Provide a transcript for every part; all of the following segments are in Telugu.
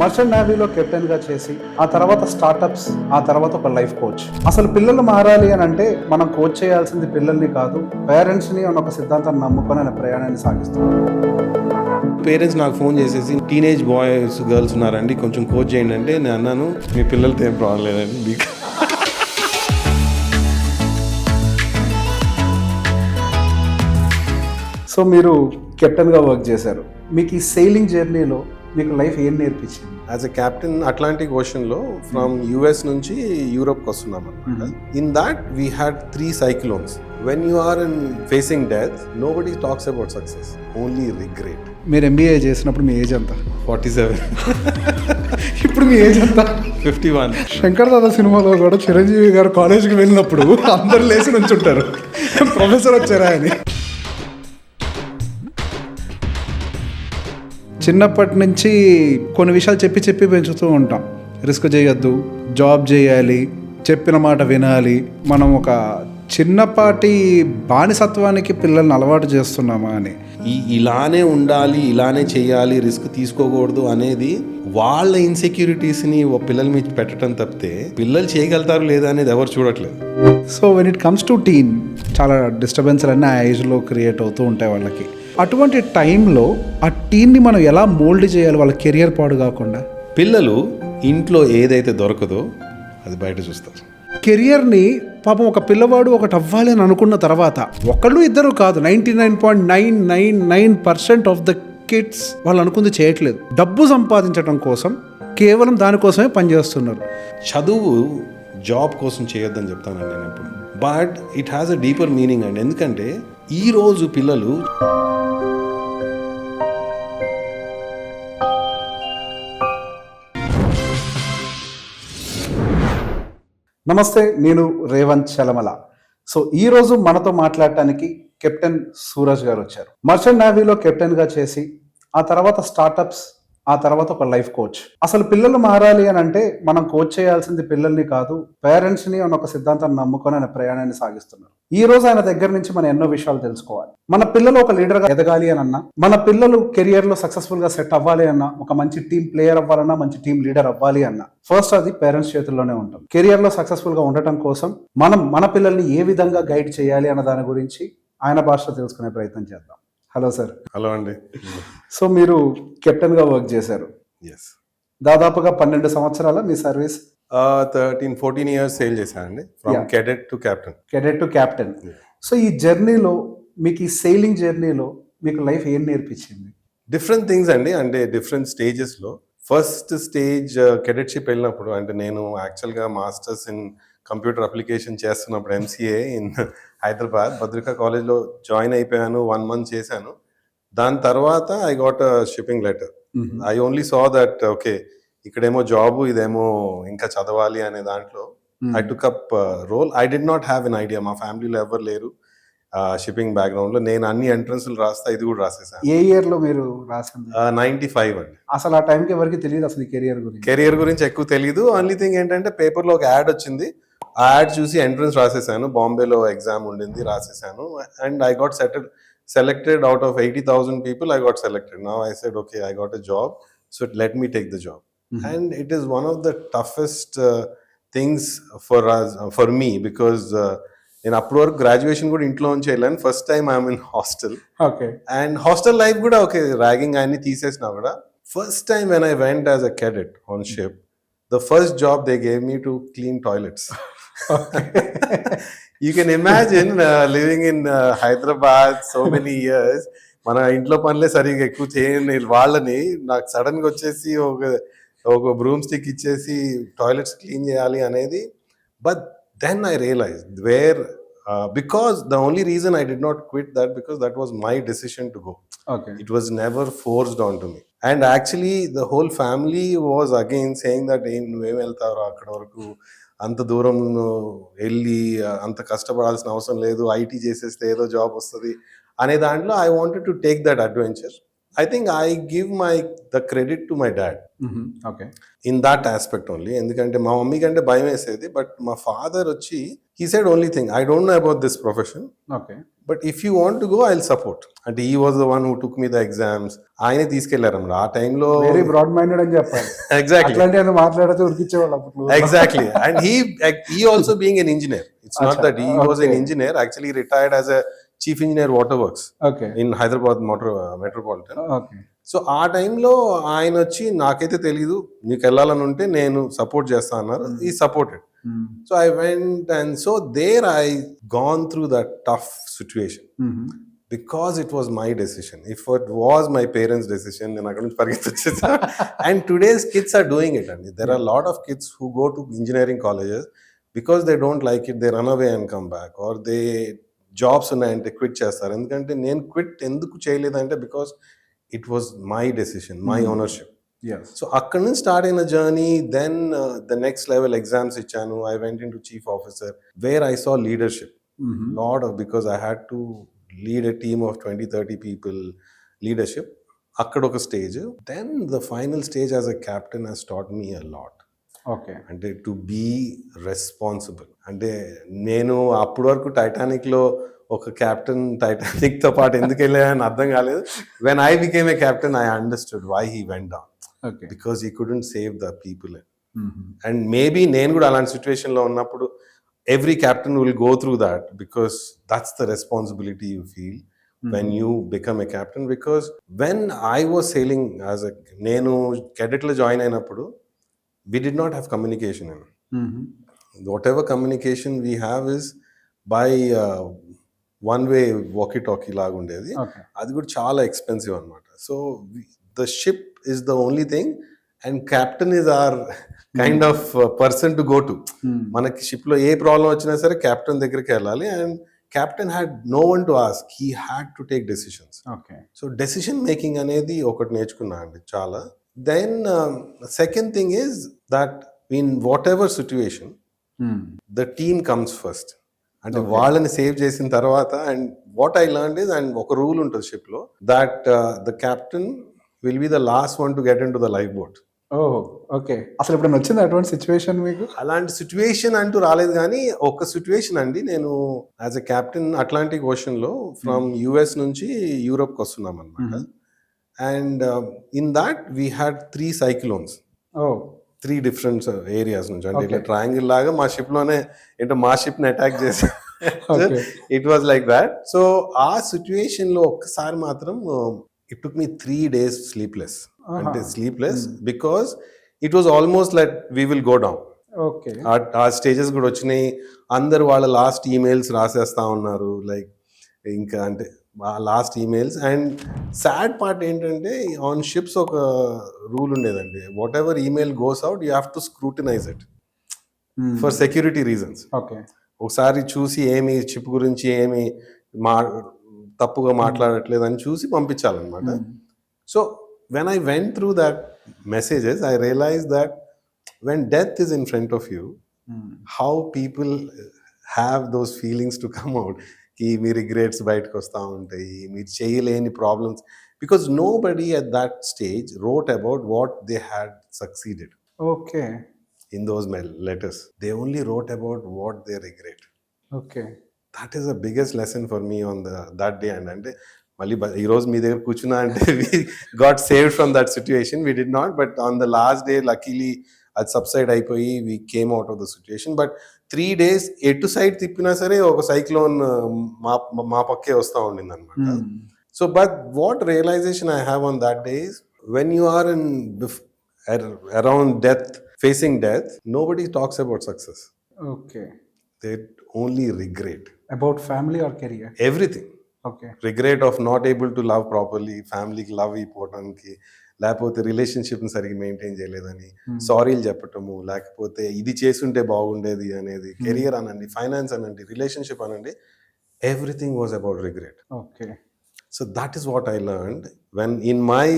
మర్చెంట్ నేవీలో కెప్టెన్గా చేసి ఆ తర్వాత స్టార్టప్స్, ఆ తర్వాత ఒక లైఫ్ కోచ్. అసలు పిల్లలు మారాలి అని అంటే మనం కోచ్ చేయాల్సింది పిల్లల్ని కాదు, పేరెంట్స్ని అని ఒక సిద్ధాంతాన్ని నమ్ముకొని ఆయన ప్రయాణాన్ని సాగిస్తున్నాం. పేరెంట్స్ నాకు ఫోన్ చేసేసి టీనేజ్ బాయ్స్ గర్ల్స్ ఉన్నారండి, కొంచెం కోచ్ చేయండి అంటే నేను అన్నాను మీ పిల్లలతో ఏం ప్రాబ్లం లేదండి మీకు. సో మీరు కెప్టెన్గా వర్క్ చేశారు. మీకు ఈ సెయిలింగ్ జర్నీలో మీకు లైఫ్ ఏం నేర్పించింది? యాజ్ ఎ కెప్టెన్ అట్లాంటిక్ ఓషన్లో ఫ్రమ్ యుఎస్ నుంచి యూరోప్కి వస్తున్నాం అనమాట. In that we had 3 cyclones. When you are in facing death nobody talks about success, only regret. మీరు ఎంబీఏ చేసినప్పుడు మీ ఏజ్ ఎంత? 47. ఇప్పుడు మీ ఏజ్ ఎంత? 51. శంకర్ దాదా సినిమాలో కూడా చిరంజీవి గారు కాలేజీకి వెళ్ళినప్పుడు అందరు లేచి నుంచుంటారు, ప్రొఫెసర్ వచ్చారా అని. చిన్నప్పటి నుంచి కొన్ని విషయాలు చెప్పి చెప్పి పెంచుతూ ఉంటాం. రిస్క్ చేయొద్దు, జాబ్ చేయాలి, చెప్పిన మాట వినాలి. మనం ఒక చిన్నపాటి బానిసత్వానికి పిల్లల్ని అలవాటు చేస్తున్నామా అని. ఇలానే ఉండాలి, ఇలానే చేయాలి, రిస్క్ తీసుకోకూడదు అనేది వాళ్ళ ఇన్సెక్యూరిటీస్ని పిల్లల మీద పెట్టడం తప్పితే పిల్లలు చేయగలుగుతారు లేదా అనేది ఎవరు చూడట్లేదు. So when it comes to teen, చాలా డిస్టర్బెన్స్లు అన్నీ ఆ ఏజ్లో క్రియేట్ అవుతూ ఉంటాయి వాళ్ళకి. అటువంటి టైంలో ఆ టీన్ని మనం ఎలా మోల్డ్ చేయాలి వాళ్ళ కెరియర్ పాడు కాకుండా? పిల్లలు ఇంట్లో ఏదైతే దొరకదో అది బయట చూస్తారు. కెరియర్ని పాపం ఒక పిల్లవాడు ఒకటి అవ్వాలి అని అనుకున్న తర్వాత ఒకళ్ళు ఇద్దరు కాదు, 99.999% ఆఫ్ ద కిడ్స్ వాళ్ళు అనుకుంది చేయట్లేదు. డబ్బు సంపాదించడం కోసం కేవలం దానికోసమే పనిచేస్తున్నారు. చదువు జాబ్ కోసం చేయొద్దని చెప్తానండి నేను ఎప్పుడు. But it has a deeper meaning అండి. ఎందుకంటే ఈరోజు పిల్లలు నమస్తే, నేను రేవంత్ చలమల. సో ఈరోజు మనతో మాట్లాడటానికి కెప్టెన్ సూరజ్ గారు వచ్చారు. మర్చెంట్ నేవీలో కెప్టెన్గా చేసి ఆ తర్వాత స్టార్టప్స్, ఆ తర్వాత ఒక లైఫ్ కోచ్. అసలు పిల్లలు మారాలి అని అంటే మనం కోచ్ చేయాల్సింది పిల్లల్ని కాదు, పేరెంట్స్ని అని ఒక సిద్ధాంతాన్ని నమ్ముకొని ఆయన ప్రయాణాన్ని సాగిస్తున్నారు. ఈ రోజు ఆయన దగ్గర నుంచి మనం ఎన్నో విషయాలు తెలుసుకోవాలి. మన పిల్లలు ఒక లీడర్గా ఎదగాలి అని అన్నా, మన పిల్లలు కెరియర్లో సక్సెస్ఫుల్గా సెట్ అవ్వాలి అన్నా, ఒక మంచి టీం ప్లేయర్ అవ్వాలన్నా, మంచి టీం లీడర్ అవ్వాలి అన్నా, ఫస్ట్ అది పేరెంట్స్ చేతుల్లోనే ఉంటుంది. కెరియర్లో సక్సెస్ఫుల్గా ఉండటం కోసం మనం మన పిల్లల్ని ఏ విధంగా గైడ్ చేయాలి అన్న దాని గురించి ఆయన భాషలో తెలుసుకునే ప్రయత్నం చేద్దాం. Hello sir. హలో అండి. సో మీరు కెప్టెన్గా వర్క్ చేశారు. ఎస్, దాదాపుగా 12 సంవత్సరాల మీ సర్వీస్? 13-14 years సేల్ చేశానండి, from cadet to captain. Cadet to captain. So ఈ జర్నీలో మీకు ఈ సెయిలింగ్ జర్నీలో మీకు లైఫ్ ఏం నేర్పించింది? డిఫరెంట్ థింగ్స్ అండి, అంటే డిఫరెంట్ స్టేజెస్లో. ఫస్ట్ స్టేజ్ కెడెట్షిప్ వెళ్ళినప్పుడు, అంటే నేను యాక్చువల్గా మాస్టర్స్ ఇన్ కంప్యూటర్ అప్లికేషన్ చేస్తున్నప్పుడు ఎంసీఏ ఇన్ హైదరాబాద్ భద్రికా కాలేజ్లో జాయిన్ అయిపోయాను. 1 month చేశాను. దాని తర్వాత I got a shipping letter. I only saw that okay, ఇక్కడేమో జాబ్, ఇదేమో ఇంకా చదవాలి అనే దాంట్లో I took up role. I did not have an idea, మా ఫ్యామిలీలో ఎవరు లేరు షిప్పింగ్ బ్యాక్గ్రౌండ్లో. నేను అన్ని ఎంట్రన్స్లు రాస్తా, ఇది కూడా రాసేసాను. ఏ ఇయర్ లో మీరు రాసింది? 95 అండి. అసలు ఆ టైంకి ఎవరికి తెలియదు అసలు కెరియర్ గురించి ఎక్కువ తెలియదు. ఓన్లీ థింగ్ ఏంటంటే పేపర్లో ఒక యాడ్ వచ్చింది, ఆ యాడ్ చూసి ఎంట్రన్స్ రాసేసాను. బాంబేలో ఎగ్జామ్ ఉండింది, రాసేసాను. And I got selected out of 80,000 people. I got selected. Now I said, okay, I got a job, so let me take the job. And it is one of the toughest things for me, because నేను అప్పటి వరకు గ్రాడ్యుయేషన్ కూడా ఇంట్లో నుంచి వెళ్ళాను. First time I'm in hostel. Okay. And hostel life కూడా ఓకే, ర్యాగింగ్ అన్ని తీసేసినా కూడా first time when I went as a cadet on ship, the first job they gave me to clean toilets. You can imagine living in Hyderabad so many years, మన ఇంట్లో పనులే సరిగా ఎక్కువ చేయని వాళ్ళని నాకు సడన్ గా వచ్చేసి ఒక బ్రూమ్ స్టిక్ ఇచ్చేసి టాయిలెట్స్ క్లీన్ చేయాలి అనేది. But then I realized where because the only reason I did not quit that, because that was my decision to go. Okay. It was never forced onto me. And actually the whole family was again saying that నువ్వేం వెళ్తావు అక్కడ వరకు, అంత దూరం వెళ్ళి అంత కష్టపడాల్సిన అవసరం లేదు, ఐటీ చేసేస్తే ఏదో జాబ్ వస్తుంది అనే దాంట్లో I wanted to take that adventure. I think I give the credit to my dad. Okay. In that aspect only. ఎందుకంటే మా మమ్మీ కంటే భయం వేసేది, బట్ మా ఫాదర్ వచ్చి he said only thing, I don't know about this profession, Okay, but if you want to go I will support. అంటే ఈ was the one who took me the exams. ఆయనే తీసుకెళ్లారు అన్నమాట ఆ టైంలో. వెరీ బ్రాడ్ మైండెడ్ అని చెప్పాలి. ఎగ్జాక్ట్లీ అట్లాంటి ఆయన మాట్లాడితే ఉరికిచ్చేవాళ్ళు అప్పుడు. exactly. And he also being an engineer, it's not Acha, that he was an okay. engineer, actually retired as a chief engineer waterworks okay in Hyderabad metropolitan. Okay so ఆ టైంలో ఆయన వచ్చి నాకైతే తెలీదు, నీకు వెళ్ళాలని ఉంటే నేను సపోర్ట్ చేస్తా అన్నారు. ఈ supported. So I went and so there I gone through that tough situation because it was my decision. If it was my parents' decision, then I couldn't forget it. And today's kids are doing it. And there are a lot of kids who go to engineering colleges because they don't like it, they run away and come back, or they jobs ఉన్నాయంటే క్విట్ చేస్తారు. ఎందుకంటే నేను క్విట్ ఎందుకు చేయలేదంటే because it was my decision, my ownership. yes so అక్కడ నుంచి స్టార్ట్ అయిన journey. Then the next level exams ఇచ్చాను. I went in to chief officer where I saw leadership lot of, because I had to lead a team of 20-30 people, leadership. అక్కడ ఒక stage. Then the final stage as a captain has taught me a lot. Okay అంటే టు బీ రెస్పాన్సిబుల్. అంటే నేను అప్పటి వరకు టైటానిక్లో ఒక క్యాప్టెన్ టైటానిక్తో పాటు ఎందుకు వెళ్ళానని అర్థం కాలేదు. When I became a captain I understood why he went down, okay because he couldn't save the people. And maybe నేను కూడా అలాంటి సిచ్యువేషన్లో ఉన్నప్పుడు every captain will go through that, because that's the responsibility you feel when you become a captain. Because when I was sailing as a nenu cadet lo join ayinappudu, we did not have communication. Whatever communication we have is by one way walkie talkie laga undedi. Okay అది కూడా చాలా ఎక్స్పెన్సివ్ అనమాట. So the ship is the only thing and captain is our kind of person to go to. మనకి షిప్ లో ఏ ప్రాబ్లం వచ్చినా సరే క్యాప్టెన్ దగ్గరికి వెళ్ళాలి. And captain had no one to ask, he had to take decisions. Okay so decision making అనేది ఒకటి నేర్చుకున్నా అండి చాలా. Then second thing is that in what ever situation the team comes first. అంటే వాళ్ళని సేవ్ చేసిన తర్వాత, and what I learned is, and ఒక రూల్ ఉంటుంది షిప్ లో, that the captain will be the last one to get in to the life boat. Oh okay అసలు ఇప్పుడు వచ్చింది అటువంటి సిచ్యువేషన్ మీకు? అలాంటి సిచ్యువేషన్ అంటూ రాలేదు, కానీ ఒక సిచ్యువేషన్ అండి. నేను as a captain Atlantic ocean లో ఫ్రమ్ యుఎస్ నుంచి యూరోప్ కి వస్తున్నాం అనమాట. And in that we had 3 cyclones, ఓ 3 different ఏరియాస్ నుంచి. అంటే ఇట్లా ట్రయాంగిల్ లాగా మా షిప్ లోనే ఏంటో మా షిప్ ని అటాక్ చేసి it was like that. So ఆ సిచ్యువేషన్ లో ఒక్కసారి మాత్రం it took me 3 days sleepless. అంటే sleepless because it was almost like we will go down. Okay ఆ స్టేజెస్ కూడా వచ్చినాయి. అందరు వాళ్ళ లాస్ట్ ఈమెయిల్స్ రాసేస్తా ఉన్నారు, లైక్ ఇంకా అంటే last emails. And sad part ఏంటంటే ఆన్ షిప్స్ ఒక రూల్ ఉండేదండి, what ever email goes out you have to scrutinise it for security reasons. Okay ఒకసారి చూసి ఏమి షిప్ గురించి ఏమి తప్పుగా మాట్లాడట్లేదు అని చూసి పంపించాలన్నమాట. So when I went through that messages, I realized that when death is in front of you, how people have those feelings to come out. Ki me regrets బయటకు వస్తూ ఉంటాయి, మీరు చేయలేని problems. Because nobody at that stage wrote about what they had succeeded. Okay In those letters, they only wrote about what they regret. Okay That is the biggest lesson for me on that day. And అంటే మళ్ళీ ఈరోజు మీ దగ్గర కూర్చున్నా అంటే we got saved from that situation. We did not, but on the last day luckily అది సబ్సైడ్ అయిపోయి we came out of the situation. But 3 days ఎటు సైడ్ తిప్పినా సరే ఒక సైక్లోన్ మా పక్కే వస్తూ ఉండింది అనమాట. So but what realization I have on that day is when you are in around death, facing death, nobody talks about success. Okay they only regret about family or career, everything. Okay regret of not able to love properly, ఫ్యామిలీకి లవ్ ఇవ్వడానికి, లేకపోతే రిలేషన్షిప్ని సరిగ్గా మెయింటైన్ చేయలేదని సారీలు చెప్పటము, లేకపోతే ఇది చేసుంటే బాగుండేది అనేది. కెరియర్ అనండి, ఫైనాన్స్ అనండి, రిలేషన్షిప్ అనండి, everything was about regret. Okay so that is what I learned when in my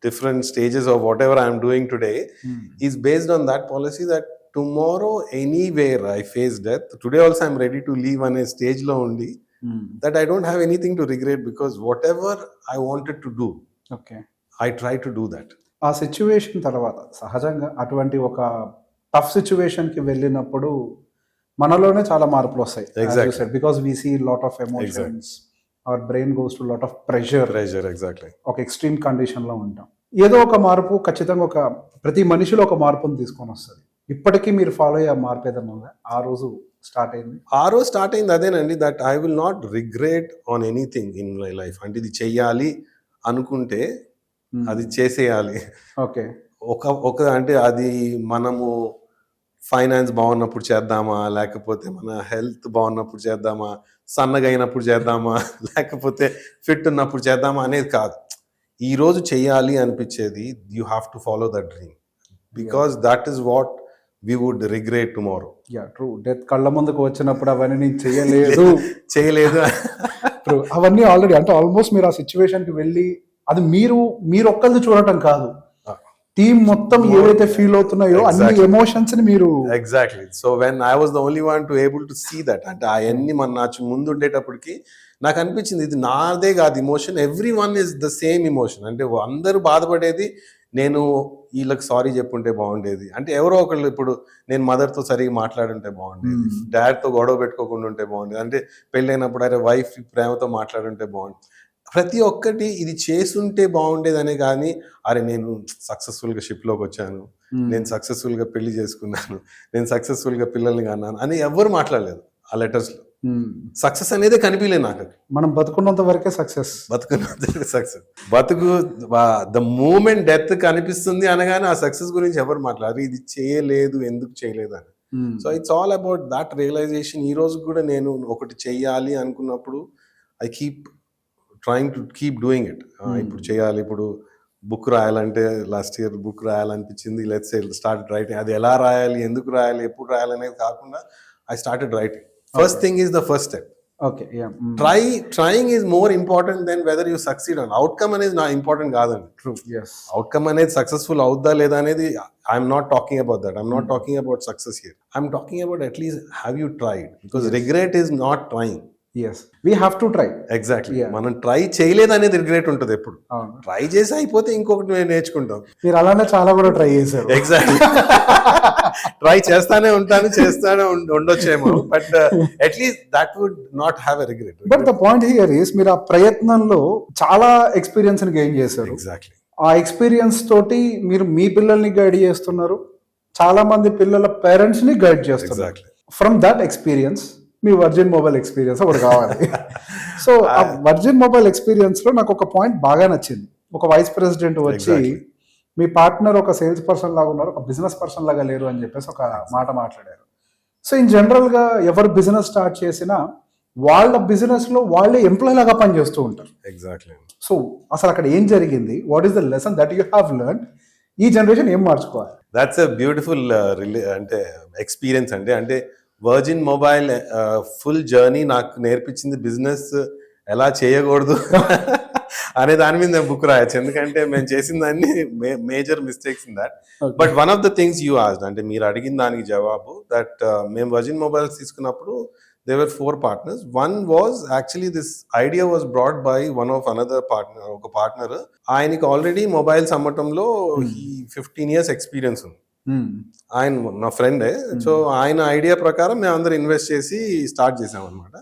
different stages of whatever I am doing today is based on that policy that tomorrow anywhere I face death, today also I am ready to leave on a stage lo undi that I don't have anything to regret, because whatever I wanted to do, okay I try to do that. ఆ సిచ్యువేషన్ తర్వాత సహజంగా అటువంటి ఒక టఫ్ సిచ్యువేషన్కి వెళ్ళినప్పుడు మనలోనే చాలా మార్పులు వస్తాయి Exactly. Because we see lot of emotions, our brain goes to lot of pressure, exactly. ఒక ఎక్స్ట్రీమ్ కండిషన్ లో ఉంటాం. ఏదో ఒక మార్పు ఖచ్చితంగా ప్రతి మనిషిలో ఒక మార్పుని తీసుకొని వస్తుంది. ఇప్పటికీ మీరు ఫాలో అయ్యే మార్పు ఏదన్నా ఉందా? ఆ రోజు స్టార్ట్ అయింది. ఆ రోజు స్టార్ట్ అయింది అదేనండి, that I will not regret on anything in my life. అంటే ఇది చెయ్యాలి అనుకుంటే అది చేసేయాలి. ఓకే. ఒక అంటే అది మనము ఫైనాన్స్ బాగున్నప్పుడు చేద్దామా, లేకపోతే మన హెల్త్ బాగున్నప్పుడు చేద్దామా, సన్నగా అయినప్పుడు చేద్దామా, లేకపోతే ఫిట్ ఉన్నప్పుడు చేద్దామా అనేది కాదు. ఈ రోజు చెయ్యాలి అనిపించేది, you have to follow that dream because that is what we would regret tomorrow. Ya true. Death కళ్ళ ముందుకు వచ్చినప్పుడు అవన్నీ నేను చేయలేదు చేయలేదు. ట్రూ. అవన్నీ ఆల్రెడీ అంటే ఆల్మోస్ట్ మీరు ఆ సిచ్యువేషన్ కి వెళ్ళి అది మీరు ఒక్కరిది చూడటం కాదు, టీమ్ మొత్తం ఏవైతే ఫీల్ అవుతున్నాయో అన్ని ఎమోషన్స్ ని మీరు. Exactly. So when I was the only one to able to see that, అంటే అవన్నీ నా ముందు ఉండేటప్పటికి నాకు అనిపించింది ఇది నాదే కాదు emotion, every one is the same emotion. అంటే అందరూ బాధపడేది నేను వీళ్ళకి సారీ చెప్పుంటే బాగుండేది, అంటే ఎవరో ఒకళ్ళు ఇప్పుడు నేను మదర్తో సరిగ్గా మాట్లాడుంటే బాగుండేది, డాడ్తో గొడవ పెట్టుకోకుండా ఉంటే బాగుండేది, అంటే పెళ్ళైనప్పుడు అరే వైఫ్ ప్రేమతో మాట్లాడుంటే బాగుండేది. ప్రతి ఒక్కటి ఇది చేసుంటే బాగుండేదనే కానీ అరే నేను సక్సెస్ఫుల్గా షిప్లోకి వచ్చాను, నేను సక్సెస్ఫుల్గా పెళ్లి చేసుకున్నాను, నేను సక్సెస్ఫుల్గా పిల్లల్ని కన్నాను అని ఎవ్వరు మాట్లాడలేదు ఆ లెటర్స్లో. సక్సెస్ అనేది కనిపించలేదు నాకు. మనం బతుకున్నంత వరకే సక్సెస్. సక్సెస్ బతుకు ద మూమెంట్ డెత్ కనిపిస్తుంది అనగానే ఆ సక్సెస్ గురించి ఎవరు మాట్లాడారు, ఇది చేయలేదు ఎందుకు చేయలేదు అని. So it's all about that realization. ఈ రోజు కూడా నేను ఒకటి చెయ్యాలి అనుకున్నప్పుడు I keep trying to keep doing it. ఇప్పుడు చేయాలి, ఇప్పుడు బుక్ రాయాలంటే లాస్ట్ ఇయర్ బుక్ రాయాలనిపించింది, లెట్స్ సే స్టార్ట్ రైటింగ్. అది ఎలా రాయాలి, ఎందుకు రాయాలి, ఎప్పుడు రాయాలి అనేది కాకుండా I started writing. First thing is the first step. Okay. Trying is more important than whether you succeed అని. అవుట్కమ్ అనేది నా ఇంపార్టెంట్ కాదండి. ట్రూ. yes. అవుట్కమ్ అనేది సక్సెస్ఫుల్ అవుద్దా లేదా అనేది I'm not talking about that. I'm not talking about success here. I'm talking about at least have you tried, because regret is not trying. yes, we have to try. Exactly. Yeah. మనం ట్రై చేయలేదు అనేది రిగ్రెట్ ఉంటుంది ఎప్పుడు. అవును. ట్రై చేసి అయిపోతే ఇంకొకటి మేము నేర్చుకుంటాం. మీరు అలానే చాలా కూడా ట్రై చేశారు. ఎగ్జాక్ట్లీ. ట్రై చేస్తానే ఉండొచ్చేమో, but at least that would not have a regret. But the point here is మీరు ఆ ప్రయత్నంలో చాలా ఎక్స్పీరియన్స్ ని గెయిన్ చేశారు. ఎగ్జాక్ట్లీ. ఆ ఎక్స్పీరియన్స్ తోటి మీరు మీ పిల్లల్ని గైడ్ చేస్తున్నారు, చాలా మంది పిల్లల పేరెంట్స్ ని గైడ్ చేస్తున్నారు. Exactly. From that experience me virgin mobile experience ఒకటి కావాలి. సో ఆ వర్జిన్ మొబైల్ ఎక్స్పీరియన్స్ లో నాకు ఒక పాయింట్ బాగా నచ్చింది. ఒక వైస్ ప్రెసిడెంట్ వచ్చి మీ పార్ట్నర్ ఒక సేల్స్ పర్సన్ లాగా ఉన్నారు, ఒక బిజినెస్ పర్సన్ లాగా లేరు అని చెప్పేసి ఒక మాట మాట్లాడారు. సో ఇన్ జనరల్ గా ఎవరు బిజినెస్ స్టార్ట్ చేసినా వాళ్ళ బిజినెస్ లో వాళ్ళే ఎంప్లాయ్ లాగా పనిచేస్తూ ఉంటారు. ఎగ్జాక్ట్లీ. సో అసలు అక్కడ ఏం జరిగింది, what is the lesson that you have learn, ఈ జనరేషన్ ఏం మార్చుకోవాలి? దట్స్ ఎ బ్యూటిఫుల్ అంటే ఎక్స్పీరియన్స్ అండి. అంటే వర్జిన్ మొబైల్ ఫుల్ జర్నీ నాకు నేర్పించింది బిజినెస్ ఎలా చేయకూడదు అనే దాని మీద నేను బుక్ రాయొచ్చు, ఎందుకంటే మేము చేసిన దాన్ని major mistakes in that. But one of the things you asked, అంటే మీరు అడిగిన దానికి జవాబు, దట్ మేము వర్జిన్ మొబైల్స్ తీసుకున్నప్పుడు there were 4 partners. One was actually, this idea was brought by one of another partner, ఒక పార్ట్నర్. ఆయనకి ఆల్రెడీ మొబైల్స్ అమ్మటంలో 15 years ఎక్స్పీరియన్స్ ఉంది. ఆయన నా ఫ్రెండే. సో ఆయన ఐడియా ప్రకారం మేము అందరు ఇన్వెస్ట్ చేసి స్టార్ట్ చేసాం అనమాట.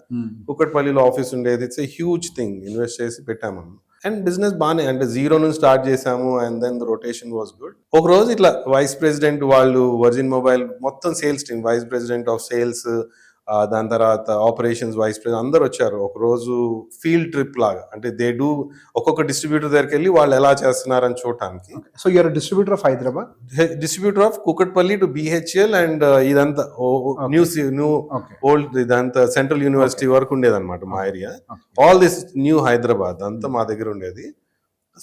కుక్కట్పల్లిలో ఆఫీస్ ఉండేది. It's a huge thing. Invest చేసి పెట్టామన్నమాట. అండ్ బిజినెస్ బాగానే, అంటే జీరో నుంచి స్టార్ట్ చేసాము. And then the rotation was good. ఒక రోజు ఇట్లా వైస్ ప్రెసిడెంట్ వాళ్ళు, వర్జిన్ మొబైల్ మొత్తం sales team, vice president of sales, దాని తర్వాత ఆపరేషన్స్ వైస్ ప్రెసిడెంట్ అందరు వచ్చారు. ఒక రోజు ఫీల్డ్ ట్రిప్ లాగా, అంటే దే డూ ఒక్కొక్క డిస్ట్రిబ్యూటర్ దగ్గరికి వెళ్ళి వాళ్ళు ఎలా చేస్తున్నారని చూడటానికి. So your distributor of Hyderabad, distributor of Kukatpally to BHEL and ఇదంతా న్యూ ఓల్డ్, ఇదంతా సెంట్రల్ యూనివర్సిటీ వరకు ఉండేది అనమాట మా area. All this new Hyderabad అంతా మా దగ్గర ఉండేది.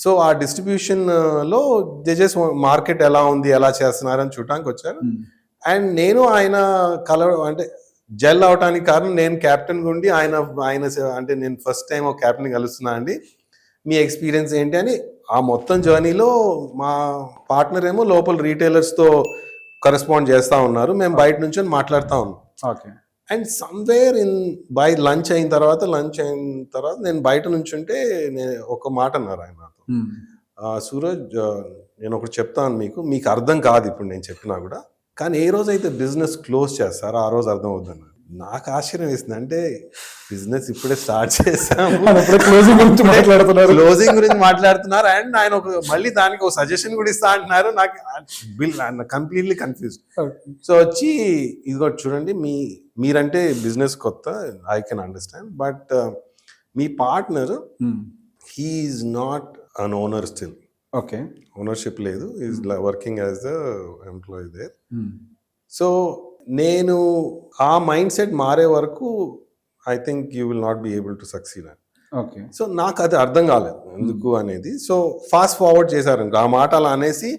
సో ఆ డిస్ట్రిబ్యూషన్ లో జస్ట్ మార్కెట్ ఎలా ఉంది, ఎలా చేస్తున్నారని చూడటానికి వచ్చారు. అండ్ నేను ఆయన అంటే జెల్ అవటానికి కారణం, నేను కెప్టెన్ గుండి ఆయన అంటే నేను ఫస్ట్ టైం ఒక కెప్టెన్ కలుస్తున్నా అండి, మీ ఎక్స్పీరియన్స్ ఏంటి అని. ఆ మొత్తం జర్నీలో మా పార్ట్నర్ ఏమో లోపల రీటైలర్స్తో కరెస్పాండ్ చేస్తూ ఉన్నారు, మేము బయట నుంచి మాట్లాడుతూ ఉన్నాం. అండ్ సమ్వేర్ బై లంచ్ అయిన తర్వాత నేను బయట నుంచి ఉంటే నేను ఒక మాట అన్నారు ఆయన నాతో, సూరజ్ నేను ఒకటి చెప్తాను, మీకు అర్థం కాదు ఇప్పుడు నేను చెప్పినా కూడా, కానీ ఏ రోజైతే బిజినెస్ క్లోజ్ చేస్తారో ఆ రోజు అర్థం అవుతుంది. నాకు ఆశ్చర్యం వేసింది, అంటే బిజినెస్ ఇప్పుడే స్టార్ట్ చేసాము, క్లోజింగ్ గురించి మాట్లాడుతున్నారు. క్లోజింగ్ గురించి మాట్లాడుతున్నారు, అండ్ ఆయన మళ్ళీ దానికి ఒక సజెషన్ కూడా ఇస్తా అంటున్నారు. నాకు కంప్లీట్లీ కన్ఫ్యూజ్. సో వచ్చి ఇదిగో చూడండి, మీరంటే బిజినెస్ కొత్త, ఐ కెన్ అండర్స్టాండ్, బట్ మీ partner he is not an owner still. Okay, ownership లేదు, is working as the employee there. So నేను ఆ మైండ్ సెట్ మారే వరకు I think you will not be able to succeed అని. ఓకే, సో నాకు అది అర్థం కాలేదు ఎందుకు అనేది. సో ఫాస్ట్ ఫార్వర్డ్ చేశారు ఆ మాట అలా అనేసి,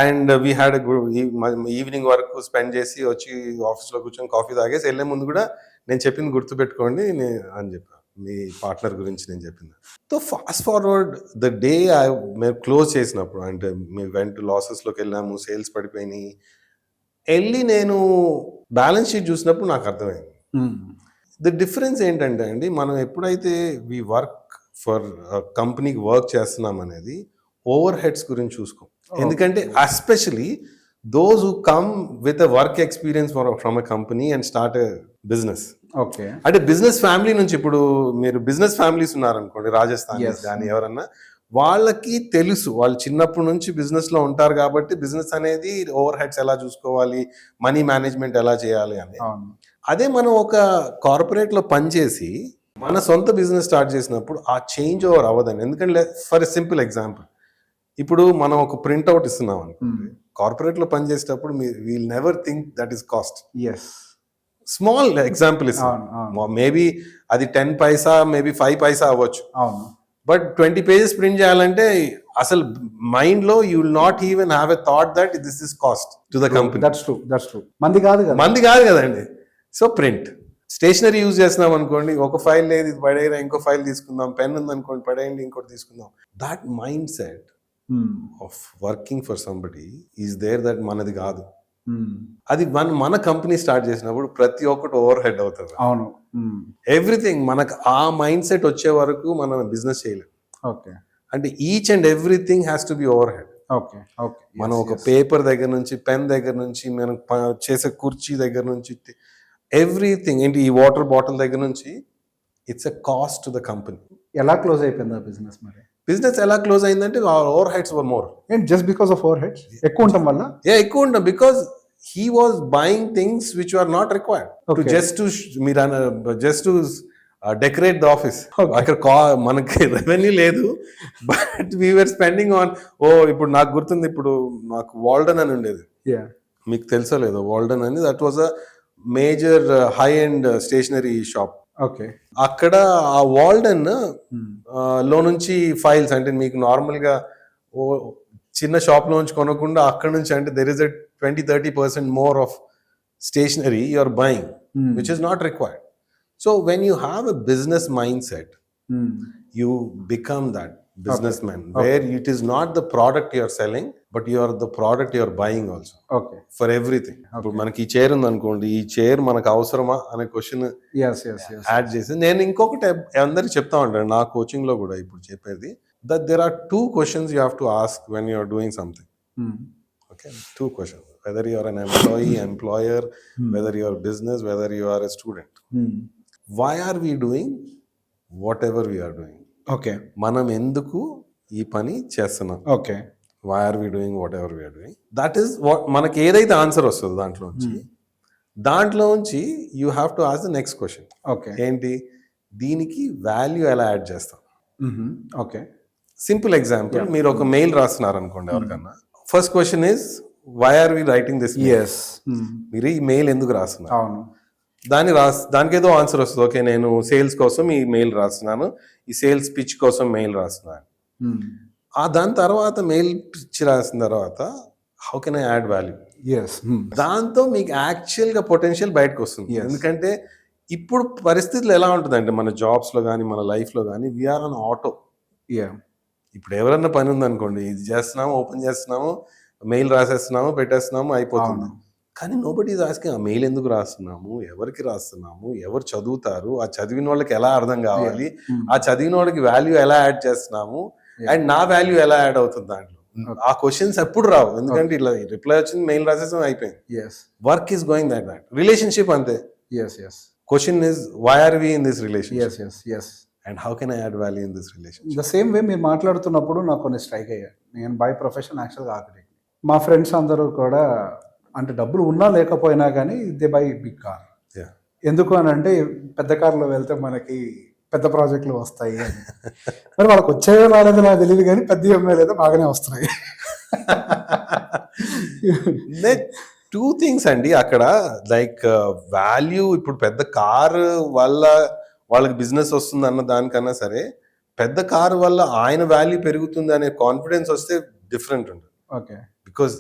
అండ్ వీ హ్యాడ్ ఈవినింగ్ వరకు స్పెండ్ చేసి వచ్చి ఆఫీస్లో కూర్చొని కాఫీ తాగేసి వెళ్ళే ముందు కూడా నేను చెప్పింది గుర్తుపెట్టుకోండి అని చెప్పాను, మీ పార్ట్నర్ గురించి నేను చెప్పింది. So fast forward the day మేము క్లోజ్ చేసినప్పుడు, అంటే మేము వెంట లాసెస్లోకి వెళ్ళాము, సేల్స్ పడిపోయినాయి, వెళ్ళి నేను బ్యాలెన్స్ షీట్ చూసినప్పుడు నాకు అర్థమైంది. ద డిఫరెన్స్ ఏంటంటే అండి, మనం ఎప్పుడైతే వి వర్క్ ఫర్ కంపెనీకి వర్క్ చేస్తున్నాం అనేది ఓవర్ హెడ్స్ గురించి చూసుకోం. ఎందుకంటే especially those who come with a work experience from a company and start a business. Okay, అంటే బిజినెస్ ఫ్యామిలీ నుంచి, ఇప్పుడు మీరు బిజినెస్ ఫ్యామిలీస్ ఉన్నారనుకోండి, రాజస్థాన్ కానీ ఎవరన్నా, వాళ్ళకి తెలుసు, వాళ్ళు చిన్నప్పటి నుంచి బిజినెస్ లో ఉంటారు కాబట్టి బిజినెస్ అనేది ఓవర్ హెడ్స్ ఎలా చూసుకోవాలి, మనీ మేనేజ్మెంట్ ఎలా చేయాలి అని. అదే మనం ఒక కార్పొరేట్ లో పనిచేసి మన సొంత బిజినెస్ స్టార్ట్ చేసినప్పుడు ఆ చేంజ్ ఓవర్ అవ్వదండి. ఎందుకంటే ఫర్ ఎ సింపుల్ ఎగ్జాంపుల్, ఇప్పుడు మనం ఒక ప్రింట్అవుట్ ఇస్తున్నాం అనుకోండి, కార్పొరేట్ లో పనిచేసేటప్పుడు we'll never think that is cost. Small example ఇస్తాం, మేబీ అది 10 పైసా, మేబీ 5 పైసా అవ్వచ్చు, బట్ 20 pages ప్రింట్ చేయాలంటే అసలు మైండ్ లో you will not even have a thought that this is cost to the company. That's true. మంది కాదు కదండి. సో ప్రింట్ స్టేషనరీ యూజ్ చేస్తున్నాం అనుకోండి, ఒక ఫైల్ లేదు, ఇది పడేరా, ఇంకో ఫైల్ తీసుకుందాం, పెన్ ఉంది అనుకోండి, పడేయండి, ఇంకోటి తీసుకుందాం. That mind set of working for somebody is there, that మనది కాదు. అది మన కంపెనీ స్టార్ట్ చేసినప్పుడు ప్రతి ఒక్కటి ఓవర్ హెడ్ అవుతుంది. అవును, ఎవ్రీథింగ్ మనకు ఆ మైండ్ సెట్ వచ్చే వరకు మనం బిజినెస్ చేయలేం. ఓకే, అంటే each and everything has to be over head. Okay, okay. మనం ఒక పేపర్ దగ్గర నుంచి, పెన్ దగ్గర నుంచి, మనం చేసే కుర్చీ దగ్గర నుంచి, ఎవ్రీథింగ్ ఏంటి, ఈ వాటర్ బాటిల్ దగ్గర నుంచి, it's a cost to the company. ఎలా క్లోజ్ అయిపోయింది ఆ బిజినెస్? మరి బిజినెస్ ఎలా క్లోజ్ అయిందంటే over heads were more. Just because of over heads ఎక్కువ ఉండటం వల్ల? ఎక్కువ ఉంటాం, because he was buying things which were not required. Okay. just to decorate the office. అక్కడ మనకి రెవెన్యూ లేదు, but we were spending on. ఇప్పుడు నాకు గుర్తుంది, ఇప్పుడు నాకు వాల్డన్ అని ఉండేది, మీకు తెలుసో లేదో వాల్డన్ అని. That was a major high and stationery shop. Okay, అక్కడ ఆ వాల్డన్ లో నుంచి ఫైల్స్, అంటే మీకు నార్మల్ గా చిన్న షాప్ లో నుంచి కొనకుండా అక్కడ నుంచి, అంటే there is a 20-30% more of stationery you're buying, which is not required. So when you have a business mindset, you become that businessman, where it is not the product you're selling, but you are the product you're buying also. Okay, for everything. ఇప్పుడు మనకి ఈ చైర్ ఉంది అనుకోండి, ఈ చైర్ మనకు అవసరమా అనే క్వశ్చన్ యాడ్ చేసి, నేను ఇంకొకటి అందరికి చెప్తా ఉంటాను నా కోచింగ్ లో కూడా ఇప్పుడు చెప్పేది, that there are 2 questions you have to ask when you are doing something. Okay, 2 questions. Whether you are an employee, employer, whether you are business, whether you are a student. Why are we doing whatever we are doing? Okay. మనం ఎందుకు ఈ పని చేస్తున్నాం? Okay. Why are we doing whatever we are doing? That is what మనకి ఏదైతే ఆన్సర్ వస్తుందో దాంట్లో నుంచి you have to ask the next question. Okay. ఏంటి, దీనికి వాల్యూ ఎలా యాడ్ చేస్తాం? Okay. సింపుల్ ఎగ్జాంపుల్, మీరు ఒక మెయిల్ రాస్తున్నారు అనుకోండి ఎవరికన్నా, first question is why are we writing this? మీరు ఈ మెయిల్ ఎందుకు రాస్తున్నారు? అవును, దానికి ఏదో ఆన్సర్ వస్తుంది. ఓకే, నేను సేల్స్ కోసం ఈ మెయిల్ రాస్తున్నాను, ఈ సేల్స్ పిచ్ కోసం మెయిల్ రాస్తున్నాను. దాని తర్వాత మెయిల్ పిచ్ రాసిన తర్వాత how can I add value? దాంతో మీకు యాక్చువల్ గా పొటెన్షియల్ బయటకు వస్తుంది. ఎందుకంటే ఇప్పుడు పరిస్థితులు ఎలా ఉంటుందంటే, మన జాబ్స్ లో కానీ మన లైఫ్ లో కానీ, వీఆర్ ఆన్ ఆటో. ఇప్పుడు ఎవరన్నా పని ఉందనుకోండి, ఇది చేస్తున్నాము, ఓపెన్ చేస్తున్నాము, మెయిల్ రాసేస్తున్నాము, పెట్టేస్తున్నాము, అయిపోతుంది. కానీ నోబడీ ఈజ్ ఆస్కింగ్, ఆ మెయిల్ ఎందుకు రాస్తున్నాము, ఎవరికి రాస్తున్నాము, ఎవరు చదువుతారు, ఆ చదివిన వాళ్ళకి ఎలా అర్థం కావాలి, ఆ చదివిన వాళ్ళకి వాల్యూ ఎలా యాడ్ చేస్తున్నాము, అండ్ నా వాల్యూ ఎలా యాడ్ అవుతుంది దాంట్లో. ఆ క్వశ్చన్స్ ఎప్పుడు రావు, ఎందుకంటే ఇట్లా రిప్లై వచ్చింది, మెయిల్ రాసేసాం, అయిపోయింది. Yes work is going that relationship అంతే. Yes yes question is why are we in this relationship yes yes yes and how can I add value in this relationship. The same way మీరు మాట్లాడుతున్నప్పుడు నాకు కొన్ని స్ట్రైక్ అయ్యాయి. నేను బై ప్రొఫెషన్ యాక్చువల్గా ఆర్కిటెక్ట్. మా ఫ్రెండ్స్ అందరూ కూడా అంటే డబ్బులు ఉన్నా లేకపోయినా కానీ దే బై బిగ్ కార్. ఎందుకు అని అంటే పెద్ద కార్లో వెళ్తే మనకి పెద్ద ప్రాజెక్టులు వస్తాయి అని. మరి వాళ్ళకి వచ్చాయో రాలేదో నాకు తెలియదు, కానీ పెద్ద ఎంఐలు అయితే బాగానే వస్తున్నాయి. టూ థింగ్స్ అండి అక్కడ, లైక్ వాల్యూ. ఇప్పుడు పెద్ద కార్ వల్ల వాళ్ళకి బిజినెస్ వస్తుంది అన్న దానికన్నా సరే, పెద్ద కార్ వల్ల ఆయన వాల్యూ పెరుగుతుంది అనే కాన్ఫిడెన్స్ వస్తే డిఫరెంట్ ఉంటుంది. ఓకే, బికాస్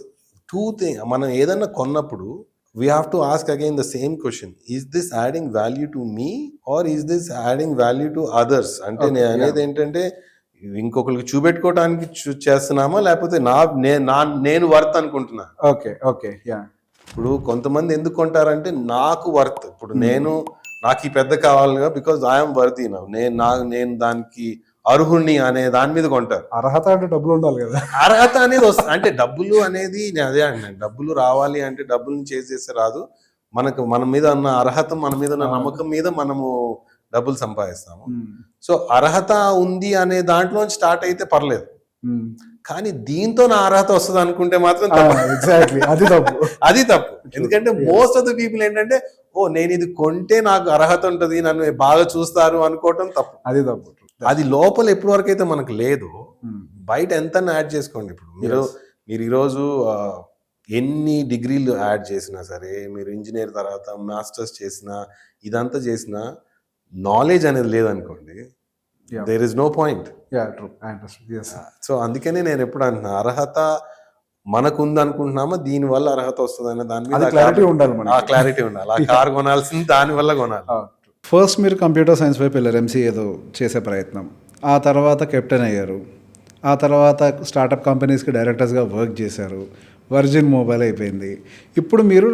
టూ థింగ్, మనం ఏదన్నా కొన్నప్పుడు we have to ask again the same question, is this adding value to me or is this adding value to others? అంటే నేను అనేది ఏంటంటే ఇంకొకరికి చూపెట్టుకోవడానికి చేస్తున్నామా, లేకపోతే నేను వర్త్ అనుకుంటున్నా. Okay okay yeah. ఇప్పుడు కొంతమంది ఎందుకు కొంటారంటే నాకు వర్త్, ఇప్పుడు నాకు ఈ పెద్ద కావాలిగా బికాజ్ ఐఎమ్ వర్త్ నేను దానికి అర్హుణ్ణి అనే దాని మీద కొంటారు. అర్హత అంటే డబ్బులు ఉండాలి కదా. అర్హత అనేది వస్తుంది అంటే డబ్బులు అనేది, నేను అదే అంటున్నాను, డబ్బులు రావాలి అంటే డబ్బుల్ని చేసేస్తే రాదు. మన మీద ఉన్న అర్హత, మన మీద ఉన్న నమ్మకం మీద మనము డబ్బులు సంపాదిస్తాము. సో అర్హత ఉంది అనే దాంట్లో స్టార్ట్ అయితే పర్లేదు, కానీ దీంతో నా అర్హత వస్తుంది అనుకుంటే మాత్రం ఎగ్జాక్ట్లీ అది తప్పు. ఎందుకంటే మోస్ట్ ఆఫ్ ద పీపుల్ ఏంటంటే నేను ఇది కొంటే నాకు అర్హత ఉంటుంది, నన్ను బాగా చూస్తారు అనుకోవటం తప్పు. అది తప్పు. అది లోపల ఎప్పటి వరకు అయితే మనకు లేదు, బయట ఎంత యాడ్ చేసుకోండి. ఇప్పుడు మీరు ఈరోజు ఎన్ని డిగ్రీలు యాడ్ చేసినా సరే, మీరు ఇంజనీర్ తర్వాత మాస్టర్స్ చేసినా, ఇదంతా చేసినా నాలెడ్జ్ అనేది లేదనుకోండి, there is no point. So అందుకనే నేను ఎప్పుడు అంటున్నా, అర్హత మనకు ఉంది అనుకుంటున్నామా, దీని వల్ల అర్హత వస్తుంది అనే దాని మీద క్లారిటీ ఉండాలి. ఆ క్లారిటీ ఉండాలి. ఆ కార్ కొనాల్సింది దాని వల్ల కొనాలి. ఫస్ట్ మీరు కంప్యూటర్ సైన్స్ వైపు వెళ్ళారు, ఎంసీఏదో చేసే ప్రయత్నం. ఆ తర్వాత కెప్టెన్ అయ్యారు. ఆ తర్వాత స్టార్టప్ కంపెనీస్కి డైరెక్టర్స్గా వర్క్ చేశారు. వర్జిన్ మొబైల్ అయిపోయింది. ఇప్పుడు మీరు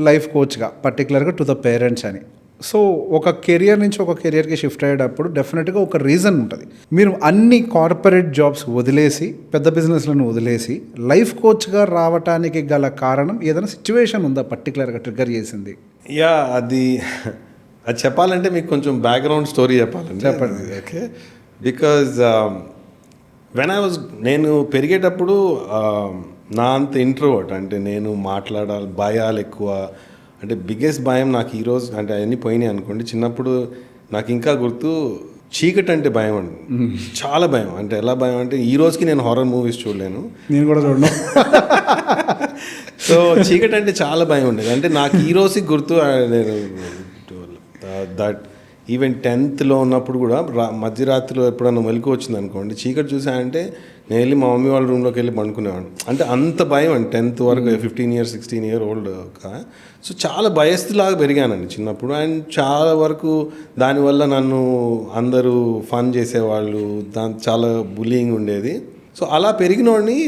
లైఫ్ కోచ్గా పర్టికులర్గా టు ద పేరెంట్స్ అని. సో ఒక కెరియర్ నుంచి ఒక కెరియర్కి షిఫ్ట్ అయ్యేటప్పుడు డెఫినెట్గా ఒక రీజన్ ఉంటుంది. మీరు అన్ని కార్పొరేట్ జాబ్స్ వదిలేసి, పెద్ద బిజినెస్లను వదిలేసి లైఫ్ కోచ్గా రావటానికి గల కారణం ఏదైనా సిచ్యువేషన్ ఉందా పర్టికులర్గా ట్రిగ్గర్ చేసింది? అది చెప్పాలంటే మీకు కొంచెం బ్యాక్గ్రౌండ్ స్టోరీ చెప్పాలండి. చెప్పండి. ఓకే, బికాజ్ నేను పెరిగేటప్పుడు నా అంత ఇంట్రోవర్ట్, అంటే నేను మాట్లాడాలి, భయాలు ఎక్కువ. అంటే బిగ్గెస్ట్ భయం నాకు ఈరోజు, అంటే అవన్నీ పోయినాయి అనుకోండి. చిన్నప్పుడు నాకు ఇంకా గుర్తు, చీకటి అంటే భయం అండి, చాలా భయం. అంటే ఎలా భయం అంటే ఈ రోజుకి నేను హారర్ మూవీస్ చూడలేను, నేను కూడా చూడను. సో చీకటి అంటే చాలా భయం ఉండేది. అంటే నాకు ఈ రోజుకి గుర్తు, నేను దట్ ఈవెన్ 10th ఉన్నప్పుడు కూడా మధ్యరాత్రిలో ఎప్పుడన్నా మెలకు వచ్చింది అనుకోండి, చీకటి చూసానంటే నేను వెళ్ళి మా మమ్మీ వాళ్ళ రూమ్లోకి వెళ్ళి పండుకునేవాడిని. అంటే అంత భయం అండి 10th వరకు, 15 years 16 year old. సో చాలా భయస్థిలాగా పెరిగానండి చిన్నప్పుడు. అండ్ చాలా వరకు దానివల్ల నన్ను అందరూ ఫన్ చేసేవాళ్ళు, చాలా బుల్లింగ్ ఉండేది. సో అలా పెరిగినోడిని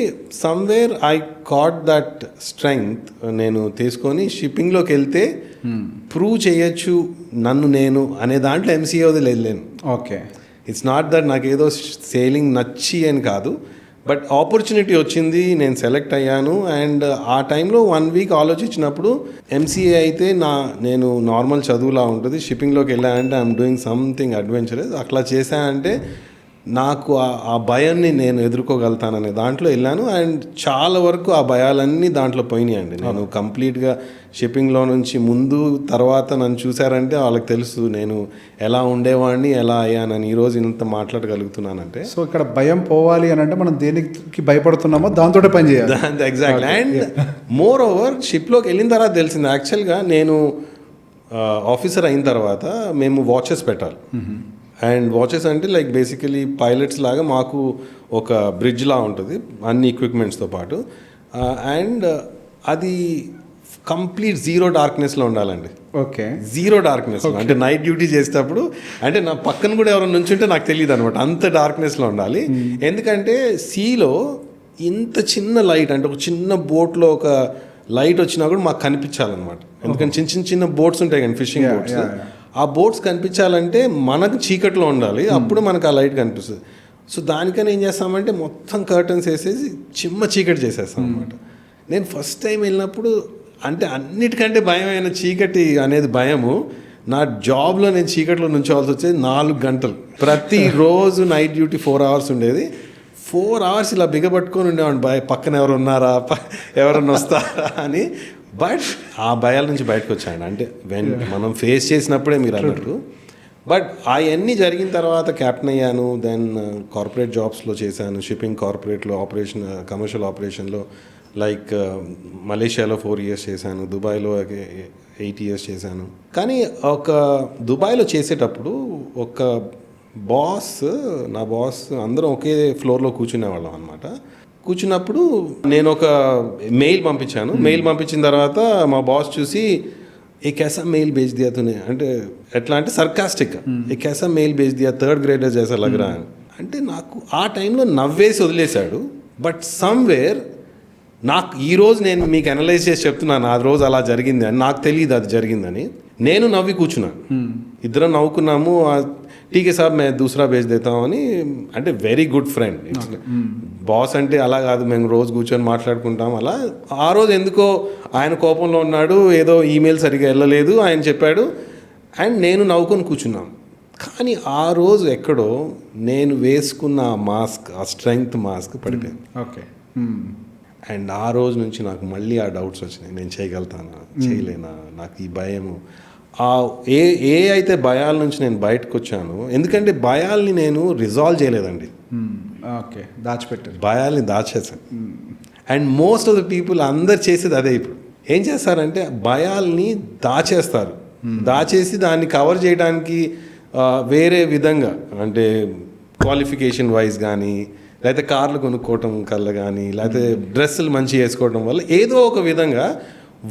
somewhere I caught that strength నేను తీసుకొని షిప్పింగ్లోకి వెళ్తే ప్రూవ్ చేయొచ్చు నన్ను నేను అనే దాంట్లో ఎంసీఏ వదిలి వెళ్ళాను. ఓకే, ఇట్స్ నాట్ దట్ నాకు ఏదో సేలింగ్ నచ్చి అని కాదు, బట్ ఆపర్చునిటీ వచ్చింది, నేను సెలెక్ట్ అయ్యాను. అండ్ ఆ టైంలో 1 week ఆలోచించినప్పుడు ఎంసీఏ అయితే నేను నార్మల్ చదువులా ఉంటుంది, షిప్పింగ్లోకి వెళ్ళానంటే ఐఎమ్ డూయింగ్ సంథింగ్ అడ్వెంచరస్. అట్లా చేశానంటే నాకు ఆ భయాన్ని నేను ఎదుర్కోగలుగుతాననే దాంట్లో వెళ్ళాను. అండ్ చాలా వరకు ఆ భయాలన్నీ దాంట్లో పోయినాయండి. నేను కంప్లీట్గా షిప్పింగ్లో నుంచి ముందు తర్వాత నన్ను చూసారంటే వాళ్ళకి తెలుసు నేను ఎలా ఉండేవాడిని, ఎలా అయ్యానని ఈరోజు ఇంత మాట్లాడగలుగుతున్నానంటే. సో ఇక్కడ భయం పోవాలి అని అంటే మనం దేనికి భయపడుతున్నామో దాంతో పని చేయాలి. ఎగ్జాక్ట్లీ. అండ్ మోర్ ఓవర్ షిప్లోకి వెళ్ళిన తర్వాత తెలిసింది, యాక్చువల్గా నేను ఆఫీసర్ అయిన తర్వాత మేము వాచెస్ పెట్టాలి. అండ్ వాచెస్ అంటే లైక్ బేసికలీ పైలట్స్ లాగా మాకు ఒక బ్రిడ్జ్ లా ఉంటుంది అన్ని ఎక్విప్మెంట్స్తో పాటు. అండ్ అది కంప్లీట్ జీరో డార్క్నెస్లో ఉండాలండి. Okay, zero darkness. అంటే నైట్ డ్యూటీ చేసేటప్పుడు అంటే నా పక్కన కూడా ఎవరైనా నుంచుంటే నాకు తెలియదు అనమాట, అంత డార్క్నెస్లో ఉండాలి. ఎందుకంటే సీలో ఇంత చిన్న లైట్, అంటే ఒక చిన్న బోట్లో ఒక లైట్ వచ్చినా కూడా మాకు కనిపించాలన్నమాట. ఎందుకంటే చిన్న బోట్స్ ఉంటాయి కానీ ఫిషింగ్ బోట్స్, ఆ బోట్స్ కనిపించాలంటే మనకు చీకట్లో ఉండాలి, అప్పుడు మనకు ఆ లైట్ కనిపిస్తుంది. సో దానికని ఏం చేస్తామంటే మొత్తం కర్టన్స్ వేసేసి చిమ్మ చీకటి చేసేస్తాం అనమాట. నేను ఫస్ట్ టైం వెళ్ళినప్పుడు అంటే అన్నిటికంటే భయమైన చీకటి అనేది భయము. నా జాబ్లో నేను చీకట్లో నుంచోవాల్సి వచ్చేది 4 గంటలు. ప్రతిరోజు నైట్ డ్యూటీ 4 hours ఉండేది. 4 hours ఇలా బిగబట్టుకొని ఉండేవాడిని, పక్కన ఎవరు ఉన్నారా, ఎవరన్నా వస్తారా అని. బట్ ఆ భయాల నుంచి బయటకు వచ్చాను. అంటే మనం ఫేస్ చేసినప్పుడే మీరు అన్నట్టు. బట్ అవన్నీ జరిగిన తర్వాత క్యాప్టెన్ అయ్యాను. దెన్ కార్పొరేట్ జాబ్స్లో చేశాను, షిప్పింగ్ కార్పొరేట్లో కమర్షియల్ ఆపరేషన్లో, లైక్ మలేషియాలో 4 years చేశాను, దుబాయ్లో 8 years చేశాను. కానీ ఒక దుబాయ్లో చేసేటప్పుడు ఒక నా బాస్ అందరం ఒకే ఫ్లోర్లో కూర్చునేవాళ్ళం అనమాట. కూర్చున్నప్పుడు నేను ఒక మెయిల్ పంపించాను. మెయిల్ పంపించిన తర్వాత మా బాస్ చూసి ఏ कैसा मेल भेज दिया तूने అంటే ఎట్లా అంటే సర్కాస్టిక్, ఏ कैसा मेल भेज दिया, 3rd grader जैसा लग रहा है అంటే నాకు ఆ టైంలో నవ్వేసి వదిలేశాడు. బట్ సమ్వేర్ నాకు ఈరోజు నేను మీకు అనలైజ్ చేసి చెప్తున్నాను ఆ రోజు అలా జరిగింది అని. నాకు తెలియదు అది జరిగిందని. నేను నవ్వి కూర్చున్నాను, ఇద్దరం నవ్వుకున్నాము. టీకే సాబ్ మే దూసరా భేజ్ దేతాం అని. అంటే వెరీ గుడ్ ఫ్రెండ్. బాస్ అంటే అలా కాదు, మేము రోజు కూర్చొని మాట్లాడుకుంటాం అలా. ఆ రోజు ఎందుకో ఆయన కోపంలో ఉన్నాడు, ఏదో ఈమెయిల్ సరిగా వెళ్ళలేదు ఆయన చెప్పాడు, అండ్ నేను నవ్వుకొని కూర్చున్నాం. కానీ ఆ రోజు ఎక్కడో నేను వేసుకున్న ఆ మాస్క్, ఆ స్ట్రెంగ్త్ మాస్క్ పడిపోయింది. ఓకే. అండ్ ఆ రోజు నుంచి నాకు మళ్ళీ ఆ డౌట్స్ వచ్చినాయి, నేను చేయగలుగుతానా, చేయలేనా, నాకు ఈ భయము. ఏ అయితే భయాల నుంచి నేను బయటకు వచ్చాను, ఎందుకంటే భయాల్ని నేను రిజాల్వ్ చేయలేదండి. ఓకే, దాచిపెట్టారు, భయాల్ని దాచేసాను. And most of the people అందరు చేసేది అదే. ఇప్పుడు ఏం చేస్తారంటే భయాల్ని దాచేస్తారు, దాచేసి దాన్ని కవర్ చేయడానికి వేరే విధంగా, అంటే క్వాలిఫికేషన్ వైజ్ కానీ, లేకపోతే కార్లు కొనుక్కోవటం కల్లా కానీ, లేకపోతే డ్రెస్సులు మంచిగా వేసుకోవడం వల్ల ఏదో ఒక విధంగా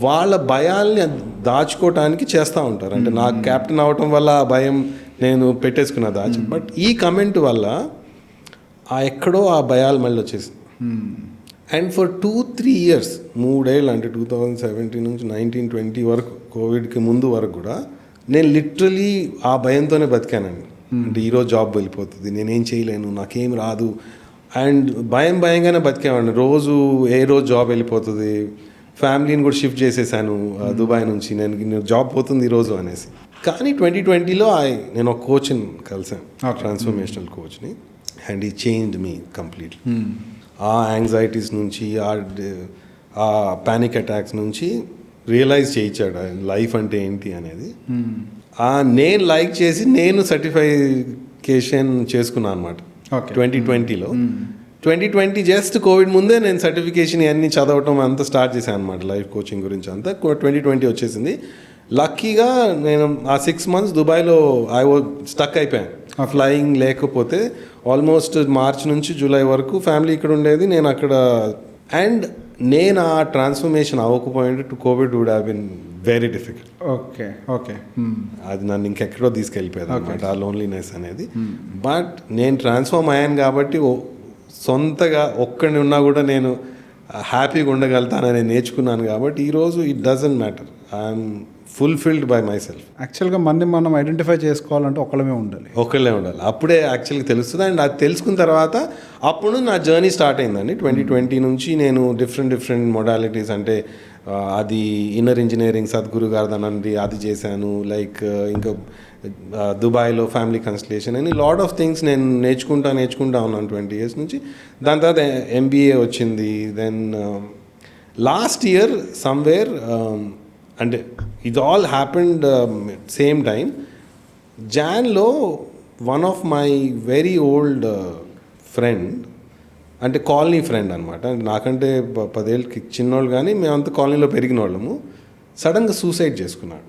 వాళ్ళ భయాల్ని దాచుకోవటానికి చేస్తూ ఉంటారు. అంటే నాకు క్యాప్టెన్ అవటం వల్ల ఆ భయం నేను పెట్టేసుకున్న దాచి. బట్ ఈ కమెంట్ వల్ల ఎక్కడో ఆ భయాలు మళ్ళీ వచ్చేసింది. అండ్ ఫర్ 2-3 years, 3 ఏళ్ళు, అంటే 2017 నుంచి 19-20 వరకు, కోవిడ్కి ముందు వరకు కూడా నేను లిటరలీ ఆ భయంతోనే బతికానండి. అంటే ఈరోజు జాబ్ వెళ్ళిపోతుంది, నేనేం చేయలేను, నాకేం రాదు, అండ్ భయంగానే బతికేవాడిని. ఏ రోజు జాబ్ వెళ్ళిపోతుంది, ఫ్యామిలీని కూడా షిఫ్ట్ చేసేసాను దుబాయ్ నుంచి, నేను జాబ్ పోతుంది ఈరోజు అనేసి. కానీ 2020లో నేను ఒక కోచ్ని కలిసాను, ట్రాన్స్ఫర్మేషనల్ కోచ్ని, అండ్ ఈ చేంజ్డ్ మీ కంప్లీట్లీ. ఆ యాంగ్జైటీస్ నుంచి, ఆ పానిక్ అటాక్స్ నుంచి రియలైజ్ చేయించాడు లైఫ్ అంటే ఏంటి అనేది. నేను లైక్ చేసి నేను సర్టిఫికేషన్ చేసుకున్నాను అనమాట 2020లో. 2020 జస్ట్ కోవిడ్ ముందే నేను సర్టిఫికేషన్ అన్నీ చదవటం అంతా స్టార్ట్ చేశాను అనమాట, లైఫ్ కోచింగ్ గురించి అంతా. 2020 వచ్చేసింది. లక్కీగా నేను ఆ 6 months దుబాయ్లో స్టక్ అయిపోయాను, ఫ్లయింగ్ లేకపోతే. ఆల్మోస్ట్ మార్చ్ నుంచి జూలై వరకు ఫ్యామిలీ ఇక్కడ ఉండేది, నేను అక్కడ. అండ్ నేను ఆ ట్రాన్స్ఫర్మేషన్ అవ్వకపోయింటే COVID would have been very difficult. Okay. అది నన్ను ఇంకెక్కడో తీసుకెళ్ళిపోయేది అనమాట, ఆ లోన్లీనెస్ అనేది. బట్ నేను ట్రాన్స్ఫార్మ్ అయ్యాను కాబట్టి సొంతగా ఒక్కడిని ఉన్నా కూడా నేను హ్యాపీగా ఉండగలుగుతానని నేర్చుకున్నాను. కాబట్టి ఈరోజు it doesn't matter, I'm fulfilled by my self. యాక్చువల్గా మనం ఐడెంటిఫై చేసుకోవాలంటే ఒకళ్ళే ఉండాలి, అప్పుడే యాక్చువల్గా తెలుస్తుంది. అండ్ అది తెలుసుకున్న తర్వాత అప్పుడు నా జర్నీ స్టార్ట్ అయిందండి. 2020 నుంచి నేను డిఫరెంట్ మొడాలిటీస్, అంటే అది ఇన్నర్ ఇంజనీరింగ్ సద్గురు గారిదనండి అది చేశాను, లైక్ ఇంకా దుబాయ్లో ఫ్యామిలీ కన్సల్టేషన్ అని లాట్ ఆఫ్ థింగ్స్ నేను నేర్చుకుంటా ఉన్నాను 20 years నుంచి. దాని తర్వాత MBA వచ్చింది. దెన్ లాస్ట్ ఇయర్ సమ్వేర్, అంటే ఇది ఆల్ హ్యాపెండ్ సేమ్ టైం. జాన్లో one of my very old friend, అంటే కాలనీ ఫ్రెండ్ అనమాట, నాకంటే 10 ఏళ్ళకి చిన్నోళ్ళు, కానీ మేమంతా కాలనీలో పెరిగిన వాళ్ళము, సడన్గా సూసైడ్ చేసుకున్నాడు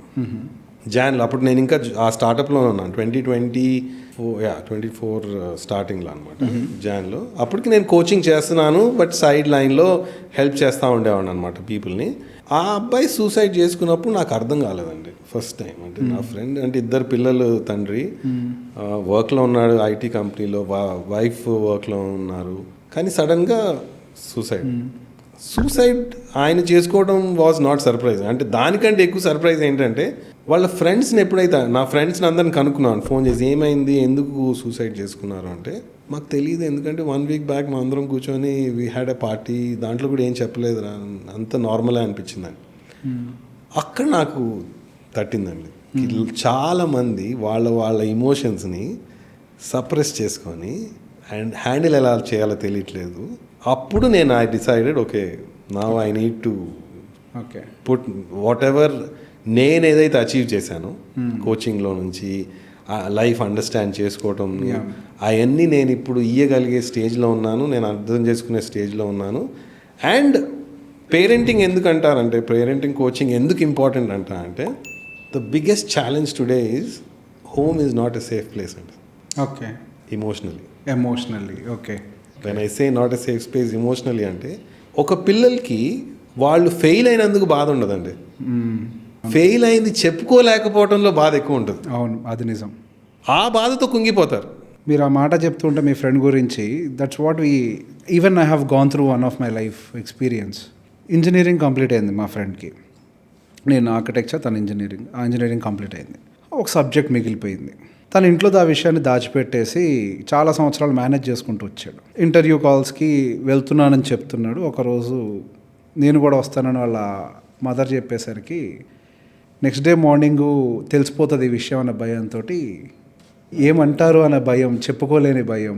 జాన్లో. అప్పుడు నేను ఇంకా ఆ స్టార్టప్లో ఉన్నాను, 2024 స్టార్టింగ్లో అనమాట, జాన్లో. అప్పటికి నేను కోచింగ్ చేస్తున్నాను, బట్ సైడ్ లైన్లో హెల్ప్ చేస్తూ ఉండేవాడిని అనమాట పీపుల్ని. ఆ అబ్బాయి సూసైడ్ చేసుకున్నప్పుడు నాకు అర్థం కాలేదండి ఫస్ట్ టైం. అంటే నా ఫ్రెండ్, అంటే 2 పిల్లలు తండ్రి, వర్క్లో ఉన్నాడు ఐటీ కంపెనీలో, వైఫ్ వర్క్లో ఉన్నారు, కానీ సడన్గా సూసైడ్ ఆయన చేసుకోవడం వాజ్ నాట్ సర్ప్రైజ్. అంటే దానికంటే ఎక్కువ సర్ప్రైజ్ ఏంటంటే వాళ్ళ ఫ్రెండ్స్ని ఎప్పుడైతే నా ఫ్రెండ్స్ని అందరిని కనుక్కున్నాను ఫోన్ చేసి ఏమైంది ఎందుకు సూసైడ్ చేసుకున్నారు అంటే మాకు తెలియదు ఎందుకంటే 1 వీక్ బ్యాక్ మా అందరం కూర్చొని వీ హ్యాడ్ ఎ పార్టీ దాంట్లో కూడా ఏం చెప్పలేదురా అంత నార్మలే అనిపించిందండి. అక్కడ నాకు తట్టిందండి. చాలామంది వాళ్ళ ఇమోషన్స్ని సప్రెస్ చేసుకొని అండ్ హ్యాండిల్ ఎలా చేయాలో తెలియట్లేదు. అప్పుడు నేను I decided okay now I need to put what ever నేను ఏదైతే అచీవ్ చేశానో కోచింగ్లో నుంచి లైఫ్ అండర్స్టాండ్ చేసుకోవటం అవన్నీ నేను ఇప్పుడు ఇయ్యగలిగే స్టేజ్లో ఉన్నాను, నేను అర్థం చేసుకునే స్టేజ్లో ఉన్నాను. అండ్ పేరెంటింగ్ ఎందుకు అంటారంటే పేరెంటింగ్ కోచింగ్ ఎందుకు ఇంపార్టెంట్ అంటే the biggest challenge today is home is not a safe place అండి. Okay, emotionally okay. When I say not a safe space emotionally అంటే ఒక పిల్లలకి వాళ్ళు ఫెయిల్ అయినందుకు బాధ ఉండదండి, ఫెయిల్ అయింది చెప్పుకోలేకపోవడంలో బాధ ఎక్కువ ఉంటుంది. అవును, అది నిజం. ఆ బాధతో కుంగిపోతారు. మీరు ఆ మాట చెప్తుంటే మీ ఫ్రెండ్ గురించి, that's what even I have gone through one of my life experience. Engineering complete అయింది మా ఫ్రెండ్కి, నేను ఆర్కిటెక్చర్, తన ఇంజనీరింగ్ కంప్లీట్ అయింది. ఒక సబ్జెక్ట్ మిగిలిపోయింది. తన ఇంట్లో ఆ విషయాన్ని దాచిపెట్టేసి చాలా సంవత్సరాలు మేనేజ్ చేసుకుంటూ వచ్చాడు. ఇంటర్వ్యూ కాల్స్కి వెళ్తున్నానని చెప్తున్నాడు. ఒకరోజు నేను కూడా వస్తానని వాళ్ళ మదర్ చెప్పేసరికి నెక్స్ట్ డే మార్నింగు తెలిసిపోతుంది ఈ విషయం అనే భయంతో, ఏమంటారు అనే భయం, చెప్పుకోలేని భయం,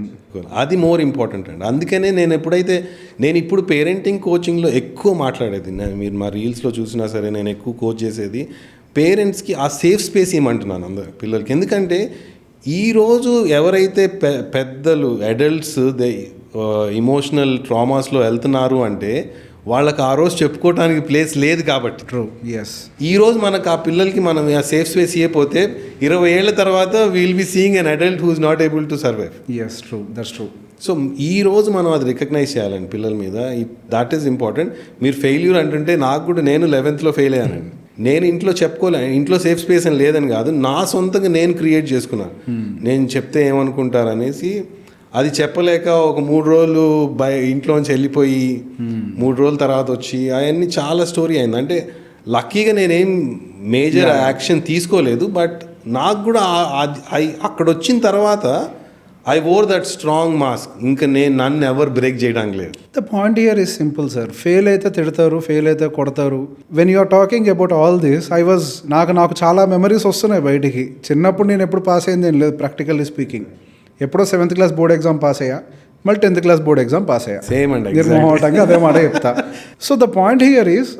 అది మోర్ ఇంపార్టెంట్ అండి. అందుకనే నేను ఇప్పుడు పేరెంటింగ్ కోచింగ్లో ఎక్కువ మాట్లాడేది, మీరు మా రీల్స్లో చూసినా సరే నేను ఎక్కువ కోచ్ చేసేది పేరెంట్స్కి ఆ సేఫ్ స్పేస్ ఏమంటున్నాను అందరు పిల్లలకి. ఎందుకంటే ఈరోజు ఎవరైతే పెద్దలు అడల్ట్స్ ఇమోషనల్ ట్రామాస్లో వెళ్తున్నారు అంటే వాళ్ళకి ఆ రోజు చెప్పుకోవడానికి ప్లేస్ లేదు కాబట్టి. True, yes. ఈరోజు మనకు ఆ పిల్లలకి మనం ఆ సేఫ్ స్పేస్ ఇవ్వకపోతే 20 ఏళ్ళ తర్వాత will be seeing an adult who is not able to survive. Yes, true, that's true. So ఈ రోజు మనం అది రికగ్నైజ్ చేయాలండి పిల్లల మీద, దట్ ఈస్ ఇంపార్టెంట్. మీరు ఫెయిల్యూర్ అంటుంటే నాకు కూడా, నేను 11th ఫెయిల్ అయ్యానండి. నేను ఇంట్లో ఇంట్లో సేఫ్ స్పేస్ అని లేదని కాదు, నా సొంతంగా నేను క్రియేట్ చేసుకున్నాను. నేను చెప్తే ఏమనుకుంటారు అనేసి అది చెప్పలేక ఒక 3 రోజులు ఇంట్లోంచి వెళ్ళిపోయి 3 రోజుల తర్వాత వచ్చి అవన్నీ చాలా స్టోరీ అయింది. అంటే లక్కీగా నేనేం మేజర్ యాక్షన్ తీసుకోలేదు, బట్ నాకు కూడా అక్కడ వచ్చిన తర్వాత I wore that strong mask. ఇంకా నన్ను ఎవరు బ్రేక్ చేయడానికి లేదు. The point here is simple sir. Fail అయితే తిడతారు, ఫెయిల్ అయితే కొడతారు. When you are talking about all this నాకు చాలా మెమరీస్ వస్తున్నాయి బయటికి. చిన్నప్పుడు నేను ఎప్పుడు పాస్ అయింది ఏం లేదు, ప్రాక్టికల్లీ స్పీకింగ్. ఎప్పుడో 7th class board exam pass అయ్యా, మళ్ళీ 10th class board exam pass అయ్యా. సేమ్ అండి, నిర్మోహటంగా అదే మాట చెప్తా. So the point here is,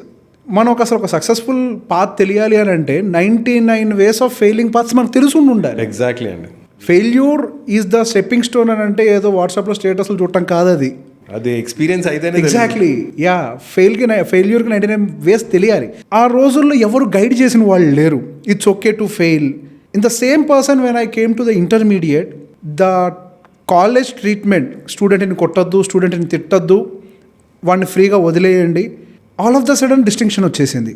మనం ఒక సక్సెస్ఫుల్ పాత్ తెలియాలి అని అంటే 99 వేస్ ఆఫ్ ఫెయిలింగ్ పాత్స్ మనకు తెలిసి ఉండాలి. ఎగ్జాక్ట్లీ అండి. Failure is the stepping stone అని అంటే ఏదో వాట్సాప్లో స్టేటస్లు చూడటం కాదు, అది ఎక్స్పీరియన్స్ అయితేనే. Exactly, yeah. ఫెయిల్యూర్కి 99 వేస్ తెలియాలి. ఆ రోజుల్లో ఎవరు గైడ్ చేసిన వాళ్ళు లేరు. It's okay to fail. In the same person when I came to the intermediate, the college treatment, స్టూడెంట్ని కొట్టద్దు, స్టూడెంట్ని తిట్టద్దు, వాడిని ఫ్రీగా వదిలేయండి, all of the sudden distinction వచ్చేసింది.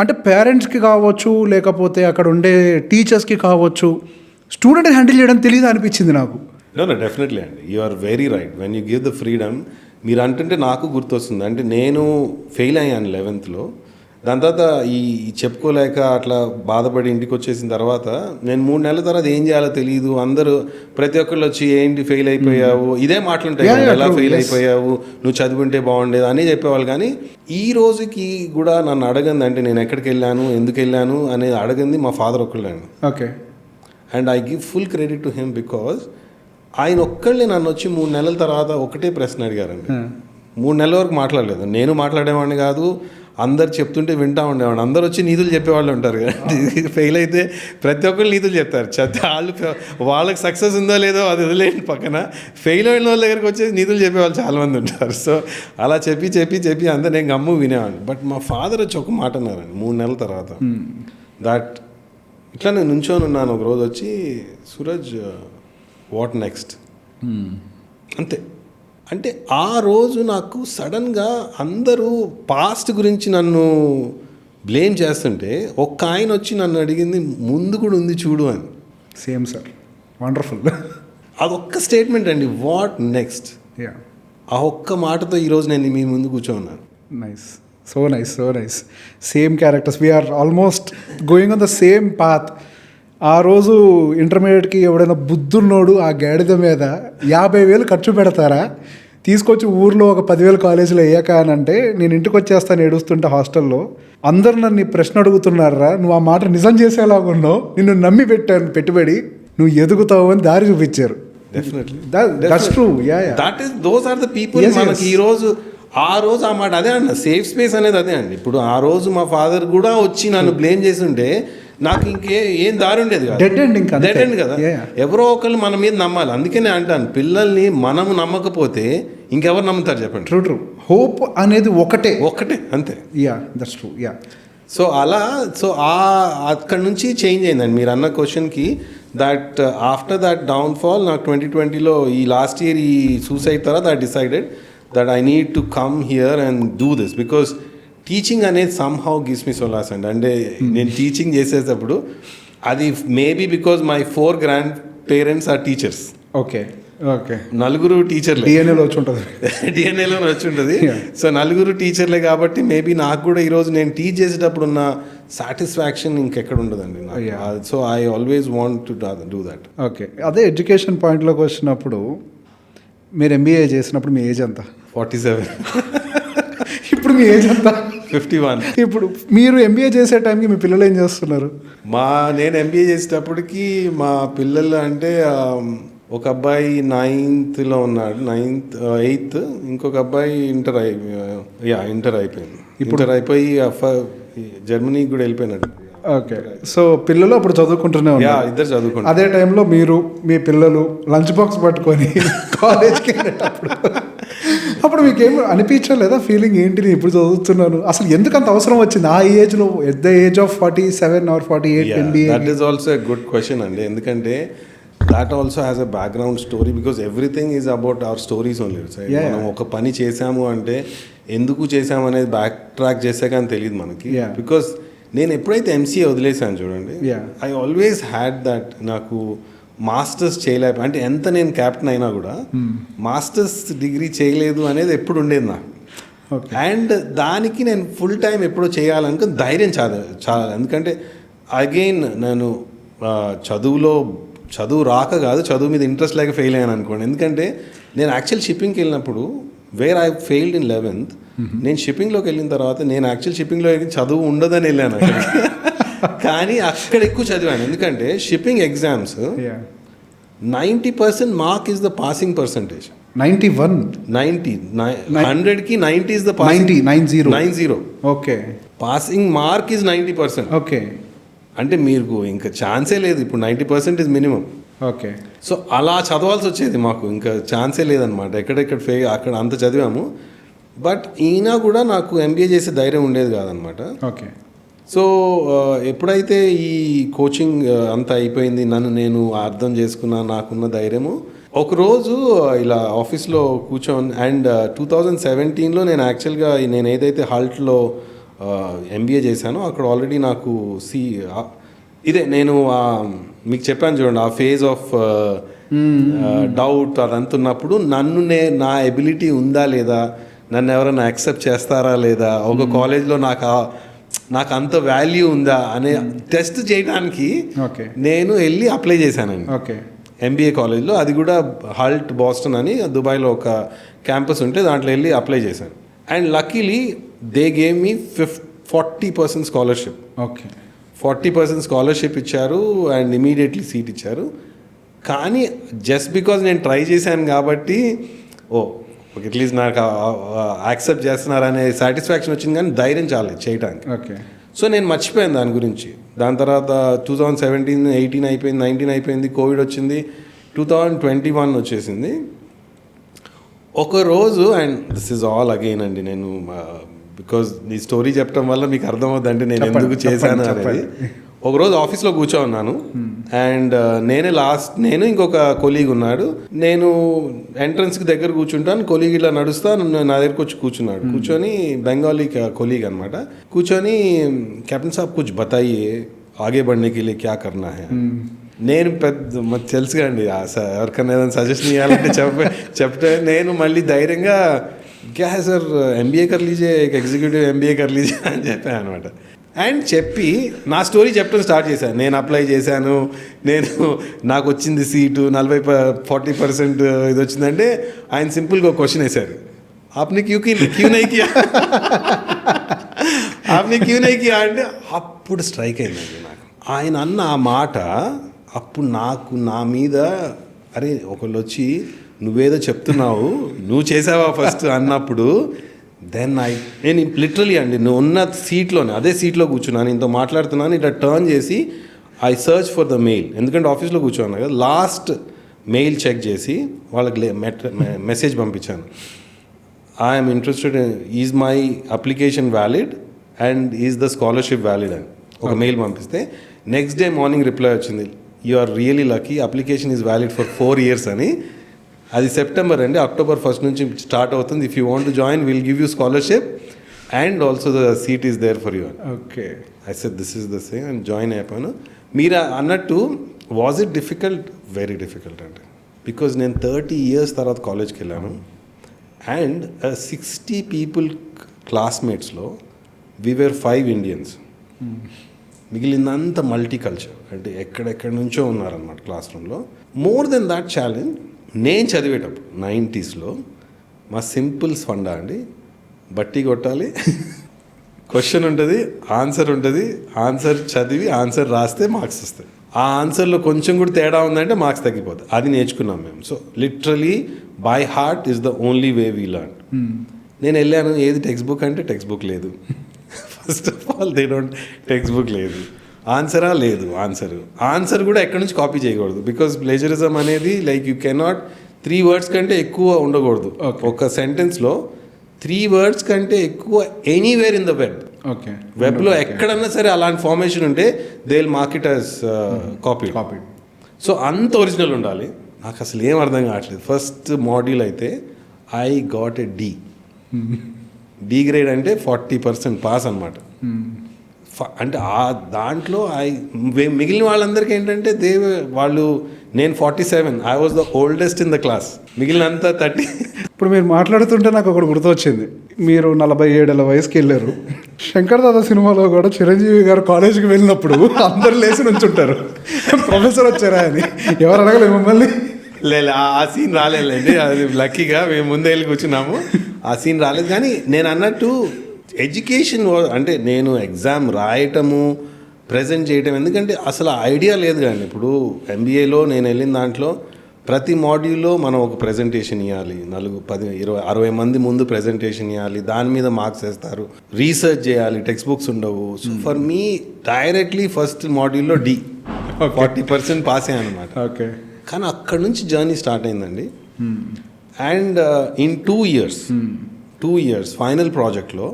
అంటే పేరెంట్స్కి కావచ్చు, లేకపోతే అక్కడ ఉండే టీచర్స్కి కావచ్చు, స్టూడెంట్ని హ్యాండిల్ చేయడం తెలియదు అనిపించింది నాకు. నో డెఫినెట్లీ అండి, you are very right. When you give the freedom, మీరు అంటుంటే నాకు గుర్తొస్తుంది. అంటే నేను ఫెయిల్ అయ్యాను 11th. దాని తర్వాత ఈ చెప్పుకోలేక అట్లా బాధపడి ఇంటికి వచ్చేసిన తర్వాత నేను 3 నెలల తర్వాత ఏం చేయాలో తెలియదు. అందరూ ప్రతి ఒక్కళ్ళు వచ్చి ఏంటి ఫెయిల్ అయిపోయావు, ఇదే మాటలుంటాయి, ఎలా ఫెయిల్ అయిపోయావు, నువ్వు చదువుకుంటే బాగుండేది అని చెప్పేవాళ్ళు. కానీ ఈ రోజుకి కూడా నన్ను అడగంది, అంటే నేను ఎక్కడికి వెళ్ళాను, ఎందుకు వెళ్ళాను అనేది అడగంది మా ఫాదర్ ఒక్కళ్ళండి. Okay. And I give full credit to him, because ఆయన ఒక్కళ్ళే నన్ను వచ్చి 3 నెలల తర్వాత ఒకటే ప్రశ్న అడిగారండి. 3 నెలల వరకు మాట్లాడలేదు, నేను మాట్లాడేవాడిని కాదు, అందరు చెప్తుంటే వింటూ ఉండేవాడు. అందరు వచ్చి నీతులు చెప్పేవాళ్ళు ఉంటారు కదా, ఫెయిల్ అయితే ప్రతి ఒక్కరు నీతులు చెప్తారు. వాళ్ళకి సక్సెస్ ఉందో లేదో అది వదిలేండి పక్కన, ఫెయిల్ అయిన వాళ్ళ దగ్గరికి వచ్చేసి నీతులు చెప్పేవాళ్ళు చాలామంది ఉంటారు. సో అలా చెప్పి అందరు నేను గమ్ము వినేవాడిని. బట్ మా ఫాదర్ వచ్చి ఒక మాట అన్నారండి 3 నెలల తర్వాత, దట్ ఇట్లా నేను నుంచొని ఉన్నాను. ఒక రోజు వచ్చి, సూరజ్ వాట్ నెక్స్ట్ అంతే. అంటే ఆ రోజు నాకు సడన్గా అందరూ పాస్ట్ గురించి నన్ను బ్లేమ్ చేస్తుంటే ఒక్క ఆయన వచ్చి నన్ను అడిగింది, ముందు కూడా ఉంది చూడు అని. Same sir, wonderful. అదొక్క స్టేట్మెంట్ అండి, వాట్ నెక్స్ట్. ఆ ఒక్క మాటతో ఈరోజు నేను మీ ముందు కూర్చోన్నాను. Nice. So nice same characters we are almost going on the same path. ఆ రోజు ఇంటర్మీడియట్కి ఎవడైనా బుద్ధున్నోడు ఆ గాడిద మీద 50,000 ఖర్చు పెడతారా, తీసుకొచ్చి ఊర్లో ఒక 10,000 కాలేజీలో వేయక అని అంటే నేను ఇంటికి వచ్చేస్తాను ఏడుస్తుంటే హాస్టల్లో, అందరు నన్ను ఈ ప్రశ్న అడుగుతున్నారా, నువ్వు ఆ మాట నిజం చేసేలాగా ఉన్నావు, నిన్ను నమ్మి పెట్టాను పెట్టుబడి, నువ్వు ఎదుగుతావు అని దారి చూపించారు. Definitely that's true. Those are the people మనకి ఈ రోజు ఆ రోజు ఆ మాట అదే అండి, సేఫ్ స్పేస్ అనేది అదే అండి. ఇప్పుడు ఆ రోజు మా ఫాదర్ కూడా వచ్చి నన్ను బ్లేమ్ చేసి ఉంటే నాకు ఏం దారి ఉండేది కాదు, డెడ్ ఎండ్ కదా. ఎవరో ఒకళ్ళు మన మీద నమ్మాలి. అందుకే నేను అంటాను, పిల్లల్ని మనము నమ్మకపోతే ఇంకెవరు నమ్ముతారు చెప్పండి. ట్రూ హోప్ అనేది ఒకటే అంతే. That's true. సో అక్కడ నుంచి చేంజ్ అయిందండి. మీరు అన్న క్వశ్చన్కి దట్ ఆఫ్టర్ దట్ డౌన్ఫాల్ నాకు 2020లో ఈ లాస్ట్ ఇయర్ ఈ సూసైడ్ తర్వాత I decided that I need to come here and do this, because teaching అనేది సమ్హౌ గివ్స్ మీ సోలాస్ అండి. అంటే నేను టీచింగ్ చేసేటప్పుడు అది maybe because my 4 grand parents are teachers. Okay నలుగురు టీచర్లే, డిఎన్ఏలో వచ్చి ఉంటుంది. సో నలుగురు టీచర్లే కాబట్టి మేబీ నాకు కూడా ఈరోజు నేను టీచ్ చేసేటప్పుడు ఉన్న సాటిస్ఫాక్షన్ ఇంకెక్కడ ఉండదండి. So I always want to do that. Okay, అదే ఎడ్యుకేషన్ పాయింట్లోకి వచ్చినప్పుడు మీరు ఎంబీఏ చేసినప్పుడు మీ ఏజ్ ఎంత? 47. ఇప్పుడు మీ ఏజ్ ఎంత? 51. ఇప్పుడు మీరు ఎంబీఏ చేసే టైంకి మీ పిల్లలు ఏం చేస్తున్నారు? నేను ఎంబీఏ చేసేటప్పటికి మా పిల్లలు అంటే ఒక అబ్బాయి 9th ఉన్నాడు, 8th, ఇంకొక అబ్బాయి ఇంటర్ అయిపోయింది. ఇంటర్ అయిపోయి జర్మనీకి కూడా వెళ్ళిపోయినాడు. ఓకే, సో పిల్లలు అప్పుడు చదువుకుంటూనే ఉన్నారు. ఇద్దరు చదువుకుంటారు. అదే టైంలో మీరు మీ పిల్లలు లంచ్ బాక్స్ పట్టుకొని కాలేజ్కి వెళ్ళేటప్పుడు అప్పుడు మీకేం అనిపించలేదా? ఫీలింగ్ ఏంటి, నేను ఇప్పుడు చదువుతున్నాను, అసలు ఎందుకు అంత అవసరం వచ్చింది ఆ ఏజ్లో, at the age of 47 or 48 MBA? That is also a good question అండి. ఎందుకంటే that also has a background story, because everything is about our stories only. మనం ఒక పని చేసాము అంటే ఎందుకు చేసాము అనేది బ్యాక్ ట్రాక్ చేసే కానీ తెలియదు మనకి. బికాస్ నేను ఎప్పుడైతే ఎంసీఏ వదిలేసాను చూడండి, ఐ ఆల్వేస్ హ్యాడ్ దట్, నాకు మాస్టర్స్ చేయలేక, అంటే ఎంత నేను క్యాప్టెన్ అయినా కూడా మాస్టర్స్ డిగ్రీ చేయలేదు అనేది ఎప్పుడు ఉండేది నాకు. అండ్ దానికి నేను ఫుల్ టైం ఎప్పుడో చేయాలనుకుని ధైర్యం చాలా. ఎందుకంటే అగైన్ నేను చదువు రాక కాదు, చదువు మీద ఇంట్రెస్ట్ లేక ఫెయిల్ అయ్యాను అనుకోండి. ఎందుకంటే నేను యాక్చువల్ షిప్పింగ్కి వెళ్ళినప్పుడు where I failed in 11th, నేను షిప్పింగ్లోకి వెళ్ళిన తర్వాత నేను యాక్చువల్ షిప్పింగ్లో చదువు ఉండదని వెళ్ళాను కానీ అక్కడ ఎక్కువ చదివాను. ఎందుకంటే shipping exams 90% mark is the passing percentage. 90 100కి 90 is the 90. Okay, passing mark is 90%. Okay, అంటే మీకు ఇంకా ఛాన్సే లేదు. ఇప్పుడు 90% ఈజ్ మినిమం. ఓకే, సో అలా చదవాల్సి వచ్చేది, మాకు ఇంకా ఛాన్సే లేదనమాట. అక్కడ అంత చదివాము. బట్ ఈయన కూడా నాకు ఎంబీఏ చేసే ధైర్యం ఉండేది కాదనమాట. ఓకే, సో ఎప్పుడైతే ఈ కోచింగ్ అంతా అయిపోయింది, నన్ను నేను అర్థం చేసుకున్నా, నాకున్న ధైర్యము, ఒకరోజు ఇలా ఆఫీస్లో కూర్చొని, అండ్ 2017లో నేను యాక్చువల్గా నేను ఏదైతే హాల్ట్లో ఎంబీఏ చేశానో అక్కడ ఆల్రెడీ నాకు ఇదే నేను మీకు చెప్పాను చూడండి, ఆ ఫేజ్ ఆఫ్ డౌట్ అదంతా ఉన్నప్పుడు నా ఎబిలిటీ ఉందా లేదా, నన్ను ఎవరైనా యాక్సెప్ట్ చేస్తారా లేదా, ఒక కాలేజ్లో నాకు అంత వాల్యూ ఉందా అనే టెస్ట్ చేయడానికి నేను వెళ్ళి అప్లై చేశానండి. ఓకే, ఎంబీఏ కాలేజ్లో, అది కూడా హాల్ట్ బాస్టన్ అని దుబాయ్లో ఒక క్యాంపస్ ఉంటే దాంట్లో వెళ్ళి అప్లై చేశాను. And luckily they gave me 40% scholarship. Okay, 40% scholarship ఇచ్చారు అండ్ ఇమీడియట్లీ సీట్ ఇచ్చారు. కానీ జస్ట్ బికాజ్ నేను ట్రై చేశాను కాబట్టి అట్లీస్ట్ నాకు యాక్సెప్ట్ చేస్తున్నారనే సాటిస్ఫాక్షన్ వచ్చింది, కానీ ధైర్యం చాలేదు చేయడానికి. ఓకే, సో నేను మర్చిపోయాను దాని గురించి. దాని తర్వాత 2017, 18 అయిపోయింది, 19 అయిపోయింది, కోవిడ్ వచ్చింది, 2021 వచ్చేసింది. ఒకరోజు, and this is all again అండి, నేను బికాజ్ ఈ స్టోరీ చెప్పడం వల్ల మీకు అర్థమవుతుందంటే నేను ఎందుకు చేశాను అనేది. ఒకరోజు ఆఫీస్లో కూర్చోన్నాను అండ్ నేను ఇంకొక కొలీగ్ ఉన్నాడు. నేను ఎంట్రన్స్కి దగ్గర కూర్చుంటాను, కొలీగ్ ఇలా నడుస్తా నా దగ్గరకు వచ్చి కూర్చున్నాడు. కూర్చొని బెంగాలీ కొలీగ్ అనమాట. కూర్చొని కెప్టెన్ సాబ్ కుచ్ బతాయియే ఆగే బడ్నేకి లియే క్యా కర్నా హై. నేను మాకు తెలుసుగా అండి, ఎవరికైనా ఏదైనా సజెషన్ ఇవ్వాలంటే చెప్తే నేను మళ్ళీ ధైర్యంగా क्या है सर MBA कर लीजिए एक एग्जीक्यूटिव MBA कर लीजिए అని చెప్పాను అనమాట. అండ్ చెప్పి నా స్టోరీ చెప్పడం స్టార్ట్ చేశాను. నేను అప్లై చేశాను, నాకు వచ్చింది సీటు 40% ఇది వచ్చిందంటే ఆయన సింపుల్గా ఒక క్వశ్చన్ వేశారు, ఆప్ని క్యూ నై కియా ఆప్ని క్యూ నై కియా అంటే అప్పుడు స్ట్రైక్ అయిందండి నాకు. ఆయన అన్న ఆ మాట అప్పుడు నాకు నా మీద అరే ఒకళ్ళు వచ్చి నువ్వేదో చెప్తున్నావు, నువ్వు చేసావా ఫస్ట్ అన్నప్పుడు దెన్ నేను లిటరలీ అండి నువ్వు ఉన్న సీట్లోనే అదే సీట్లో కూర్చున్నాను, ఇంతో మాట్లాడుతున్నాను, ఇట్లా టర్న్ చేసి I search for the mail, ఎందుకంటే ఆఫీస్లో కూర్చోన్నాను కదా, లాస్ట్ మెయిల్ చెక్ చేసి వాళ్ళకి మెసేజ్ పంపించాను, I'm interested, is my application valid and is the scholarship valid అని ఒక మెయిల్ పంపిస్తే నెక్స్ట్ డే మార్నింగ్ రిప్లై వచ్చింది, you are really lucky, application is valid for 4 years అని. అది సెప్టెంబర్ అండి, October 1st నుంచి స్టార్ట్ అవుతుంది. If you want to join will give you scholarship and also the seat is there for you. Okay, I said this is the same and join అయిపోయాను. మీరు అన్నట్టు was it difficult? Very difficult అండి, బికాజ్ నేను 30 years తర్వాత కాలేజ్కి వెళ్ళాను అండ్ 60 people క్లాస్మేట్స్లో వీ వేర్ 5 Indians, మిగిలినంత మల్టీ కల్చర్ అంటే ఎక్కడెక్కడి నుంచో ఉన్నారనమాట క్లాస్ రూమ్లో. మోర్ దెన్ దాట్ ఛాలెంజ్, నేను చదివేటప్పుడు 90sలో మా సింపుల్స్ ఫండా అండి, బట్టి కొట్టాలి, క్వశ్చన్ ఉంటుంది, ఆన్సర్ ఉంటుంది, ఆన్సర్ చదివి ఆన్సర్ రాస్తే మార్క్స్ వస్తాయి, ఆ ఆన్సర్లో కొంచెం కూడా తేడా ఉందంటే మార్క్స్ తగ్గిపోతాయి. అది నేర్చుకున్నాం మేము. So literally by heart is the only way we learn. నేను వెళ్ళాను, ఏది టెక్స్ట్ బుక్ అంటే టెక్స్ట్ బుక్ లేదు, first of all they don't text book లేదు, ఆన్సరా లేదు, ఆన్సర్ కూడా ఎక్కడి నుంచి కాపీ చేయకూడదు, బికాజ్ ప్లేజరిజం అనేది లైక్ యూ కెనాట్ 3 words కంటే ఎక్కువ ఉండకూడదు ఒక సెంటెన్స్లో, 3 words కంటే ఎక్కువ anywhere in the web. Okay, వెబ్లో ఎక్కడన్నా సరే అలాంటి ఫార్మేషన్ ఉంటే they will mark it as copy. So అంత ఒరిజినల్ ఉండాలి. నాకు అసలు ఏం అర్థం కావట్లేదు. ఫస్ట్ మాడ్యూల్ అయితే I got a D grade అంటే 40% పాస్ అనమాట. అంటే ఆ దాంట్లో మిగిలిన వాళ్ళందరికీ ఏంటంటే వాళ్ళు నేను 47, I was the oldest in the class, మిగిలినంతా 30. ఇప్పుడు మీరు మాట్లాడుతుంటే నాకు ఒకటి గుర్తొచ్చింది. మీరు 47 వయసుకి వెళ్ళారు. శంకర్ దాదా సినిమాలో కూడా చిరంజీవి గారు కాలేజీకి వెళ్ళినప్పుడు అందరు లేచి నుంచుంటారు, ప్రొఫెసర్ వచ్చారా అని. ఎవరు అడగలే మిమ్మల్ని? లేదు, ఆ సీన్ రాలేదండి. అది లక్కీగా మేము ముందే వెళ్ళి కూర్చున్నాము, ఆ సీన్ రాలేదు. కానీ నేను అన్నట్టు ఎడ్యుకేషన్ అంటే నేను ఎగ్జామ్ రాయటము, ప్రజెంట్ చేయటం, ఎందుకంటే అసలు ఐడియా లేదు కానీ ఇప్పుడు MBAలో నేను వెళ్ళిన దాంట్లో ప్రతి మాడ్యూల్లో మనం ఒక ప్రజెంటేషన్ ఇవ్వాలి, 4, 10, 20, 60 మంది ముందు ప్రజెంటేషన్ ఇవ్వాలి, దాని మీద మార్క్స్ వేస్తారు, రీసెర్చ్ చేయాలి, టెక్స్ట్ బుక్స్ ఉండవు. So for me directly first మాడ్యూల్లో 40% పాస్ అయ్యాను అనమాట. ఓకే, కానీ అక్కడ నుంచి జర్నీ స్టార్ట్ అయిందండి. అండ్ ఇన్ 2 years ఫైనల్ ప్రాజెక్ట్లో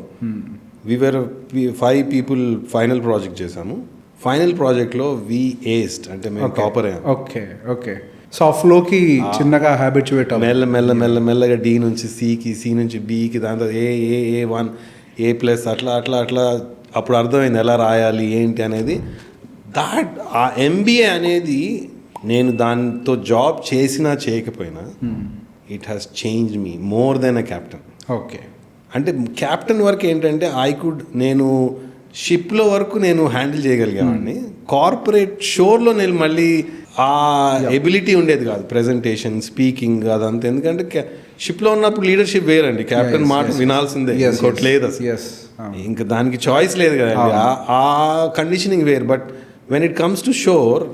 వీఆర్ 5 people ఫైనల్ ప్రాజెక్ట్ చేశాము. ఫైనల్ ప్రాజెక్ట్లో వి ఏస్డ్, అంటే మేము టాపర్ అయ్యాము. ఓకే. సో ఆ ఫ్లోకి చిన్నగా హ్యాబిచువేట్ మెల్లగా D నుంచి Cకి, C నుంచి Bకి, దాంతో A1 A+ అట్లా అప్పుడు అర్థమైంది ఎలా రాయాలి ఏంటి అనేది. ఆ MBA అనేది నేను దాంతో జాబ్ చేసినా చేయకపోయినా it has change me more than a captain. Okay, అంటే క్యాప్టెన్ వర్క్ ఏంటంటే నేను షిప్లో వరకు నేను హ్యాండిల్ చేయగలిగేవాడిని, కార్పొరేట్ షోర్లో నేను మళ్ళీ ఆ ఎబిలిటీ ఉండేది కాదు, ప్రెజెంటేషన్, స్పీకింగ్ అదంతా. ఎందుకంటే షిప్లో ఉన్నప్పుడు లీడర్షిప్ వేరండి, క్యాప్టెన్ మాట వినాల్సిందే, ఇంకోటి లేదు అసలు, ఇంకా దానికి చాయిస్ లేదు కదండి, ఆ కండిషనింగ్ వేరు. But when it comes to shore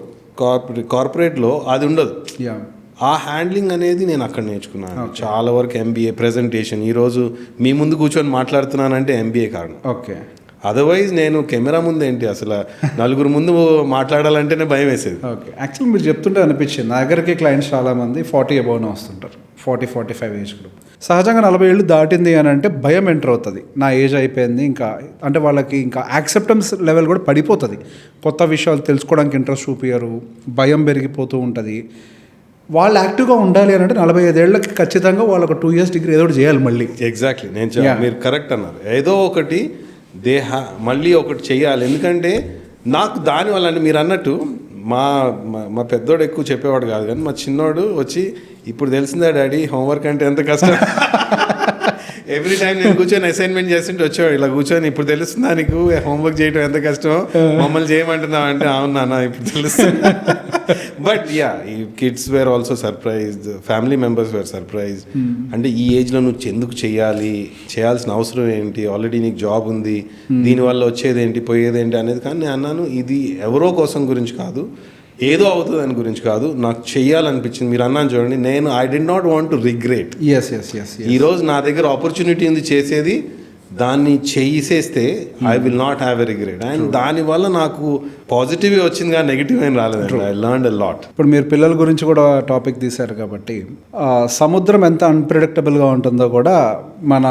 కార్పొరేట్లో అది ఉండదు. ఆ హ్యాండ్లింగ్ అనేది నేను అక్కడ నేర్చుకున్నాను చాలా వరకు. MBA ప్రెజెంటేషన్, ఈరోజు మీ ముందు కూర్చొని మాట్లాడుతున్నానంటే MBA కారణం. ఓకే, అదర్వైజ్ నేను కెమెరా ముందు ఏంటి అసలు నలుగురు ముందు మాట్లాడాలంటేనే భయం వేసేది. ఓకే, యాక్చువల్లీ మీరు చెప్తుంటే అనిపించింది, నా దగ్గరికి క్లయింట్స్ చాలామంది 40 above వస్తుంటారు, 40-45 ఏజ్ గ్రూప్. సహజంగా 40 ఏళ్ళు దాటింది అని అంటే భయం ఎంటర్ అవుతుంది, నా ఏజ్ అయిపోయింది ఇంకా, అంటే వాళ్ళకి ఇంకా యాక్సెప్టెన్స్ లెవెల్ కూడా పడిపోతుంది, కొత్త విషయాలు తెలుసుకోవడానికి ఇంట్రెస్ట్ చూపించరు, భయం పెరిగిపోతూ ఉంటుంది. వాళ్ళు యాక్టివ్గా ఉండాలి అని అంటే 45 ఏళ్ళకి ఖచ్చితంగా వాళ్ళు ఒక 2 years డిగ్రీ ఏదో ఒకటి చేయాలి మళ్ళీ. ఎగ్జాక్ట్లీ, మీరు కరెక్ట్ అన్నారు, ఏదో ఒకటి మళ్ళీ ఒకటి చేయాలి. ఎందుకంటే నాకు దానివల్ల అంటే మీరు అన్నట్టు మా పెద్దోడు ఎక్కువ చెప్పేవాడు కాదు, కానీ మా చిన్నోడు వచ్చి ఇప్పుడు తెలిసిందా డాడీ హోంవర్క్ అంటే ఎంత కష్టం, ఎవ్రీ టైం నేను కూర్చొని అసైన్మెంట్ చేస్తుంటే వచ్చేవాడు ఇలా కూర్చొని ఇప్పుడు తెలుస్తుందా నీకు హోంవర్క్ చేయడం ఎంత కష్టం మమ్మల్ని చేయమంటున్నావు అంటే అవును నాన్న ఇప్పుడు తెలుస్తుంది. బట్ యా ఈ kids were also surprised, family members were surprised. అంటే ఈ ఏజ్లో నువ్వు ఎందుకు చేయాల్సిన అవసరం ఏంటి, ఆల్రెడీ నీకు జాబ్ ఉంది, దీనివల్ల వచ్చేది ఏంటి పోయేది ఏంటి అనేది. కానీ నేను అన్నాను ఇది ఎవరో కోసం గురించి కాదు, ఏదో అవుతుంది దాని గురించి కాదు, నాకు చెయ్యాలనిపించింది. మీరు అన్నాను చూడండి, నేను I did not want to regret. ఈరోజు నా దగ్గర ఆపర్చునిటీ ఉంది చేసేది, దాన్ని చేసేస్తే I will not have a regret. And దానివల్ల నాకు పాజిటివ్ వచ్చింది కానీ నెగిటివ్ ఏం రాలేదండి. I learned a lot. ఇప్పుడు మీరు పిల్లల గురించి కూడా టాపిక్ తీశారు కాబట్టి సముద్రం ఎంత అన్ప్రిడిక్టబుల్గా ఉంటుందో కూడా మన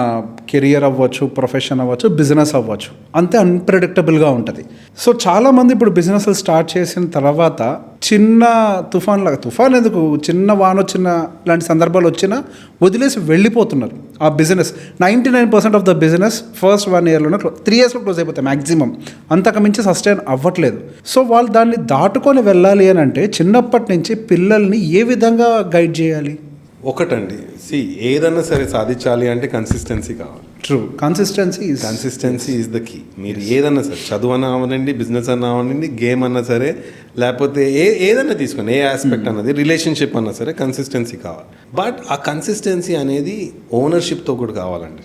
కెరియర్ అవ్వచ్చు, ప్రొఫెషన్ అవ్వచ్చు, బిజినెస్ అవ్వచ్చు అంతే అన్ప్రిడిక్టబుల్గా ఉంటుంది. సో చాలామంది ఇప్పుడు బిజినెస్లు స్టార్ట్ చేసిన తర్వాత చిన్న తుఫాన్ ఎందుకు చిన్న వాన వచ్చిన లాంటి సందర్భాలు వచ్చినా వదిలేసి వెళ్ళిపోతున్నారు. ఆ business 99% of the business first 1 yearలోనే 3 yearsలో క్లోజ్ అయిపోతాయి మ్యాక్సిమం, అంతకు మించి సస్టైన్ అవ్వట్లేదు. సో వాళ్ళు దాన్ని దాటుకొని వెళ్ళాలి అని అంటే చిన్నప్పటి నుంచి పిల్లల్ని ఏ విధంగా గైడ్ చేయాలి? ఒకటండి, ఏదన్నా సరే సాధించాలి అంటే కన్సిస్టెన్సీ కావాలి. True, consistency is the key. మీరు ఏదన్నా సరే, చదువు అన్నా అవనండి, బిజినెస్ అన్నా అవనండి, గేమ్ అన్నా సరే, లేకపోతే ఏదన్నా తీసుకోండి, ఏ ఆస్పెక్ట్ అన్నది, రిలేషన్షిప్ అన్నా సరే, కన్సిస్టెన్సీ కావాలి. బట్ ఆ కన్సిస్టెన్సీ అనేది ఓనర్షిప్తో కూడా కావాలండి.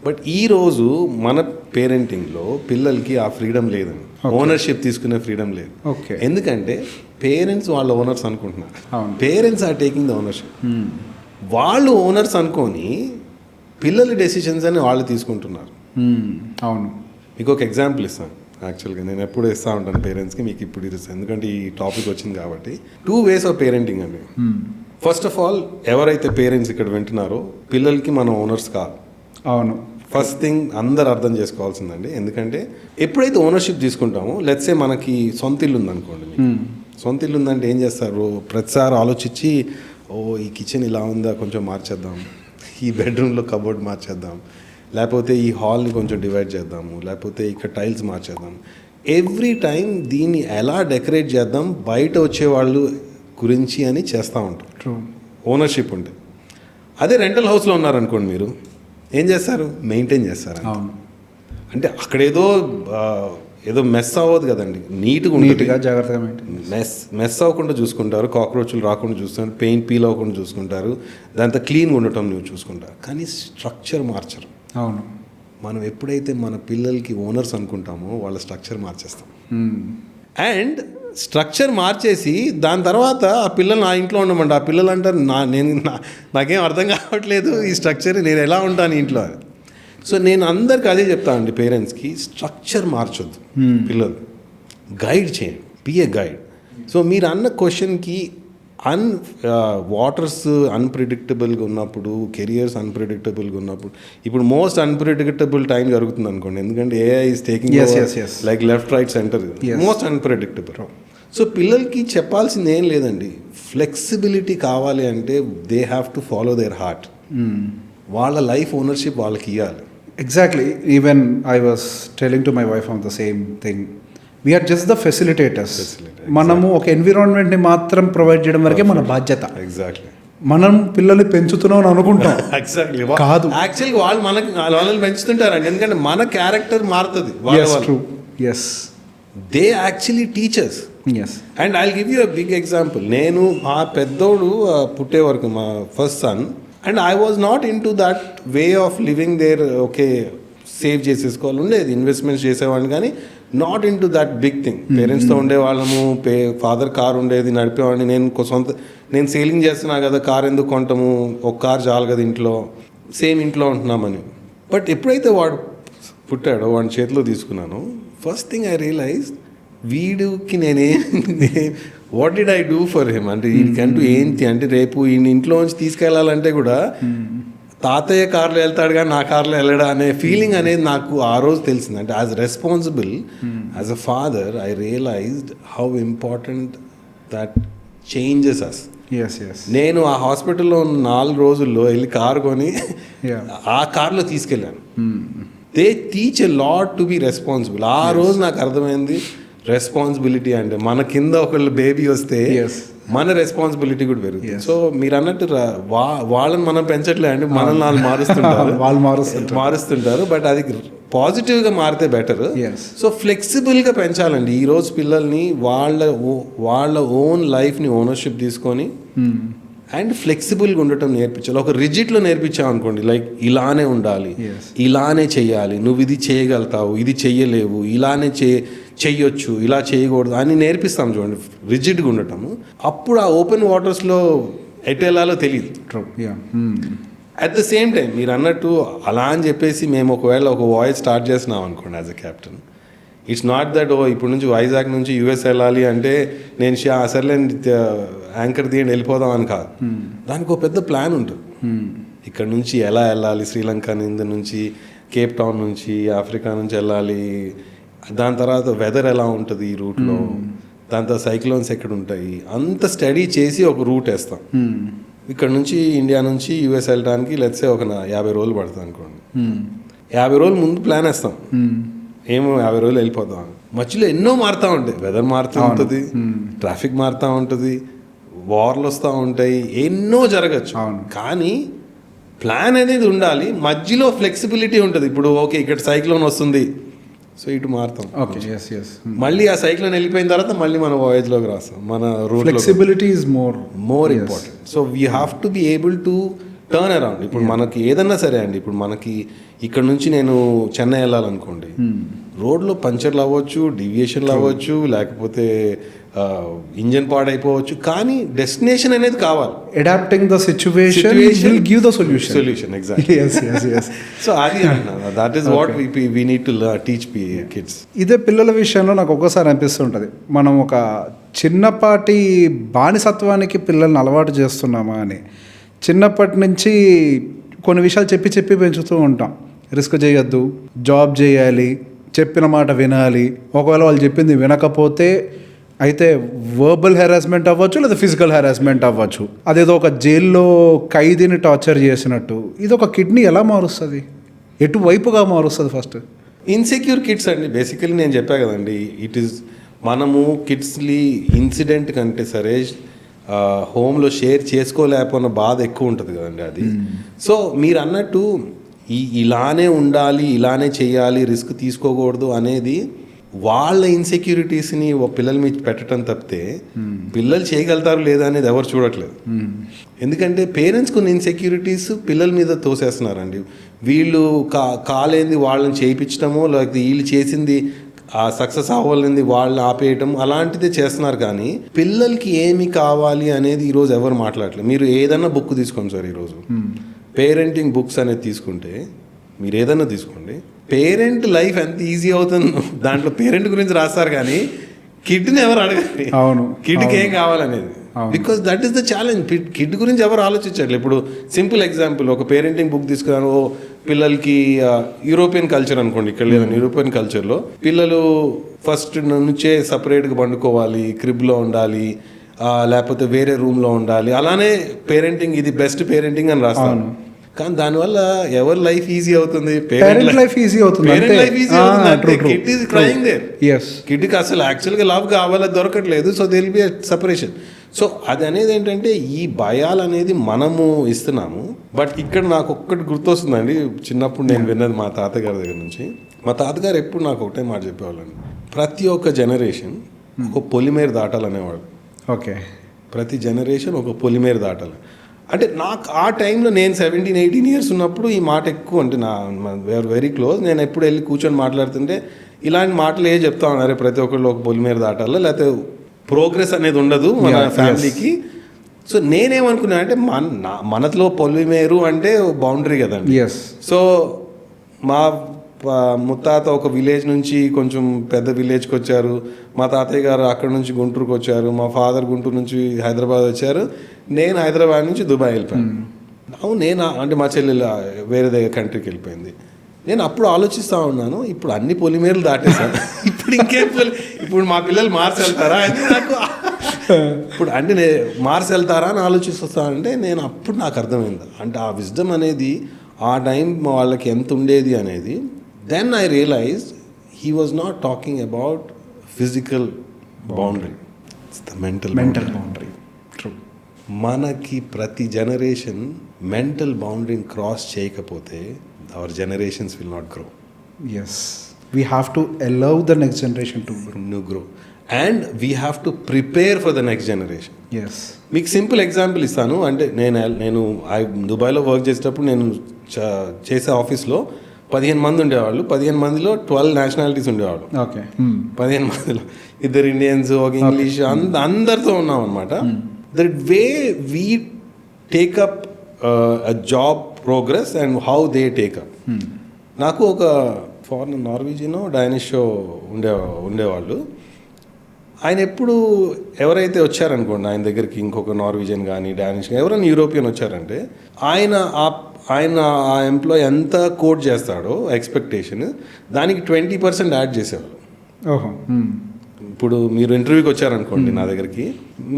బట్ ఈరోజు మన పేరెంటింగ్లో పిల్లలకి ఆ ఫ్రీడమ్ లేదండి, ఓనర్షిప్ తీసుకునే ఫ్రీడమ్ లేదు. ఎందుకంటే పేరెంట్స్ వాళ్ళ ఓనర్స్ అనుకుంటున్నారు, parents are taking the ownership. వాళ్ళు ఓనర్స్ అనుకొని పిల్లల డెసిషన్స్ అని వాళ్ళు తీసుకుంటున్నారు. అవును, మీకు ఒక ఎగ్జాంపుల్ ఇస్తాను. యాక్చువల్గా నేను ఎప్పుడు ఇస్తూ ఉంటాను పేరెంట్స్కి, మీకు ఇప్పుడు ఇస్తాను ఎందుకంటే ఈ టాపిక్ వచ్చింది కాబట్టి. 2 ways ఆఫ్ పేరెంటింగ్ అండి. ఫస్ట్ ఆఫ్ ఆల్, ఎవరైతే పేరెంట్స్ ఇక్కడ వింటున్నారో పిల్లలకి మనం ఓనర్స్ కాదు. అవును, ఫస్ట్ థింగ్ అందరు అర్థం చేసుకోవాల్సిందండి. ఎందుకంటే ఎప్పుడైతే ఓనర్షిప్ తీసుకుంటామో, లెట్స్ సే మనకి సొంత ఇల్లు ఉందనుకోండి, సొంత ఇల్లు ఉందంటే ఏం చేస్తారు, ప్రతిసారి ఆలోచించి ఈ కిచెన్ ఇలా ఉందా కొంచెం మార్చేద్దాం, ఈ బెడ్రూమ్లో కబోర్డ్ మార్చేద్దాం, లేకపోతే ఈ హాల్ని కొంచెం డివైడ్ చేద్దాము, లేకపోతే ఇక్కడ టైల్స్ మార్చేద్దాం. ఎవ్రీ టైం దీన్ని ఎలా డెకరేట్ చేద్దాం బయట వచ్చేవాళ్ళు గురించి అని చేస్తూ ఉంటాం ఓనర్షిప్ ఉంటే. అదే రెంటల్ హౌస్లో ఉన్నారనుకోండి, మీరు ఏం చేస్తారు, మెయింటైన్ చేస్తారు. అంటే అక్కడ ఏదో మెస్ అవ్వదు కదండి, నీట్గా జాగ్రత్తగా మెస్ అవ్వకుండా చూసుకుంటారు, కాక్రోచ్లు రాకుండా చూసుకుంటారు, పెయింట్ పీల్ అవ్వకుండా చూసుకుంటారు, దాంతో క్లీన్గా ఉండటం నువ్వు చూసుకుంటారు. కానీ స్ట్రక్చర్ మార్చరు. అవును, మనం ఎప్పుడైతే మన పిల్లలకి ఓనర్స్ అనుకుంటామో వాళ్ళ స్ట్రక్చర్ మార్చేస్తాం. అండ్ స్ట్రక్చర్ మార్చేసి దాని తర్వాత ఆ పిల్లలు నా ఇంట్లో ఉండమండి, ఆ పిల్లలు అంటారు నాకేం అర్థం కావట్లేదు ఈ స్ట్రక్చర్, నేను ఎలా ఉంటాను ఇంట్లో. సో నేను అందరికి అదే చెప్తానండి పేరెంట్స్కి, స్ట్రక్చర్ మార్చొద్దు, పిల్లలు గైడ్ చేయండి, బీ ఏ గైడ్. సో మీరు అన్న క్వశ్చన్కి వాటర్స్ అన్ప్రిడిక్టబుల్గా ఉన్నప్పుడు, కెరియర్స్ అన్ప్రిడిక్టబుల్గా ఉన్నప్పుడు, ఇప్పుడు మోస్ట్ అన్ప్రిడిక్టబుల్ టైం జరుగుతుంది అనుకోండి, ఎందుకంటే AI is taking like left right center, most unpredictable. So పిల్లలకి చెప్పాల్సింది ఏం లేదండి, ఫ్లెక్సిబిలిటీ కావాలి అంటే they have to follow their heart. వాళ్ళ లైఫ్ ఓనర్షిప్ వాళ్ళకి ఇవ్వాలి. Exactly, even I was telling to my wife on the same thing. We're just the facilitators. మనము ఒక ఎన్విరాన్మెంట్ని మాత్రం ప్రొవైడ్ చేయడం వరకే మన బాధ్యత. ఎగ్జాక్ట్లీ, మనం పిల్లల్ని పెంచుతున్నాం అని అనుకుంటాం, ఎగ్జాక్ట్లీ కాదు. యాక్చువల్గా వాళ్ళని పెంచుతుంటారండి, ఎందుకంటే మన క్యారెక్టర్ మారుతుంది. They actually teachers. And I will give you a big example. నేను మా పెద్దోడు పుట్టే వరకు, మా first son, and I was not in to that way of living there. Okay, save చేసేసుకోవాలి ఉండేది, ఇన్వెస్ట్మెంట్స్ చేసేవాడిని, కానీ not in to that big thing. పేరెంట్స్తో ఉండేవాళ్ళము, ఫాదర్ కార్ ఉండేది, నడిపేవాడిని. నేను సేలింగ్ చేస్తున్నా కదా, కార్ ఎందుకు కొంటాము, ఒక కార్ చాలు కదా ఇంట్లో, సేమ్ ఇంట్లో ఉంటున్నామని. బట్ ఎప్పుడైతే వాడు పుట్టాడో, వాడి చేతిలో తీసుకున్నాను, ఫస్ట్ థింగ్ ఐ రియలైజ్, వీడికి what did I do for him, అంటే వీడికంటూ ఏంటి అంటే రేపు ఈ ఇంట్లోంచి తీసుకెళ్లాలంటే కూడా తాతయ్య కార్లో వెళ్తాడు కానీ నా కార్లో వెళ్ళడా అనే ఫీలింగ్ అనేది నాకు ఆ రోజు తెలిసింది. అంటే as responsible, as a father, I realized how important that changes us. నేను ఆ హాస్పిటల్లో 4 రోజుల్లో వెళ్ళి కారు కొని ఆ కార్లో తీసుకెళ్ళాను. They teach a lot to be responsible. ఆ రోజు నాకు అర్థమైంది రెస్పాన్సిబిలిటీ అంటే. మన కింద ఒకళ్ళు బేబీ వస్తే మన రెస్పాన్సిబిలిటీ కూడా పెరుగుతుంది. సో మీరు అన్నట్టు వాళ్ళని మనం పెంచట్లే అండి, మనల్ని వాళ్ళు మారుస్తుంటారు. వాళ్ళు మారుస్తుంటారు. బట్ అది పాజిటివ్గా మారితే బెటర్. సో ఫ్లెక్సిబుల్గా పెంచాలండి ఈరోజు పిల్లల్ని. వాళ్ళ ఓన్ లైఫ్ని ఓనర్షిప్ తీసుకొని అండ్ ఫ్లెక్సిబుల్గా ఉండటం నేర్పించాలి. ఒక రిజిట్లో నేర్పించాం అనుకోండి, లైక్ ఇలానే ఉండాలి, ఇలానే చెయ్యాలి, నువ్వు ఇది చేయగలుగుతావు, ఇది చెయ్యలేవు, ఇలానే చెయ్యొచ్చు, ఇలా చేయకూడదు అని నేర్పిస్తాం చూడండి, రిజిడ్గా ఉండటము. అప్పుడు ఆ ఓపెన్ వాటర్స్లో ఎటు వెళ్ళాలో తెలియదు. అట్ ద సేమ్ టైం మీరు అన్నట్టు అలా అని చెప్పేసి మేము ఒకవేళ ఒక వాయిస్ స్టార్ట్ చేస్తున్నాం అనుకోండి as a captain, it's not that ఇప్పుడు నుంచి వైజాగ్ నుంచి యూఎస్ వెళ్ళాలి అంటే నేను అసలే యాంకర్ తీయండి వెళ్ళిపోదాం అని కాదు. దానికి ఒక పెద్ద ప్లాన్ ఉంటుంది. ఇక్కడ నుంచి ఎలా వెళ్ళాలి, శ్రీలంక నుంచి, కేప్ టౌన్ నుంచి, ఆఫ్రికా నుంచి వెళ్ళాలి, దాని తర్వాత వెదర్ ఎలా ఉంటుంది ఈ రూట్లో, దాని తర్వాత సైక్లోన్స్ ఎక్కడ ఉంటాయి, అంత స్టడీ చేసి ఒక రూట్ వేస్తాం. ఇక్కడ నుంచి ఇండియా నుంచి యూఎస్ వెళ్ళడానికి లెట్సే ఒక 50 రోజులు పడుతుంది అనుకోండి. 50 రోజులు ముందు ప్లాన్ వేస్తాం, ఏమో 50 రోజులు వెళ్ళిపోతాం. మధ్యలో ఎన్నో మారుతూ ఉంటాయి, వెదర్ మారుతూ ఉంటుంది, ట్రాఫిక్ మారుతూ ఉంటుంది, వార్లు వస్తూ ఉంటాయి, ఎన్నో జరగచ్చు. కానీ ప్లాన్ అనేది ఉండాలి, మధ్యలో ఫ్లెక్సిబిలిటీ ఉంటుంది. ఇప్పుడు ఓకే ఇక్కడ సైక్లోన్ వస్తుంది, సో ఇటు మారుతాం, మళ్ళీ ఆ సైక్లోన్ వెళ్ళిపోయిన తర్వాత మళ్ళీ మన వాయేజ్లోకి రాస్తాం, మన route. Flexibility is more important. So we have to be able to turn around. ఇప్పుడు మనకి ఏదన్నా సరే అండి, ఇప్పుడు మనకి ఇక్కడ నుంచి నేను చెన్నై వెళ్ళాలనుకోండి, రోడ్లో పంచర్లు అవ్వచ్చు, డీవియేషన్లు అవ్వచ్చు, లేకపోతే ఇంజన్ పాడైపోవచ్చు, కానీ డెస్టినేషన్ అనేది కావాలి. Adapting the situation will give the solution. Exactly. So అది అంటున్నా, that is what we need to teach kids. ఇదే పిల్లల విషయంలో నాకు ఒక్కోసారి అనిపిస్తుంటుంది, మనం ఒక చిన్నపాటి బానిసత్వానికి పిల్లల్ని అలవాటు చేస్తున్నామా అని. చిన్నప్పటి నుంచి కొన్ని విషయాలు చెప్పి పెంచుతూ ఉంటాం. రిస్క్ చేయొద్దు, జాబ్ చేయాలి, చెప్పిన మాట వినాలి. ఒకవేళ వాళ్ళు చెప్పింది వినకపోతే అయితే వర్బల్ హెరాస్మెంట్ అవ్వచ్చు, లేదా ఫిజికల్ హెరాస్మెంట్ అవ్వచ్చు. అదేదో ఒక జైల్లో ఖైదీని టార్చర్ చేసినట్టు. ఇది ఒక కిడ్నీ ఎలా మారుస్తుంది, ఎటువైపుగా మారుస్తుంది? ఫస్ట్ ఇన్సెక్యూర్ కిడ్స్ అండి బేసికలీ. నేను చెప్పా కదండి, ఇట్ ఈస్ మనము కిడ్స్ని ఇన్సిడెంట్ కంటే సరే హోమ్లో షేర్ చేసుకోలేకపోయిన బాధ ఎక్కువ ఉంటుంది కదండి అది. సో మీరు అన్నట్టు ఇలానే ఉండాలి, ఇలానే చేయాలి, రిస్క్ తీసుకోకూడదు అనేది వాళ్ళ ఇన్సెక్యూరిటీస్ని పిల్లల మీద పెట్టడం తప్పితే పిల్లలు చేయగలుగుతారు లేదా అనేది ఎవరు చూడట్లేదు. ఎందుకంటే పేరెంట్స్ కొన్ని ఇన్సెక్యూరిటీస్ పిల్లల మీద తోసేస్తున్నారండి. వీళ్ళు కాలేంది వాళ్ళని చేయించడమో, లేకపోతే వీళ్ళు చేసింది సక్సెస్ అవ్వాలని వాళ్ళు ఆపేయటం అలాంటిదే చేస్తున్నారు. కానీ పిల్లలకి ఏమి కావాలి అనేది ఈరోజు ఎవరు మాట్లాడలేదు. మీరు ఏదన్నా బుక్ తీసుకోండి సార్, ఈరోజు పేరెంటింగ్ బుక్స్ అనేది తీసుకుంటే, మీరు ఏదన్నా తీసుకోండి, పేరెంట్ లైఫ్ ఎంత ఈజీ అవుతుంది దాంట్లో పేరెంట్ గురించి రాస్తారు, కానీ కిడ్ని ఎవరు అడగండి. అవును, కిడ్కి ఏం కావాలనేది. Because that is the challenge. Kid గురించి ఎవరు ఆలోచించట్లేదు. ఇప్పుడు సింపుల్ ఎగ్జాంపుల్, ఒక పేరెంటింగ్ బుక్ తీసుకున్నాను, పిల్లలకి యూరోపియన్ కల్చర్ అనుకోండి, ఇక్కడ లేదండి, యూరోపియన్ కల్చర్లో పిల్లలు ఫస్ట్ నుంచే సపరేట్గా పండుకోవాలి, క్రిబ్లో ఉండాలి, లేకపోతే వేరే రూమ్లో ఉండాలి, అలానే పేరెంటింగ్ ఇది బెస్ట్ పేరెంటింగ్ అని రాస్తాను. కానీ దానివల్ల ఎవరి లైఫ్ ఈజీ అవుతుంది, పేరెంట్ లైఫ్ ఈజీ అవుతుంది. Kid is crying there. కిడ్కి అసలు యాక్చువల్గా లవ్ కావాలో దొరకట్లేదు. So they will be separation. So అది అనేది ఏంటంటే ఈ భయాలు అనేది మనము ఇస్తున్నాము. బట్ ఇక్కడ నాకు ఒక్కటి గుర్తొస్తుందండి, చిన్నప్పుడు నేను విన్నది మా తాతగారి దగ్గర నుంచి. మా తాతగారు ఎప్పుడు నాకు ఒకటే మాట చెప్పేవాళ్ళండి, ప్రతి ఒక్క జనరేషన్ ఒక పొలిమేర దాటాలనేవాడు. ఓకే, ప్రతి జనరేషన్ ఒక పొలిమేర దాటాలి. అంటే నాకు ఆ టైంలో నేను 17-18 ఇయర్స్ ఉన్నప్పుడు ఈ మాట ఎక్కువ, అంటే వీఆర్ వెరీ క్లోజ్. నేను ఎప్పుడు వెళ్ళి కూర్చొని మాట్లాడుతుంటే ఇలాంటి మాటలు చెప్తా ఉన్నారు, ప్రతి ఒక్కళ్ళు ఒక పొలిమేర దాటాలి, లేకపోతే ప్రోగ్రెస్ అనేది ఉండదు మన ఫ్యామిలీకి. సో నేనేమనుకున్నా అంటే మనలో పొలిమేరు అంటే బౌండరీ కదండి. సో మా ముత్తాత ఒక విలేజ్ నుంచి కొంచెం పెద్ద విలేజ్కి వచ్చారు, మా తాతయ్య గారు అక్కడ నుంచి గుంటూరుకు వచ్చారు, మా ఫాదర్ గుంటూరు నుంచి హైదరాబాద్ వచ్చారు, నేను హైదరాబాద్ నుంచి దుబాయ్ వెళ్ళిపోయాను. నేను అంటే మా చెల్లెలు వేరే దగ్గర కంట్రీకి వెళ్ళిపోయింది. నేను అప్పుడు ఆలోచిస్తూ ఉన్నాను, ఇప్పుడు అన్ని పొలిమేరలు దాటేశాను, ఇప్పుడు ఇంకేం ఇప్పుడు మా పిల్లలు మార్చి వెళ్తారా అని నాకు ఇప్పుడు అంటే మార్చి వెళ్తారా అని ఆలోచిస్తానంటే అప్పుడు నాకు అర్థమైంది, అంటే ఆ విజ్డమ్ అనేది ఆ టైం వాళ్ళకి ఎంత ఉండేది అనేది. Then I realized he was not talking about physical boundary. It's the mental boundary. మనకి ప్రతి జనరేషన్ మెంటల్ బౌండరీని క్రాస్ చేయకపోతే our generations will not grow. Yes, we have to allow the next generation to grow and we have to prepare for the next generation. Yes, మీకు సింపుల్ ఎగ్జాంపుల్ ఇస్తాను. అంటే నేను దుబాయ్లో వర్క్ చేసేటప్పుడు నేను చేసే ఆఫీస్లో 15 మంది ఉండేవాళ్ళు. 15 మందిలో 12 నేషనాలిటీస్ ఉండేవాళ్ళు. ఓకే, 15 మందిలో 2 ఇండియన్స్, ఒక ఇంగ్లీష్, అందరితో ఉన్నాం అనమాట. The way we take up job progress and how they take up. నాకు ఒక ఫారెన్ నార్వీజియన్ డానిష్ ఉండేవాళ్ళు. ఆయన ఎప్పుడు ఎవరైతే వచ్చారనుకోండి ఆయన దగ్గరికి, ఇంకొక నార్వీజియన్ కానీ డానిష్ కానీ ఎవరైనా యూరోపియన్ వచ్చారంటే ఆయన ఆ ఎంప్లాయ్ ఎంత కోట్ చేస్తాడో ఎక్స్పెక్టేషన్ దానికి 20% యాడ్ చేసేవాళ్ళు. ఓహో, ఇప్పుడు మీరు ఇంటర్వ్యూకి వచ్చారనుకోండి నా దగ్గరికి,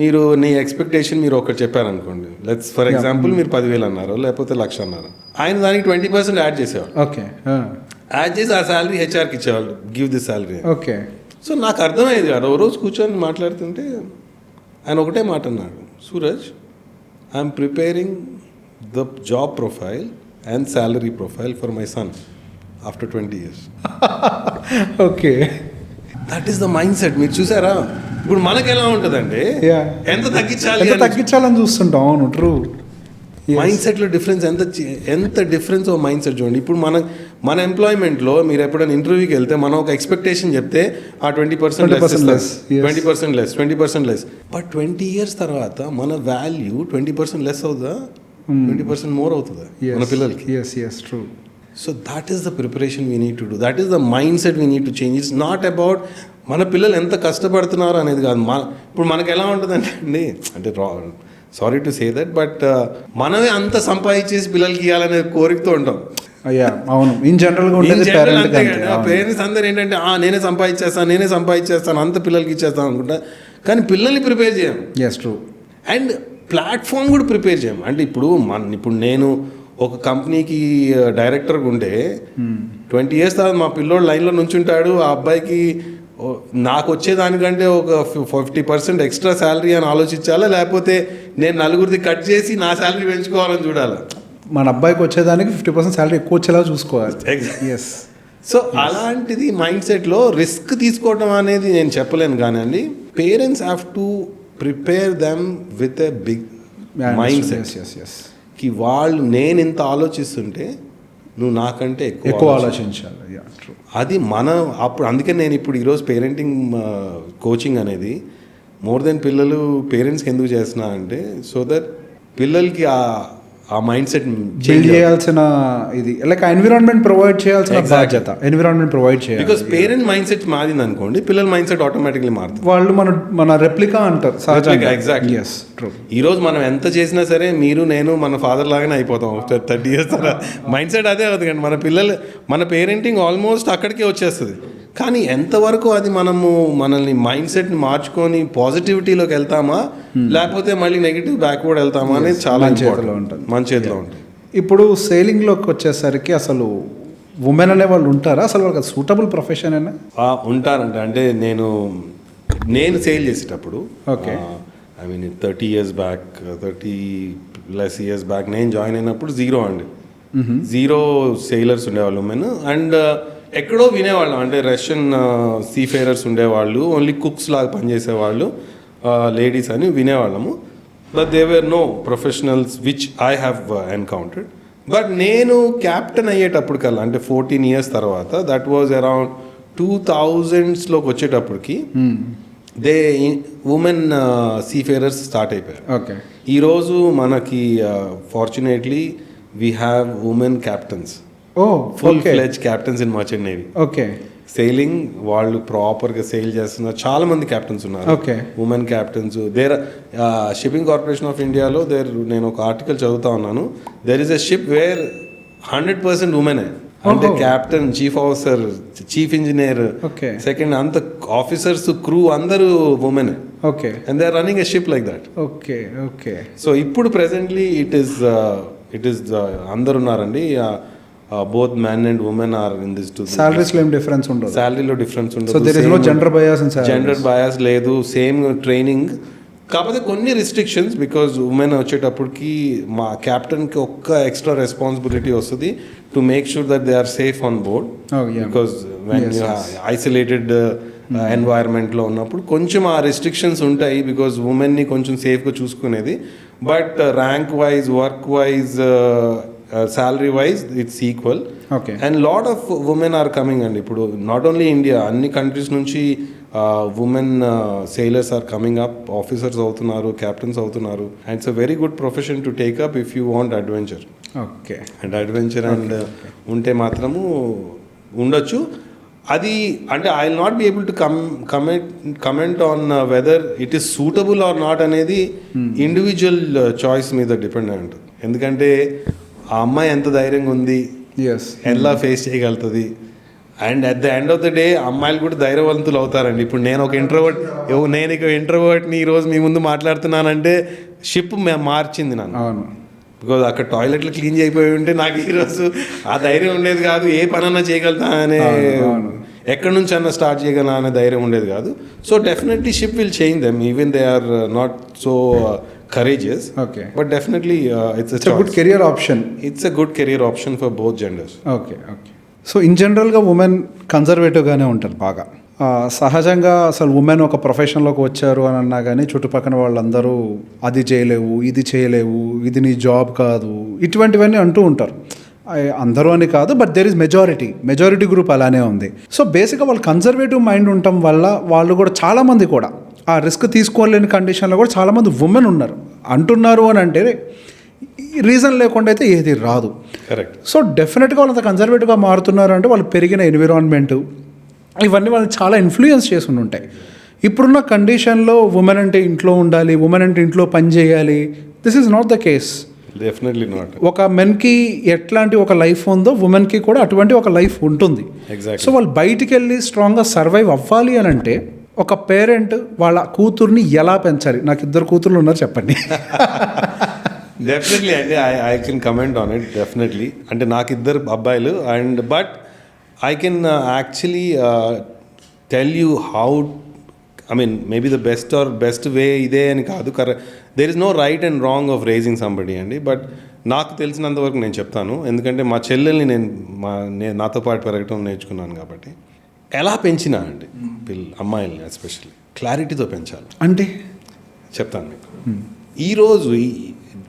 మీరు నీ ఎక్స్పెక్టేషన్ మీరు ఒకటి చెప్పారనుకోండి, లెట్స్ ఫర్ ఎగ్జాంపుల్ మీరు 10,000 అన్నారు లేకపోతే 1,00,000 అన్నారు, ఆయన దానికి 20% యాడ్ చేసేవాళ్ళు. ఓకే, యాడ్ చేసి ఆ శాలరీ హెచ్ఆర్కి ఇచ్చేవాళ్ళు, give this salary. Okay. So నాకు అర్థమయ్యేది కాదు. ఓ రోజు కూర్చొని మాట్లాడుతుంటే ఆయన ఒకటే మాట అన్నాడు, Suraj, I'm preparing the job profile and salary profile for my son after 20 years. Okay, that is the mind set. మీరు చూసారా ఇప్పుడు మనకి ఎలా ఉంటుందంటే ఎంత తగ్గించాలని చూస్తుంటాం. అవును, ట్రూ. మైండ్ సెట్లో డిఫరెన్స్ ఎంత డిఫరెన్స్ ఓ మైండ్ సెట్ చూడండి. ఇప్పుడు మన ఎంప్లాయ్మెంట్లో మీరు ఎప్పుడైనా ఇంటర్వ్యూకి వెళ్తే మనం ఒక ఎక్స్పెక్టేషన్ చెప్తే ఆ 20% లెస్, 20% లెస్. బట్ 20 years తర్వాత మన వాల్యూ 20% లెస్ అవుతుందా, 20% మోర్ అవుతుందా మన పిల్లలకి? True. So that is the preparation we need to do. That is the mind set we need to change. It's not about మన పిల్లలు ఎంత కష్టపడుతున్నారు అనేది కాదు. ఇప్పుడు మనకు ఎలా ఉంటుందంటే అండి, అంటే sorry to say that, but మనమే అంత సంపాదించేసి పిల్లలకి ఇవ్వాలనే కోరికతో ఉంటాం. అయ్యా, అవును. ఇన్ జనరల్గా పేరెంట్స్ అందరూ ఏంటంటే నేనే సంపాదించేస్తాను అంత పిల్లలకి ఇచ్చేస్తాను అనుకుంటా, కానీ పిల్లల్ని ప్రిపేర్ చేయం. Yes, true. అండ్ ప్లాట్ఫామ్ కూడా ప్రిపేర్ చేయం. అంటే ఇప్పుడు నేను ఒక కంపెనీకి డైరెక్టర్గా ఉంటే 20 years తర్వాత మా పిల్లోడు లైన్లో నుంచుంటాడు, ఆ అబ్బాయికి నాకు వచ్చేదానికంటే ఒక 50% ఎక్స్ట్రా శాలరీ అని ఆలోచించాలా, లేకపోతే నేను నలుగురిది కట్ చేసి నా శాలరీ పెంచుకోవాలని చూడాలా? మన అబ్బాయికి వచ్చేదానికి 50% శాలరీ ఎక్కువ వచ్చేలా చూసుకోవాలి. ఎస్. సో అలాంటిది మైండ్ సెట్లో రిస్క్ తీసుకోవడం అనేది నేను చెప్పలేను, కానీ అండి parents have to prepare them with a big mind set. కి వాళ్ళు నేను ఇంత ఆలోచిస్తుంటే నువ్వు నాకంటే ఎక్కువ ఆలోచించాలి. అది అప్పుడు అందుకే నేను ఇప్పుడు ఈరోజు పేరెంటింగ్ కోచింగ్ అనేది మోర్ దెన్ పిల్లలు పేరెంట్స్కి ఎందుకు చేస్తున్నా అంటే, సో దట్ పిల్లలకి ఆ మైండ్ సెట్ బిల్డ్ చేయాల్సిన ఇది లైక్ ఎన్విరాన్మెంట్ ప్రొవైడ్ చేయాల్సిన బాధ్యత. ఎన్విరాన్మెంట్ ప్రొవైడ్ చేయాలి. బికాస్ పేరెంట్ మైండ్ సెట్ మారింది అనుకోండి, పిల్లల మైండ్ సెట్ ఆటోమేటిక్లీ మారుతుంది. వాళ్ళు మన రెప్లికా అంటారు. ఎగ్జాక్ట్లీ. ఈ రోజు మనం ఎంత చేసినా సరే మీరు నేను మన ఫాదర్ లాగానే అయిపోతాం 30 years తర్వాత. మైండ్ సెట్ అదే అవుతుంది. కానీ మన పేరెంటింగ్ ఆల్మోస్ట్ అక్కడికే వచ్చేస్తుంది. కానీ ఎంతవరకు అది మనల్ని మైండ్ సెట్ని మార్చుకొని పాజిటివిటీలోకి వెళ్తామా, లేకపోతే మళ్ళీ నెగిటివ్ బ్యాక్వర్డ్ వెళ్తామా అనేది చాలా మన చేతిలో ఉంటుంది. ఇప్పుడు సేలింగ్లోకి వచ్చేసరికి అసలు ఉమెన్ అనే వాళ్ళు ఉంటారా? అసలు వాళ్ళకి సూటబుల్ ప్రొఫెషన్ అయినా ఉంటారంట. అంటే నేను సేల్ చేసేటప్పుడు, okay, I mean 30 years back, 30+ years back నేను జాయిన్ అయినప్పుడు జీరో సేలర్స్ ఉండేవాళ్ళు ఉమెన్. అండ్ ఎక్కడో వినేవాళ్ళం, అంటే రష్యన్ సీఫేరర్స్ ఉండేవాళ్ళు, ఓన్లీ కుక్స్ లాగా పనిచేసేవాళ్ళు లేడీస్ అని వినేవాళ్ళము. But they were no professionals which I have encountered. But నేను క్యాప్టెన్ అయ్యేటప్పటికల్లా, అంటే 14 years తర్వాత, దట్ వాజ్ అరౌండ్ 2000sలోకి వచ్చేటప్పటికి ఉమెన్ సీఫేరర్స్ స్టార్ట్ అయిపోయారు. ఓకే. ఈరోజు మనకి fortunately we have women captains, full-fledged captains in merchant navy. Okay. Sailing వాళ్ళు ప్రాపర్గా సెయిల్ చేస్తున్నారు. చాలా మంది క్యాప్టెన్స్ ఉన్నారు, women captains. Shipping corporation of ఇండియాలో నేను ఒక ఆర్టికల్ చదువుతా ఉన్నాను. There is a ship where 100% ఉమెనే. అంటే captain, chief officer, chief engineer, second అంత ఆఫీసర్స్, క్రూ అందరూ ఉమెనే. Okay. And they are running a ship like that. Okay. Okay. So ఇప్పుడు ప్రెసెంట్లీ ఇట్ ఈస్ అందరు ఉన్నారండి. both men and women are in this too. Salaries lo difference ఉండదు. Salary లో difference ఉండదు. So there is no gender bias in salaries. Gender bias లేదు. Same training కాకపోతే కొన్ని రిస్ట్రిక్షన్స్, బికాజ్ ఉమెన్ వచ్చేటప్పటికి మా క్యాప్టెన్కి ఒక్క ఎక్స్ట్రా రెస్పాన్సిబిలిటీ వస్తుంది to make sure that they are safe on board. Because when isolated ఎన్వైర్న్మెంట్లో ఉన్నప్పుడు కొంచెం ఆ రెస్ట్రిక్షన్స్ ఉంటాయి, బికాజ్ ఉమెన్ని కొంచెం సేఫ్గా చూసుకునేది. But rank wise, work wise, salary wise it's equal. Okay. And lot of women are coming, and ఇప్పుడు not only India, అన్ని కంట్రీస్ నుంచి women sailors are coming up, officers అవుతున్నారు, captains అవుతున్నారు, and it's a very good profession to take up if you want adventure. Okay. And adventure and ఉంటే మాత్రము ఉండొచ్చు. అది అంటే I will not be able to comment on whether it is suitable or not అనేది ఇండివిజువల్ చాయిస్ మీద డిపెండ్ అయి ఉంటుంది. ఎందుకంటే ఆ అమ్మాయి ఎంత ధైర్యంగా ఉంది, ఎలా ఫేస్ చేయగలుగుతుంది, and at the end of the day అమ్మాయిలు కూడా ధైర్యవంతులు అవుతారండి. ఇప్పుడు నేను ఒక ఇంట్రోవర్ట్ని ఈరోజు మీ ముందు మాట్లాడుతున్నానంటే షిప్ మార్చింది నన్ను. బికాజ్ అక్కడ టాయిలెట్లు క్లీన్ చేయకపోయి ఉంటే నాకు ఈరోజు ఆ ధైర్యం ఉండేది కాదు, ఏ పనన్నా చేయగలుగుతా అనే, ఎక్కడి నుంచి అన్నా స్టార్ట్ చేయగలనా అనే ధైర్యం ఉండేది కాదు. So definitely ship will change them, even they are not so courageous. Okay. But definitely it's a good career option. It's a good career option for both genders. Okay. So in జనరల్గా ఉమెన్ కన్జర్వేటివ్గానే ఉంటారు బాగా. సహజంగా అసలు ఉమెన్ ఒక ప్రొఫెషన్లోకి వచ్చారు అని అన్నా కానీ చుట్టుపక్కల వాళ్ళందరూ అది చేయలేవు, ఇది చేయలేవు, ఇది నీ జాబ్ కాదు, ఇటువంటివన్నీ అంటూ ఉంటారు. అందరూ అని కాదు, but there is majority group అలానే ఉంది. సో బేసిక్గా వాళ్ళు కన్జర్వేటివ్ మైండ్ ఉండటం వల్ల వాళ్ళు కూడా చాలామంది కూడా ఆ రిస్క్ తీసుకోలేని కండిషన్లో కూడా చాలామంది ఉమెన్ అంటున్నారు అని అంటే రీజన్ లేకుండా అయితే ఏది రాదు. కరెక్ట్. సో డెఫినెట్గా వాళ్ళంత కన్జర్వేటివ్గా మారుతున్నారు అంటే వాళ్ళు పెరిగిన ఎన్విరాన్మెంట్ ఇవన్నీ వాళ్ళని చాలా ఇన్ఫ్లుయెన్స్ చేసి ఉంటాయి. ఇప్పుడున్న కండిషన్లో ఉమెన్ అంటే ఇంట్లో ఉండాలి, ఉమెన్ అంటే ఇంట్లో పని చేయాలి, this is not the case. Definitely not. ఒక మెన్కి ఎట్లాంటి ఒక లైఫ్ ఉందో ఉమెన్కి కూడా అటువంటి ఒక లైఫ్ ఉంటుంది. సో వాళ్ళు బయటికి వెళ్ళి స్ట్రాంగ్గా సర్వైవ్ అవ్వాలి అని అంటే ఒక పేరెంట్ వాళ్ళ కూతుర్ని ఎలా పెంచాలి? నాకు 2 కూతుర్లు ఉన్నారు, చెప్పండి. డెఫినెట్లీ అండి, I can comment on it. Definitely అంటే నాకు 2 అబ్బాయిలు, and but I can actually tell you how, I mean maybe the best way ఇదే అని కాదు, there is no right and wrong of raising somebody అండి. బట్ నాకు తెలిసినంతవరకు నేను చెప్తాను, ఎందుకంటే మా చెల్లెల్ని నేను నాతో పాటు పెరగటం నేర్చుకున్నాను కాబట్టి. ఎలా పెంచినా అండి అమ్మాయిల్ని ఎస్పెషల్లీ క్లారిటీతో పెంచాలి. అంటే చెప్తాను మీకు. ఈరోజు ఈ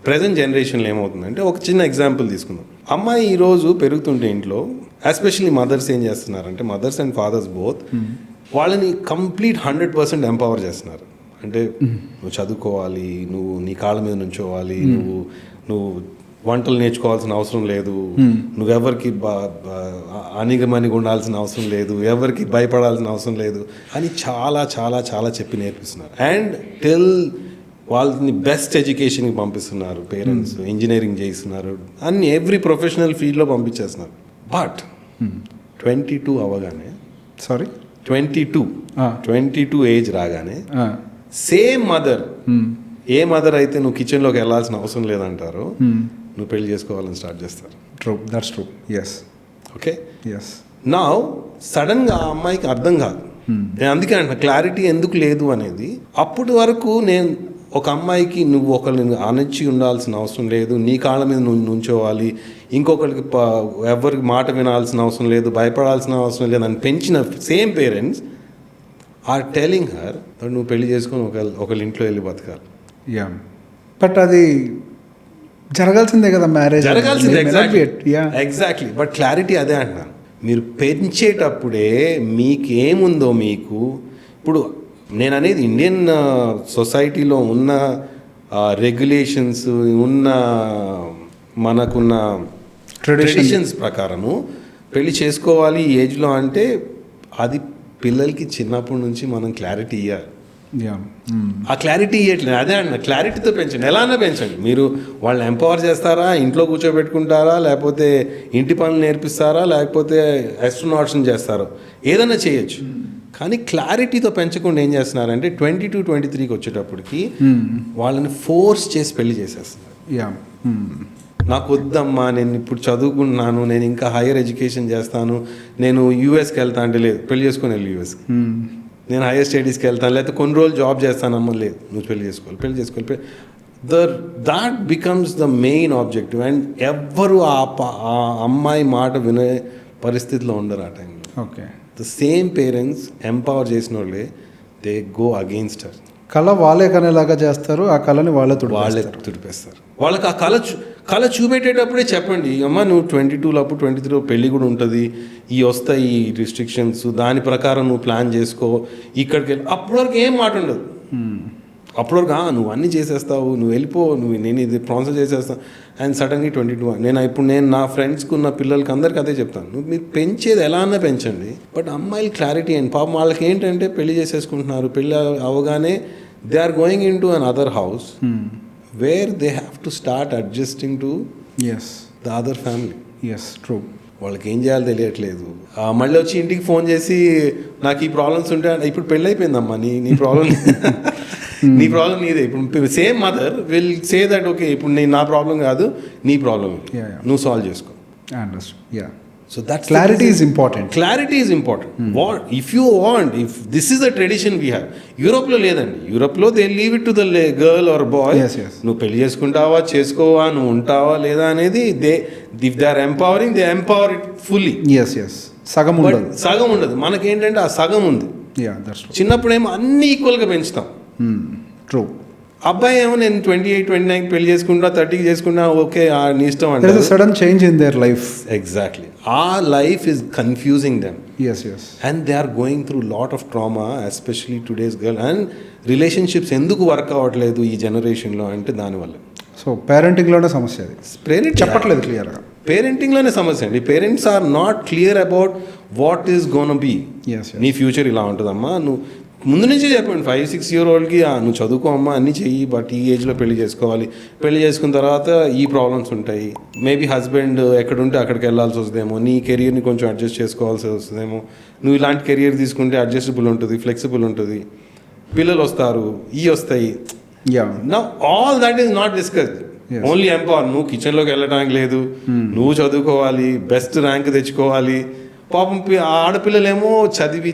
ప్రజెంట్ జనరేషన్లో ఏమవుతుందంటే, ఒక చిన్న ఎగ్జాంపుల్ తీసుకుందాం. అమ్మాయి ఈరోజు పెరుగుతుంటే ఇంట్లో ఎస్పెషల్లీ మదర్స్ ఏం చేస్తున్నారంటే, మదర్స్ అండ్ ఫాదర్స్ బోత్ వాళ్ళని కంప్లీట్ 100% ఎంపవర్ చేస్తున్నారు. అంటే నువ్వు చదువుకోవాలి, నువ్వు నీ కాళ్ళ మీద నుంచోవాలి, నువ్వు వంటలు నేర్చుకోవాల్సిన అవసరం లేదు, నువ్వెవరికి అనిగమనిగా ఉండాల్సిన అవసరం లేదు, ఎవరికి భయపడాల్సిన అవసరం లేదు అని చాలా చాలా చాలా చెప్పి నేర్పిస్తున్నారు. అండ్ టిల్ వాళ్ళని బెస్ట్ ఎడ్యుకేషన్కి పంపిస్తున్నారు పేరెంట్స్, ఇంజనీరింగ్ చేయిస్తున్నారు, అన్ని ఎవ్రీ ప్రొఫెషనల్ ఫీల్డ్లో పంపించేస్తున్నారు. బట్ 22 అవగానే 22 ఏజ్ రాగానే సేమ్ మదర్, ఏ మదర్ అయితే నువ్వు కిచెన్లోకి వెళ్ళాల్సిన అవసరం లేదంటారో నువ్వు పెళ్లి చేసుకోవాలని స్టార్ట్ చేస్తారు. That's true. Yes. Okay. Yes. నా సడన్గా ఆ అమ్మాయికి అర్థం కాదు. నేను అందుకే అంటున్నా క్లారిటీ ఎందుకు లేదు అనేది. అప్పటి వరకు నేను ఒక అమ్మాయికి నువ్వు ఒకరిని అణచి ఉండాల్సిన అవసరం లేదు, నీ కాళ్ళ మీద నువ్వు నుంచోవాలి, ఇంకొకరికి ఎవరికి మాట వినాల్సిన అవసరం లేదు, భయపడాల్సిన అవసరం లేదు అని పెంచిన same parents are telling her నువ్వు పెళ్లి చేసుకొని ఒకళ్ళ ఇంట్లో వెళ్ళి బతకాలి. బట్ అది జరగాల్సిందే కదా, మ్యారేజ్ జరగాల్సిందే. ఎగ్జాక్ట్లీ. బట్ క్లారిటీ అదే అంటున్నాను, మీరు పెంచేటప్పుడే మీకేముందో మీకు. ఇప్పుడు నేను అనేది ఇండియన్ సొసైటీలో ఉన్న రెగ్యులేషన్స్, ఉన్న మనకున్న ట్రెడిషన్స్ ప్రకారము పెళ్లి చేసుకోవాలి ఈ ఏజ్లో అంటే అది పిల్లలకి చిన్నప్పటి నుంచి మనం క్లారిటీ ఇవ్వాలి. ఆ క్లారిటీ ఇవ్వట్లేదు. అదే అన్న క్లారిటీతో పెంచండి, ఎలానే పెంచండి. మీరు వాళ్ళని ఎంపవర్ చేస్తారా, ఇంట్లో కూర్చోబెట్టుకుంటారా, లేకపోతే ఇంటి పనులు నేర్పిస్తారా, లేకపోతే ఆస్ట్రోనాట్స్ని చేస్తారో, ఏదైనా చేయొచ్చు. కానీ క్లారిటీతో పెంచకుండా ఏం చేస్తున్నారంటే 22-23కి వచ్చేటప్పటికి వాళ్ళని ఫోర్స్ చేసి పెళ్లి చేసేస్తున్నారు. నాకు వద్దమ్మా, నేను ఇప్పుడు చదువుకుంటున్నాను, నేను ఇంకా హైయర్ ఎడ్యుకేషన్ చేస్తాను, నేను యూఎస్కి వెళ్తా అంటే లేదు, పెళ్లి చేసుకొని వెళ్ళి యూఎస్కి. నేను హైయర్ స్టడీస్కి వెళ్తాను, లేకపోతే కొన్ని రోజులు జాబ్ చేస్తానమ్మా, లేదు నువ్వు పెళ్లి చేసుకోవాలి that becomes the main objective. And ఎవ్వరు ఆ అమ్మాయి మాట వినే పరిస్థితిలో ఉండరు ఆ టైంలో. Okay. The same parents empower చేసిన వాళ్ళే దే గో అగెయిన్స్ట్ హర్. కళ వాళ్ళే కనేలాగా చేస్తారు, ఆ కళని వాళ్ళే తుడిపేస్తారు. వాళ్ళకి ఆ కళ చూపెట్టేటప్పుడే చెప్పండి, అమ్మ నువ్వు 22 అప్పుడు 23 పెళ్ళి కూడా ఉంటుంది, ఈ వస్తాయి ఈ రిస్ట్రిక్షన్స్, దాని ప్రకారం నువ్వు ప్లాన్ చేసుకో, ఇక్కడికి వెళ్ళి అప్పటి వరకు ఏం మాట ఉండదు. అప్పటి వరకు నువ్వు అన్నీ చేసేస్తావు, నువ్వు వెళ్ళిపో, నేను ఇది స్పాన్సర్ చేసేస్తాను. And suddenly 22. నేను నా ఫ్రెండ్స్కి ఉన్న పిల్లలకి అందరికీ అదే చెప్తాను, మీరు పెంచేది ఎలా అన్నా పెంచండి, బట్ అమ్మాయిలు క్లారిటీ అండ్ పాపం వాళ్ళకి ఏంటంటే పెళ్లి చేసేసుకుంటున్నారు, పెళ్ళి అవగానే they are going into another house where they have to start adjusting to the other family. True. వాళ్ళకి ఏం చేయాలో తెలియట్లేదు. మళ్ళీ వచ్చి ఇంటికి ఫోన్ చేసి నాకు ఈ ప్రాబ్లమ్స్ ఉంటాయి, ఇప్పుడు పెళ్ళి అయిపోయిందమ్మా, నీ ప్రాబ్లం నీ ప్రాబ్లం నీదే. ఇప్పుడు same mother will say that okay ఇప్పుడు నా ప్రాబ్లం కాదు, నీ ప్రాబ్లం నువ్వు సాల్వ్ చేసుకో. So that clarity is important. Clarity is important. If you want, if this is a tradition we have. యూరోప్లో లేదండి. యూరోప్లో they leave it to the girl or boy. నువ్వు పెళ్లి చేసుకుంటావా, చేసుకోవా, నువ్వు ఉంటావా లేదా అనేది if they are empowering, they empower it fully. సగం ఉండదు. మనకేంటంటే ఆ సగం ఉంది. చిన్నప్పుడేమో అన్ని ఈక్వల్గా పెంచుతాం. ట్రూ. అబ్బాయి ఏమో నేను 28, 29 పెళ్లి చేసుకుంటా, 30 చేసుకుంటా, ఓకే నీ ఇష్టం అంటే sudden change in their life. Exactly. ఆ life is confusing them. And they are going through lot of trauma, especially today's girl. And relationships ఎందుకు వర్క్ అవ్వట్లేదు ఈ జనరేషన్లో అంటే దానివల్ల. సో పేరెంటింగ్లోనే సమస్య. అది పేరెంట్ చెప్పట్లేదు క్లియర్గా. పేరెంటింగ్లోనే సమస్య అండి. Parents are not clear about what is gone be. నీ ఫ్యూచర్ ఇలా ఉంటుందమ్మా, నువ్వు ముందు నుంచే చెప్పండి 5-6 year oldకి నువ్వు చదువుకో అమ్మా, అన్నీ చెయ్యి, బట్ ఈ ఏజ్లో పెళ్లి చేసుకోవాలి, పెళ్లి చేసుకున్న తర్వాత ఈ ప్రాబ్లమ్స్ ఉంటాయి, మేబీ హస్బెండ్ ఎక్కడుంటే అక్కడికి వెళ్ళాల్సి వస్తుందేమో, నీ కెరియర్ని కొంచెం అడ్జస్ట్ చేసుకోవాల్సి వస్తుందేమో, నువ్వు ఇలాంటి కెరియర్ తీసుకుంటే అడ్జస్టబుల్ ఉంటుంది, ఫ్లెక్సిబుల్ ఉంటుంది, పిల్లలు వస్తారు, వస్తాయి. Now all that is not discussed. Only empower. నువ్వు కిచెన్లోకి వెళ్ళడానికి లేదు, నువ్వు చదువుకోవాలి, బెస్ట్ ర్యాంక్ తెచ్చుకోవాలి. పాపం ఆడపిల్లలేమో చదివి.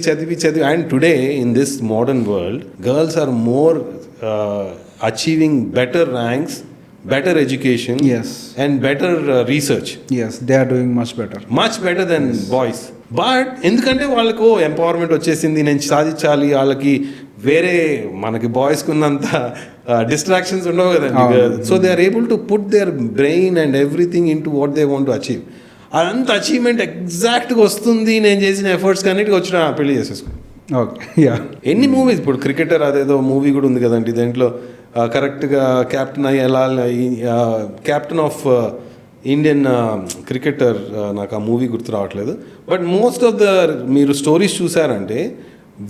And today in this modern world girls are more achieving better ranks, better education, and better research. They are doing much better than boys. But ఎందుకంటే వాళ్ళకు ఎంపవర్మెంట్ వచ్చేసింది, నేను సాధించాలి, వాళ్ళకి వేరే మనకి బాయ్స్కి ఉన్నంత డిస్ట్రాక్షన్స్ ఉండవు కదండి. So they are able to put their brain and everything into what they want to achieve. అదంత అచీవ్మెంట్ ఎగ్జాక్ట్గా వస్తుంది నేను చేసిన ఎఫర్ట్స్ కన్నిటికి వచ్చిన పెళ్లి చేసేసుకో. ఎన్ని మూవీస్, ఇప్పుడు క్రికెటర్ అదేదో మూవీ కూడా ఉంది కదండి, దాంట్లో కరెక్ట్గా కెప్టెన్ ఆఫ్ ఇండియన్ క్రికెటర్, నాకు ఆ మూవీ గుర్తు రావట్లేదు. బట్ మోస్ట్ ఆఫ్ మీరు స్టోరీస్ చూసారంటే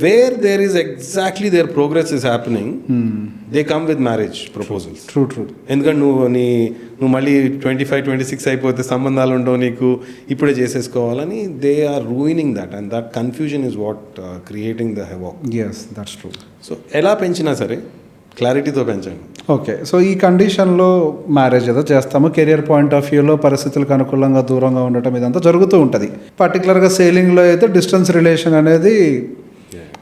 where there is exactly their progress is happening, they come with marriage proposals. True. ఎందుకంటే నువ్వు మళ్ళీ 25-26 అయిపోతే సంబంధాలు ఉండవు నీకు, ఇప్పుడే చేసేసుకోవాలని they are ruining that, and that confusion is what creating the havoc. That's true. So ఎలా పెంచినా సరే క్లారిటీతో పెంచండి. ఓకే. సో ఈ కండిషన్లో మ్యారేజ్ ఏదో చేస్తాము, కెరియర్ పాయింట్ ఆఫ్ వ్యూలో పరిస్థితులకు అనుకూలంగా దూరంగా ఉండటం ఇదంతా జరుగుతూ ఉంటుంది. పర్టికులర్గా సేలింగ్లో అయితే డిస్టెన్స్ రిలేషన్ అనేది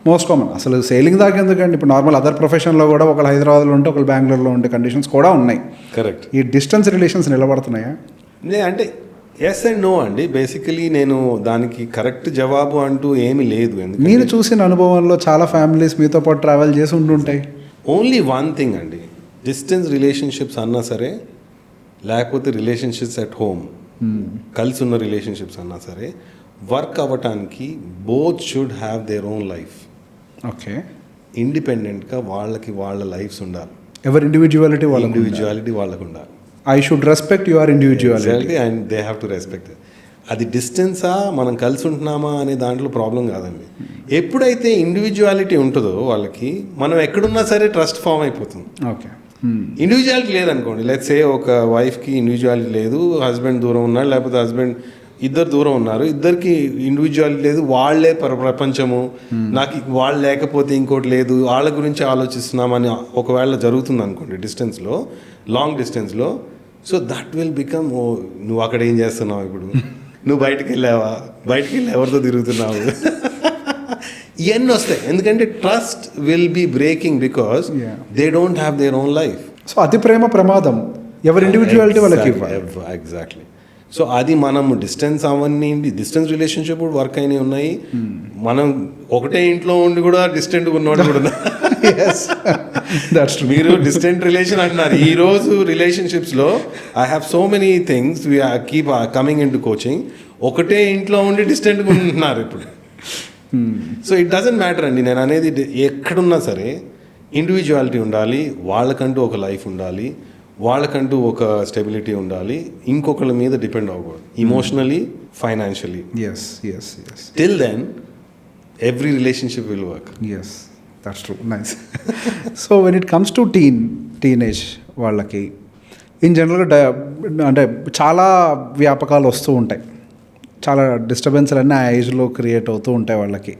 మోస్ట్ కామన్. అసలు సేలింగ్ దాకా ఎందుకండి, ఇప్పుడు నార్మల్ అదర్ ప్రొఫెషన్లో కూడా ఒకళ్ళు హైదరాబాద్లో ఉంటే ఒకళ్ళు బెంగళూరులో ఉండే కండిషన్స్ కూడా ఉన్నాయి. కరెక్ట్. ఈ డిస్టెన్స్ రిలేషన్స్ నిలబడుతున్నాయా? అంటే ఎస్ అండ్ నో అండి. బేసికలీ నేను దానికి కరెక్ట్ జవాబు అంటూ ఏమీ లేదు. నేను చూసిన అనుభవంలో చాలా ఫ్యామిలీస్ మీతో పాటు ట్రావెల్ చేసి ఉంటుంటాయి. ఓన్లీ వన్ థింగ్ అండి, డిస్టెన్స్ రిలేషన్షిప్స్ అన్నా సరే, లేకపోతే రిలేషన్షిప్స్ ఎట్ హోమ్ కలిసి ఉన్న రిలేషన్షిప్స్ అన్నా సరే, వర్క్ అవ్వటానికి both should have their own life. Okay. ఇండిపెండెంట్గా వాళ్ళకి వాళ్ళ లైఫ్స్ ఉండాలి. ఎవరి ఇండివిజువాలిటీ వాళ్ళకు ఉండాలి. I should respect your individuality and they have to respect. అది డిస్టెన్సా మనం కలిసి ఉంటున్నామా అనే దాంట్లో ప్రాబ్లం కాదండి. ఎప్పుడైతే ఇండివిజువాలిటీ ఉంటుందో వాళ్ళకి, మనం ఎక్కడున్నా సరే ట్రస్ట్ ఫామ్ అయిపోతుంది. ఓకే. ఇండివిజువాలిటీ లేదనుకోండి, లెట్స్ సే ఒక వైఫ్కి ఇండివిజువాలిటీ లేదు, హస్బెండ్ దూరం ఉన్నాడు, లేకపోతే హస్బెండ్ ఇద్దరు దూరం ఉన్నారు, ఇద్దరికి ఇండివిజువాలిటీ లేదు, వాళ్ళే ప్రపంచము, నాకు వాళ్ళు లేకపోతే ఇంకోటి లేదు, వాళ్ళ గురించి ఆలోచిస్తున్నామని ఒకవేళ జరుగుతుంది అనుకోండి డిస్టెన్స్లో, లాంగ్ డిస్టెన్స్లో. సో దట్ విల్ బికమ్, ఓ నువ్వు అక్కడ ఏం చేస్తున్నావు, ఇప్పుడు నువ్వు బయటకు వెళ్ళి ఎవరితో తిరుగుతున్నావు, ఇవన్నీ వస్తాయి, ఎందుకంటే trust will be breaking because Yeah. They don't have their own life. So అతి ప్రేమ ప్రమాదం, ఎవరి ఇండివిజువాలిటీ వాళ్ళకి ఇవ్వాలి. ఎగ్జాక్ట్లీ. సో అది మనం డిస్టెన్స్ అవన్నీ డిస్టెన్స్ రిలేషన్షిప్ వర్క్ అయినవి ఉన్నాయి. మనం ఒకటే ఇంట్లో ఉండి కూడా డిస్టెంట్గా ఉన్నవాడు కూడా మీరు డిస్టెంట్ రిలేషన్ అంటున్నారు. ఈ రోజు రిలేషన్షిప్స్లో I have so many things we keep coming in to coaching. ఒకటే ఇంట్లో ఉండి డిస్టెంట్గా ఉంటున్నారు ఇప్పుడు. సో ఇట్ డజంట్ మ్యాటర్ అండి. నేను అనేది ఎక్కడున్నా సరే ఇండివిజువాలిటీ ఉండాలి, వాళ్ళకంటూ ఒక లైఫ్ ఉండాలి, వాళ్ళకంటూ ఒక స్టెబిలిటీ ఉండాలి, ఇంకొకళ్ళ మీద డిపెండ్ అవ్వకూడదు emotionally, financially. Yes yes yes till then every relationship will work. Yes that's true. Nice. So when it comes to teenage వాళ్ళకి ఇన్ జనరల్గా అంటే చాలా వ్యాపకాలు వస్తూ ఉంటాయి, చాలా డిస్టర్బెన్స్లు అన్నీ ఆ ఏజ్లో క్రియేట్ అవుతూ ఉంటాయి వాళ్ళకి.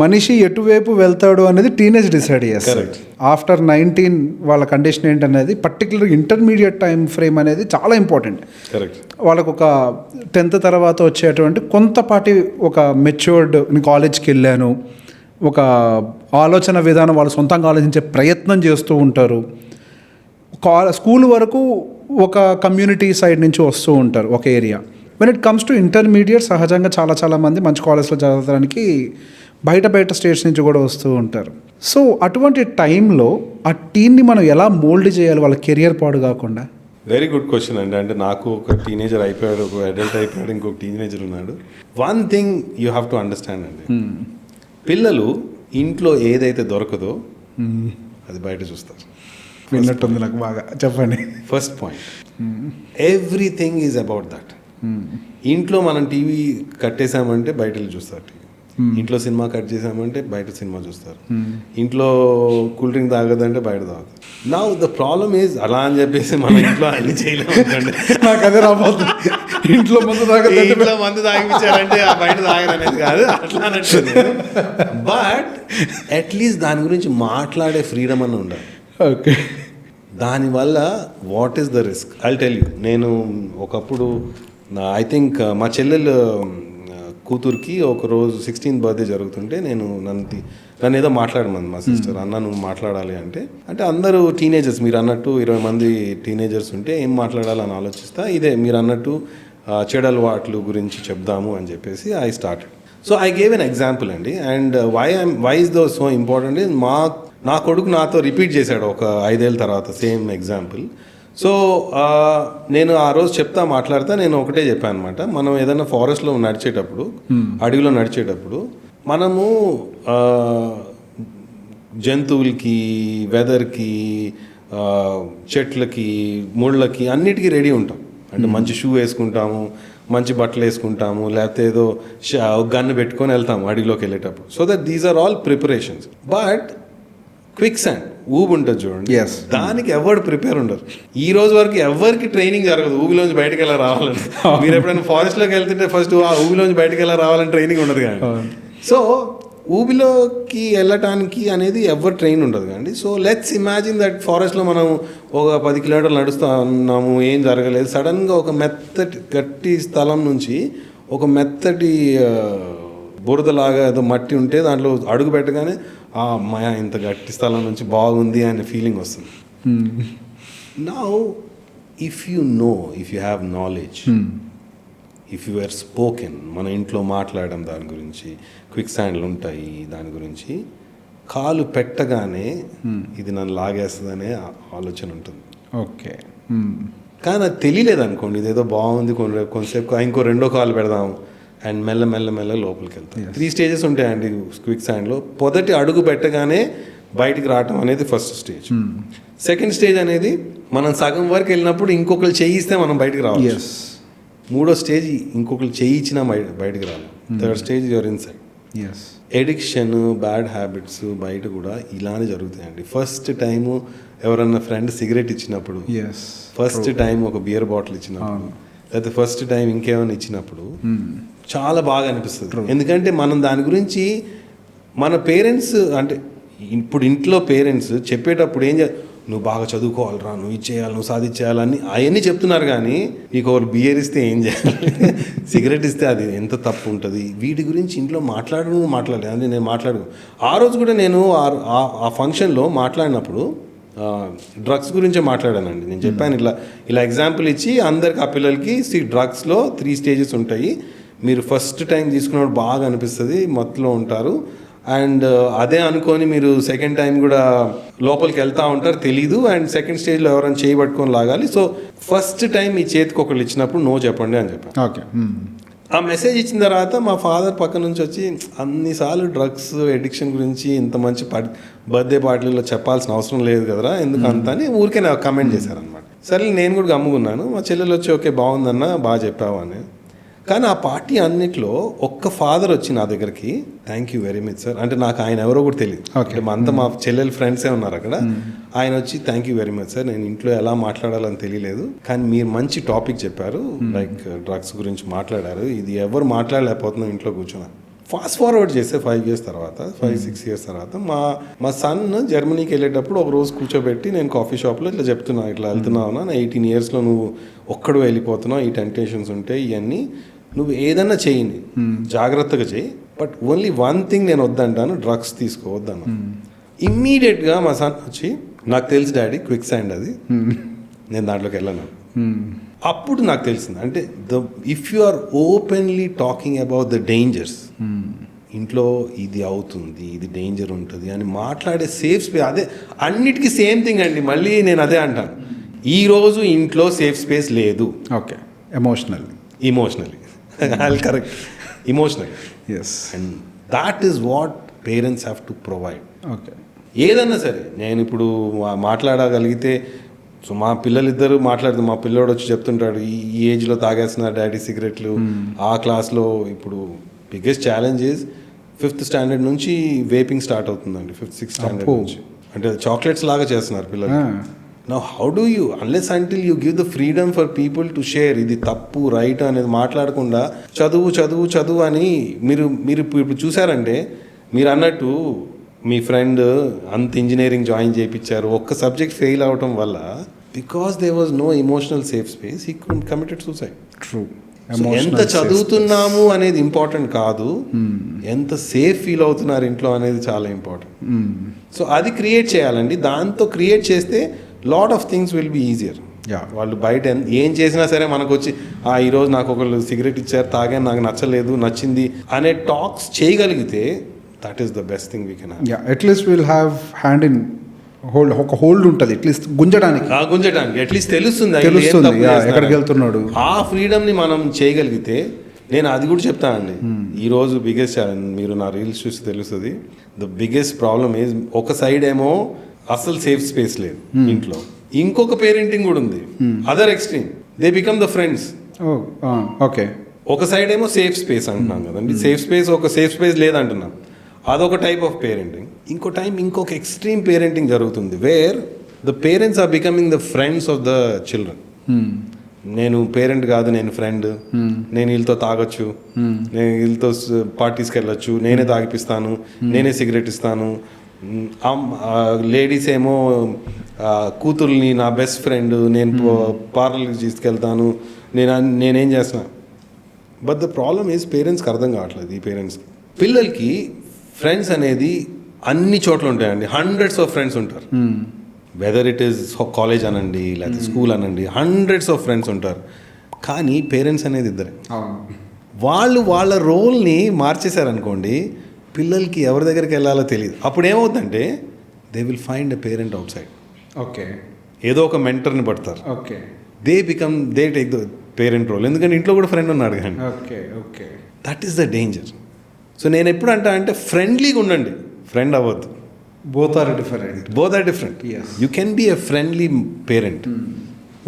మనిషి ఎటువైపు వెళ్తాడు అనేది టీనేజ్ డిసైడ్ చేస్తారు. ఆఫ్టర్ 19 వాళ్ళ కండిషన్ ఏంటనేది పర్టికులర్ ఇంటర్మీడియట్ టైం ఫ్రేమ్ అనేది చాలా ఇంపార్టెంట్. కరెక్ట్. వాళ్ళకు ఒక 10th తర్వాత వచ్చేటువంటి కొంతపాటి ఒక మెచ్యూర్డ్, నేను కాలేజ్కి వెళ్ళాను, ఒక ఆలోచన విధానం వాళ్ళు సొంతంగా ఆలోచించే ప్రయత్నం చేస్తూ ఉంటారు. స్కూల్ వరకు ఒక కమ్యూనిటీ సైడ్ నుంచి వస్తూ ఉంటారు, ఒక area. When it comes to intermediate సహజంగా చాలా మంది మంచి కాలేజ్లో చదవడానికి బయట స్టేట్స్ నుంచి కూడా వస్తూ ఉంటారు. సో అటువంటి టైంలో ఆ టీన్ని మనం ఎలా మోల్డ్ చేయాలి వాళ్ళ కెరియర్ పాడు కాకుండా? వెరీ గుడ్ క్వశ్చన్ అండి. అంటే నాకు ఒక టీనేజర్ అయిపోయాడు, ఒక అడల్ట్ అయిపోయాడు, ఇంకొక టీనేజర్ ఉన్నాడు. One thing you have to understand అండి, పిల్లలు ఇంట్లో ఏదైతే దొరకదో అది బయట చూస్తారు. విన్నట్టుంది నాకు బాగా, చెప్పండి. First point, everything is about that. ఇంట్లో మనం టీవీ కట్టేసామంటే బయట వెళ్ళి చూస్తారు టీవీ. ఇంట్లో సినిమా కట్ చేసామంటే బయట సినిమా చూస్తారు. ఇంట్లో కూల్ డ్రింక్ తాగదంటే బయట తాగుతారు. నా ద ప్రాబ్లమ్ ఈజ్ అలా అని చెప్పేసి మనం ఇంట్లో అన్ని చేయలేము. నాకు అదే రాబోతుంది, ఇంట్లో మందు ఇంట్లో మందు తాగిపించారంటే ఆ బయట తాగరనేది కాదు, అట్లా అన్నట్టు. బట్ అట్లీస్ట్ దాని గురించి మాట్లాడే ఫ్రీడమ్ అన్న ఉండాలి. ఓకే. దానివల్ల what is the risk I'll tell you. నేను ఒకప్పుడు ఐ థింక్ మా చెల్లెలు కూతురికి ఒకరోజు 16th బర్త్డే జరుగుతుంటే నన్ను ఏదో మాట్లాడమంది మా సిస్టర్. అన్న నువ్వు మాట్లాడాలి అంటే అందరూ టీనేజర్స్, మీరు అన్నట్టు 20 మంది టీనేజర్స్ ఉంటే ఏం మాట్లాడాలని ఆలోచిస్తా, ఇదే మీరు అన్నట్టు చెడు అలవాట్లు గురించి చెప్దాము అని చెప్పేసి I started. So I gave an example అండి. And why is though so important is నా కొడుకు నాతో రిపీట్ చేశాడు ఒక 5 ఏళ్ళ తర్వాత సేమ్ ఎగ్జాంపుల్. సో నేను ఆ రోజు మాట్లాడతా నేను ఒకటే చెప్పాను అనమాట. మనం ఏదైనా ఫారెస్ట్లో నడిచేటప్పుడు, అడవిలో నడిచేటప్పుడు మనము జంతువులకి, వెదర్కి, చెట్లకి, ముళ్ళకి అన్నిటికీ రెడీ ఉంటాం. అంటే మంచి షూ వేసుకుంటాము, మంచి బట్టలు వేసుకుంటాము, లేకపోతే ఏదో గన్ను పెట్టుకొని వెళ్తాము అడవిలోకి వెళ్ళేటప్పుడు. So that these are all preparations. But quicksand ఊబి ఉంటుంది చూడండి, దానికి ఎవరు ప్రిపేర్ ఉండరు. ఈ రోజు వరకు ఎవరికి ట్రైనింగ్ జరగదు ఊబిలోంచి బయటకు ఎలా రావాలని. మీరు ఎప్పుడైనా ఫారెస్ట్లోకి వెళ్తుంటే ఫస్ట్ ఆ ఊబిలోంచి బయటకు ఎలా రావాలని ట్రైనింగ్ ఉండదు కానీ. సో ఊబిలోకి వెళ్ళటానికి అనేది ఎవరు ట్రైన్ ఉండదు కానీ. సో లెట్స్ ఇమాజిన్ దట్ ఫారెస్ట్లో మనం ఒక 10 కిలోమీటర్లు నడుస్తూ ఉన్నాము, ఏం జరగలేదు. సడన్గా ఒక మెత్తటి గట్టి స్థలం నుంచి ఒక మెత్తటి బురదలాగా ఏదో మట్టి ఉంటే దాంట్లో అడుగు పెట్టగానే అమ్మాయ ఇంత గట్టి స్థలం నుంచి బాగుంది అనే ఫీలింగ్ వస్తుంది. Now if you have knowledge, if you are spoken, మన ఇంట్లో మాట్లాడడం దాని గురించి, క్విక్ శాండ్లు ఉంటాయి దాని గురించి, కాలు పెట్టగానే ఇది నన్ను లాగేస్తుందనే ఆలోచన ఉంటుంది. ఓకే. కానీ అది తెలియలేదు అనుకోండి, ఇదేదో బాగుంది, కొంతసేపు ఇంకో రెండో కాలు పెడదాం అండ్ మెల్ల లోపలికి వెళ్తాం. 3 స్టేజెస్ ఉంటాయండి క్విక్ శాండ్లో. మొదటి అడుగు పెట్టగానే బయటికి రావటం అనేది ఫస్ట్ స్టేజ్. సెకండ్ స్టేజ్ అనేది మనం సగం వరకు వెళ్ళినప్పుడు ఇంకొకరు చేయిస్తే మనం బయటికి రావాలి. మూడో స్టేజ్ ఇంకొకరు చేయించినా బయటికి రావాలి. Third stage your inside. Addiction, bad habits బయట కూడా ఇలానే జరుగుతాయండి. ఫస్ట్ టైము ఎవరన్నా ఫ్రెండ్ సిగరెట్ ఇచ్చినప్పుడు, ఫస్ట్ టైం ఒక బియర్ బాటిల్ ఇచ్చినప్పుడు, లేకపోతే ఫస్ట్ టైం ఇంకేమైనా ఇచ్చినప్పుడు చాలా బాగా అనిపిస్తుంది. ఎందుకంటే మనం దాని గురించి మన పేరెంట్స్, అంటే ఇప్పుడు ఇంట్లో పేరెంట్స్ చెప్పేటప్పుడు నువ్వు బాగా చదువుకోవాలిరా, నువ్వు ఇది చేయాలి, నువ్వు సాధించేయాలని అవన్నీ చెప్తున్నారు. కానీ నీకు ఒకరు బియర్ ఇస్తే ఏం చేయాలి, సిగరెట్ ఇస్తే అది ఎంత తప్పు ఉంటుంది, వీటి గురించి ఇంట్లో మాట్లాడలేదు. అంటే నేను ఆ రోజు కూడా నేను ఆ ఫంక్షన్లో మాట్లాడినప్పుడు డ్రగ్స్ గురించే మాట్లాడానండి. నేను చెప్పాను ఇలా ఎగ్జాంపుల్ ఇచ్చి అందరికి ఆ పిల్లలకి డ్రగ్స్లో 3 స్టేజెస్ ఉంటాయి. మీరు ఫస్ట్ టైం తీసుకున్నప్పుడు బాగా అనిపిస్తుంది, మత్తులో ఉంటారు, అండ్ అదే అనుకొని మీరు సెకండ్ టైం కూడా లోపలికి వెళ్తూ ఉంటారు, తెలీదు, అండ్ సెకండ్ స్టేజ్లో ఎవరైనా చేయి పట్టుకొని లాగాలి. సో ఫస్ట్ టైం మీ చేతికి ఒకళ్ళు ఇచ్చినప్పుడు నో చెప్పండి అని చెప్పాను. ఓకే. ఆ మెసేజ్ ఇచ్చిన తర్వాత మా ఫాదర్ పక్క నుంచి వచ్చి అన్నిసార్లు డ్రగ్స్ ఎడిక్షన్ గురించి ఇంత మంచి బర్త్డే పార్టీలో చెప్పాల్సిన అవసరం లేదు కదరా, ఎందుకు అంత అని ఊరికే నాకు కమెంట్ చేశారనమాట. సరే నేను కూడా గమ్ముకున్నాను. మా చెల్లెలు వచ్చి ఓకే బాగుందన్న, బాగా చెప్పావు అని. కానీ ఆ పార్టీ అన్నిట్లో ఒక్క ఫాదర్ వచ్చి నా దగ్గరికి thank you very much sir అంటే, నాకు ఆయన ఎవరో కూడా తెలియదు, అంటే మా చెల్లెలు ఫ్రెండ్సే ఉన్నారు అక్కడ. ఆయన వచ్చి thank you very much sir, నేను ఇంట్లో ఎలా మాట్లాడాలని తెలియలేదు, కానీ మీరు మంచి టాపిక్ చెప్పారు, లైక్ డ్రగ్స్ గురించి మాట్లాడారు, ఇది ఎవరు మాట్లాడలేకపోతున్నాం ఇంట్లో కూర్చున్నా. ఫాస్ట్ ఫార్వర్డ్ చేస్తే 5 years తర్వాత 5-6 years తర్వాత మా సన్ జర్మనీకి వెళ్ళేటప్పుడు ఒక రోజు కూర్చోబెట్టి నేను కాఫీ షాప్లో ఇట్లా చెప్తున్నా, ఇట్లా వెళ్తున్నావు నా 18 yearsలో నువ్వు ఒక్కడు వెళ్ళిపోతున్నావు, ఈ టెంప్టేషన్స్ ఉంటాయి, ఇవన్నీ నువ్వు ఏదన్నా చేయని జాగ్రత్తగా చేయి, బట్ ఓన్లీ వన్ థింగ్ నేను వద్దంటాను, డ్రగ్స్ తీసుకోవద్దన్నా. ఇమ్మీడియట్గా మా సన్ వచ్చి నాకు తెలుసు డాడీ క్విక్ శాండ్ అది, నేను దాంట్లోకి వెళ్ళను. అప్పుడు నాకు తెలిసింది అంటే if you are openly talking about the dangers, ఇంట్లో ఇది అవుతుంది, ఇది డేంజర్ ఉంటుంది అని మాట్లాడే సేఫ్ స్పేస్, అదే అన్నిటికీ సేమ్ థింగ్ అండి. మళ్ళీ నేను అదే అంటాను, ఈరోజు ఇంట్లో సేఫ్ స్పేస్ లేదు. Okay. Emotionally correct, emotional. Yes. And that is what parents have to provide. Okay. ఏదన్నా సరే నేను ఇప్పుడు మాట్లాడగలిగితే, సో మా పిల్లలిద్దరూ మాట్లాడుతూ మా పిల్లోడు వచ్చి చెప్తుంటాడు ఈ ఏజ్లో తాగేస్తున్నారు డాడీ సిగరెట్లు, ఆ క్లాస్లో. ఇప్పుడు biggest challenge is 5th standard నుంచి వేపింగ్ స్టార్ట్ అవుతుందండి, 5th 6th standard నుంచి. అంటే చాక్లెట్స్ లాగా చేస్తున్నారు పిల్లలు. Now how do you, unless until you give the freedom for people to share, ఇది తప్పు రైట్ అనేది మాట్లాడకుండా చదువు అని మీరు ఇప్పుడు చూసారంటే, మీరు అన్నట్టు మీ ఫ్రెండ్ అంత ఇంజనీరింగ్ జాయిన్ చేయించారు, ఒక్క సబ్జెక్ట్ ఫెయిల్ అవటం వల్ల, because they was no emotional safe space, he committed suicide. True. ఎంత చదువుతున్నాము అనేది ఇంపార్టెంట్ కాదు, ఎంత సేఫ్ ఫీల్ అవుతున్నారు ఇంట్లో అనేది చాలా ఇంపార్టెంట్. సో అది క్రియేట్ చేయాలండి. దాంతో క్రియేట్ చేస్తే lot of things will be easier. వాళ్ళు బయట ఏం చేసినా సరే మనకు వచ్చి ఈరోజు నాకు ఒకళ్ళు సిగరెట్ ఇచ్చారు, తాగాను, నాకు నచ్చలేదు, నచ్చింది అనే టాక్స్ చేయగలిగితే that is the best thing we can have. At least will have hand in hold, ఒక హోల్డ్ ఉంటుంది అట్లీస్ట్ గుంజడానికి అట్లీస్ట్ తెలుస్తుంది ఎక్కడికి వెళ్తున్నాడు. ఆ ఫ్రీడమ్ని మనం చేయగలిగితే, నేను అది కూడా చెప్తానండి. ఈరోజు బిగ్గెస్ట్ ఛాలెంజ్, మీరు నా రీల్స్ చూసి తెలుస్తుంది, ద బిగ్గెస్ట్ ప్రాబ్లమ్ ఈజ్ ఒక సైడ్ ఏమో అసలు సేఫ్ స్పేస్ లేదు ఇంట్లో, ఇంకొక పేరెంటింగ్ కూడా ఉంది, other extreme, they become the friends. Okay. ఒక సైడ్ ఏమో సేఫ్ స్పేస్ అంటున్నాం కదండి, సేఫ్ స్పేస్, ఒక సేఫ్ స్పేస్ లేదంటున్నాం, అదొక టైప్ ఆఫ్ పేరెంటింగ్. ఇంకొక ఎక్స్ట్రీమ్ పేరెంటింగ్ జరుగుతుంది, where the parents are becoming the friends of the children. నేను పేరెంట్ కాదు, నేను ఫ్రెండ్, నేను వీళ్ళతో తాగొచ్చు, నేను వీళ్ళతో పార్టీస్కి వెళ్ళొచ్చు, నేనే తాగిపిస్తాను, నేనే సిగరెట్ ఇస్తాను. లేడీస్ ఏమో కూతుర్ని నా బెస్ట్ ఫ్రెండ్, నేను పార్లర్కి తీసుకెళ్తాను, నేనేం చేస్తున్నా. బట్ ద ప్రాబ్లమ్ ఈజ్ పేరెంట్స్కి అర్థం కావట్లేదు. ఈ పేరెంట్స్కి పిల్లలకి ఫ్రెండ్స్ అనేది అన్ని చోట్ల ఉంటాయండి, hundreds of ఫ్రెండ్స్ ఉంటారు. వెదర్ ఇట్ ఈస్ కాలేజ్ అనండి, లేకపోతే స్కూల్ అనండి, hundreds of ఫ్రెండ్స్ ఉంటారు. కానీ పేరెంట్స్ అనేది ఇద్దరే. వాళ్ళ రోల్ని మార్చేశారనుకోండి, పిల్లలకి ఎవరి దగ్గరికి వెళ్ళాలో తెలియదు. అప్పుడు ఏమవుతుందంటే they will find a parent outside. Okay. ఏదో ఒక మెంటర్ని పడతారు. Okay. They take the parent role, ఎందుకంటే ఇంట్లో కూడా ఫ్రెండ్ ఉన్నాడు కానీ. Okay. That is the danger. So నేను ఎప్పుడు అంటే ఫ్రెండ్లీగా ఉండండి, ఫ్రెండ్ అవ్వద్దు. Both are different. You can be a friendly parent.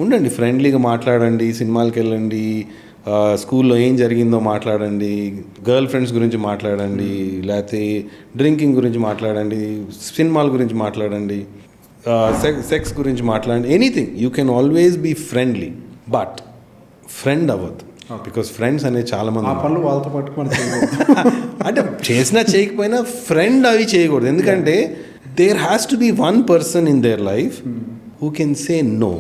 ఉండండి, ఫ్రెండ్లీగా మాట్లాడండి, సినిమాలకు వెళ్ళండి, స్కూల్లో ఏం జరిగిందో మాట్లాడండి, గర్ల్ ఫ్రెండ్స్ గురించి మాట్లాడండి, లేకపోతే డ్రింకింగ్ గురించి మాట్లాడండి, సినిమాల గురించి మాట్లాడండి, సెక్స్ గురించి మాట్లాడండి, anything. You can always be friendly, but friend అవ్వద్దు. బికాస్ ఫ్రెండ్స్ అనేది చాలా మంది పనులు వాళ్ళతో పట్టుకొని అంటే చేసినా చేయకపోయినా ఫ్రెండ్ అవి చేయకూడదు. ఎందుకంటే there has to be one person in their life who can say no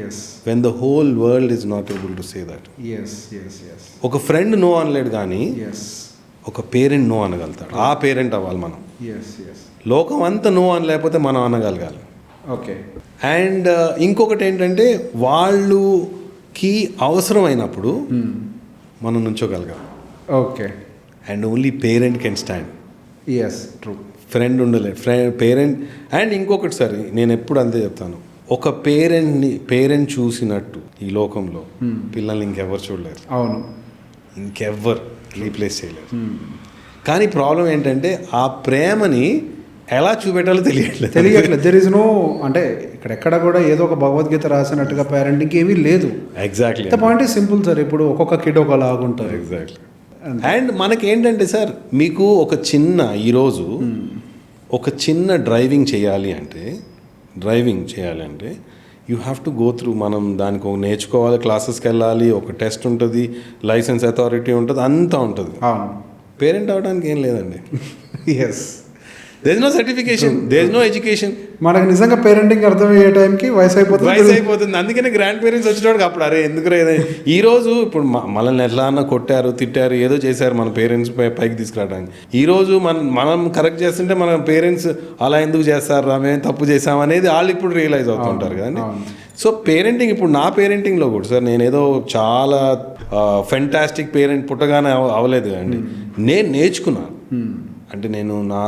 yes when the whole world is not able to say that. Yes yes yes ఒక ఫ్రెండ్ నో అనలేడు కానీ ఎస్ ఒక పేరెంట్ నో అనగలుగుతాడు. ఆ పేరెంట్ అవ్వాలి మనం. ఎస్ ఎస్ లోకం అంతా నో అనలేకపోతే మనం అనగలగాలి. ఓకే అండ్ ఇంకొకటి ఏంటంటే వాళ్ళకి అవసరమైనప్పుడు మనం నుంచోగలగాలి. Okay and only parent can stand. Yes true. Friend ఉండలేదు. పేరెంట్. అండ్ ఇంకొకటి సార్, నేను ఎప్పుడు అంతే చెప్తాను, ఒక పేరెంట్ చూసినట్టు ఈ లోకంలో పిల్లల్ని ఇంకెవ్వరు చూడలేరు. అవును. ఇంకెవ్వరు రీప్లేస్ చేయలేరు. కానీ ప్రాబ్లం ఏంటంటే ఆ ప్రేమని ఎలా చూపెట్టాలో తెలియట్లేదు. దెర్ ఇస్ నో, అంటే ఇక్కడెక్కడ కూడా ఏదో ఒక భగవద్గీత రాసినట్టుగా పేరెంటింగ్ ఏమీ లేదు. Exactly. The point is simple sir. ఇప్పుడు ఒక్కొక్క కిడ్ ఒకలాగా ఉంటారు. ఎగ్జాక్ట్లీ. అండ్ మనకేంటంటే సార్, మీకు ఒక చిన్న ఈరోజు ఒక చిన్న డ్రైవింగ్ చేయాలి అంటే you have to go through. మనం దానికి ఒక నేర్చుకోవాలి, క్లాసెస్కి వెళ్ళాలి, ఒక టెస్ట్ ఉంటుంది, లైసెన్స్ అథారిటీ ఉంటుంది, అంతా ఉంటుంది. పేరెంట్ అవ్వడానికి ఏం లేదండి. Yes. There is no certification, there is no education. మనకు నిజంగా పేరెంటింగ్ అర్థమయ్యే టైంకి వయసు అయిపోతుంది. అందుకనే గ్రాండ్ పేరెంట్స్ వచ్చేటోడు అప్పుడు అరే ఎందుకు ఈ రోజు ఇప్పుడు మనల్ని ఎట్లా అన్న కొట్టారు, తిట్టారు, ఏదో చేశారు మన పేరెంట్స్ పైకి తీసుకురావడానికి. ఈ రోజు మనం కరెక్ట్ చేస్తుంటే మన పేరెంట్స్ అలా ఎందుకు చేస్తారు, మేము తప్పు చేసాం అనేది వాళ్ళు ఇప్పుడు రియలైజ్ అవుతుంటారు కదండి. సో పేరెంటింగ్, ఇప్పుడు నా పేరెంటింగ్లో కూడా సార్ నేను ఏదో చాలా ఫెంటాస్టిక్ పేరెంట్ పుట్టగానే అవ్వలేదు కదండి. నేను నేర్చుకున్నాను. అంటే నేను నా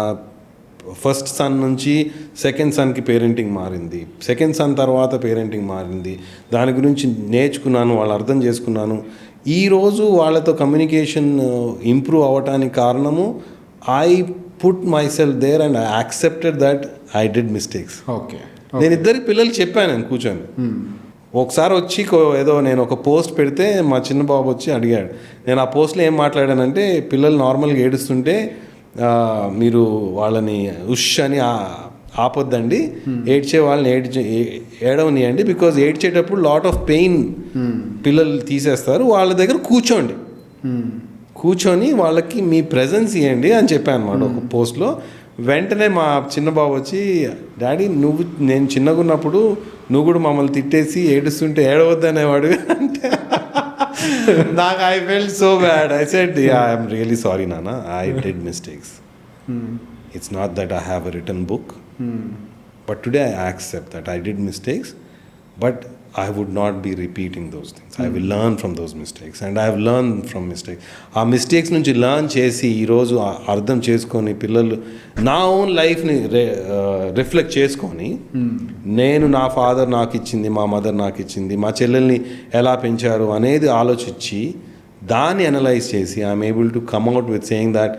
ఫస్ట్ సన్ నుంచి సెకండ్ సన్కి పేరెంటింగ్ మారింది, సెకండ్ సన్ తర్వాత పేరెంటింగ్ మారింది, దాని గురించి నేర్చుకున్నాను, వాళ్ళు అర్థం చేసుకున్నాను. ఈరోజు వాళ్ళతో కమ్యూనికేషన్ ఇంప్రూవ్ అవ్వటానికి కారణము I put myself there and I accepted that I did mistakes. Okay. నేను ఇద్దరికి పిల్లలు చెప్పాను, నేను కూర్చొని. ఒకసారి వచ్చి ఏదో నేను ఒక పోస్ట్ పెడితే మా చిన్న బాబు వచ్చి అడిగాడు. నేను ఆ పోస్ట్లో ఏం మాట్లాడానంటే, పిల్లలు నార్మల్గా ఏడుస్తుంటే మీరు వాళ్ళని ఉష్ అని ఆపొద్దండి, ఏడ్చే వాళ్ళని ఏడవనియండి, బికాజ్ ఏడ్చేటప్పుడు లాట్ ఆఫ్ పెయిన్ పిల్లలు తీసేస్తారు, వాళ్ళ దగ్గర కూర్చొని వాళ్ళకి మీ ప్రెజెన్స్ ఇవ్వండి అని చెప్పాను అనమాట ఒక పోస్ట్లో. వెంటనే మా చిన్న బాబు వచ్చి, డాడీ నేను చిన్నగా ఉన్నప్పుడు నువ్వు కూడా మమ్మల్ని తిట్టేసి ఏడుస్తుంటే ఏడవద్దనేవాడు అంటే నాకు I felt so bad. I said I'm really sorry నాన్న, I did mistakes. It's not that I have a written book, but today I accept that I did mistakes, but I would not be repeating those things. I will learn from those mistakes, and I have learned from mistakes. ఆ మిస్టేక్స్ నుంచి లర్న్ చేసి ఈరోజు అర్థం చేసుకొని పిల్లలు నా ఓన్ లైఫ్ని రిఫ్లెక్ట్ చేసుకొని, నేను నా ఫాదర్ నాకు ఇచ్చింది, మా మదర్ నాకు ఇచ్చింది, మా చెల్లెల్ని ఎలా పెంచారు అనేది ఆలోచించి దాన్ని అనలైజ్ చేసి I'm able to come out with saying that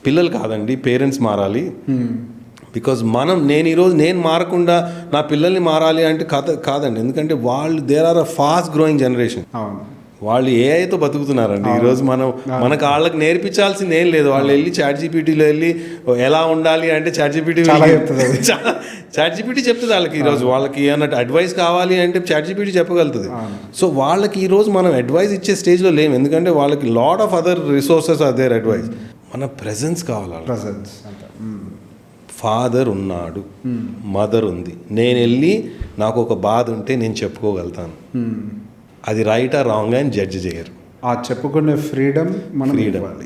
పిల్లలు కాదండి, పేరెంట్స్ మారాలి. బికాజ్ నేను మారకుండా నా పిల్లల్ని మారాలి అంటే కాదండి. ఎందుకంటే వాళ్ళు there are a fast growing generation. వాళ్ళు ఏఐతో బతుకుతున్నారండి ఈరోజు. మనకు వాళ్ళకి నేర్పించాల్సింది ఏం లేదు. వాళ్ళు వెళ్ళి ChatGPTలో వెళ్ళి ఎలా ఉండాలి అంటే ChatGPT చెప్తుంది వాళ్ళకి. ఈరోజు వాళ్ళకి ఏమన్నా అడ్వైస్ కావాలి అంటే ChatGPT చెప్పగలుగుతుంది. సో వాళ్ళకి ఈరోజు మనం అడ్వైస్ ఇచ్చే స్టేజ్లో లేము, ఎందుకంటే వాళ్ళకి lot of other resources are there advice. మన ప్రెజెన్స్ కావాలి. ఫాదర్ ఉన్నాడు, మదర్ ఉంది, నేను వెళ్ళి నాకు ఒక బాధ ఉంటే నేను చెప్పుకోగలుగుతాను. అది రైట్ ఆ రాంగ్ అని జడ్జ్ చేయరు. ఆ చెప్పుకునే ఫ్రీడమ్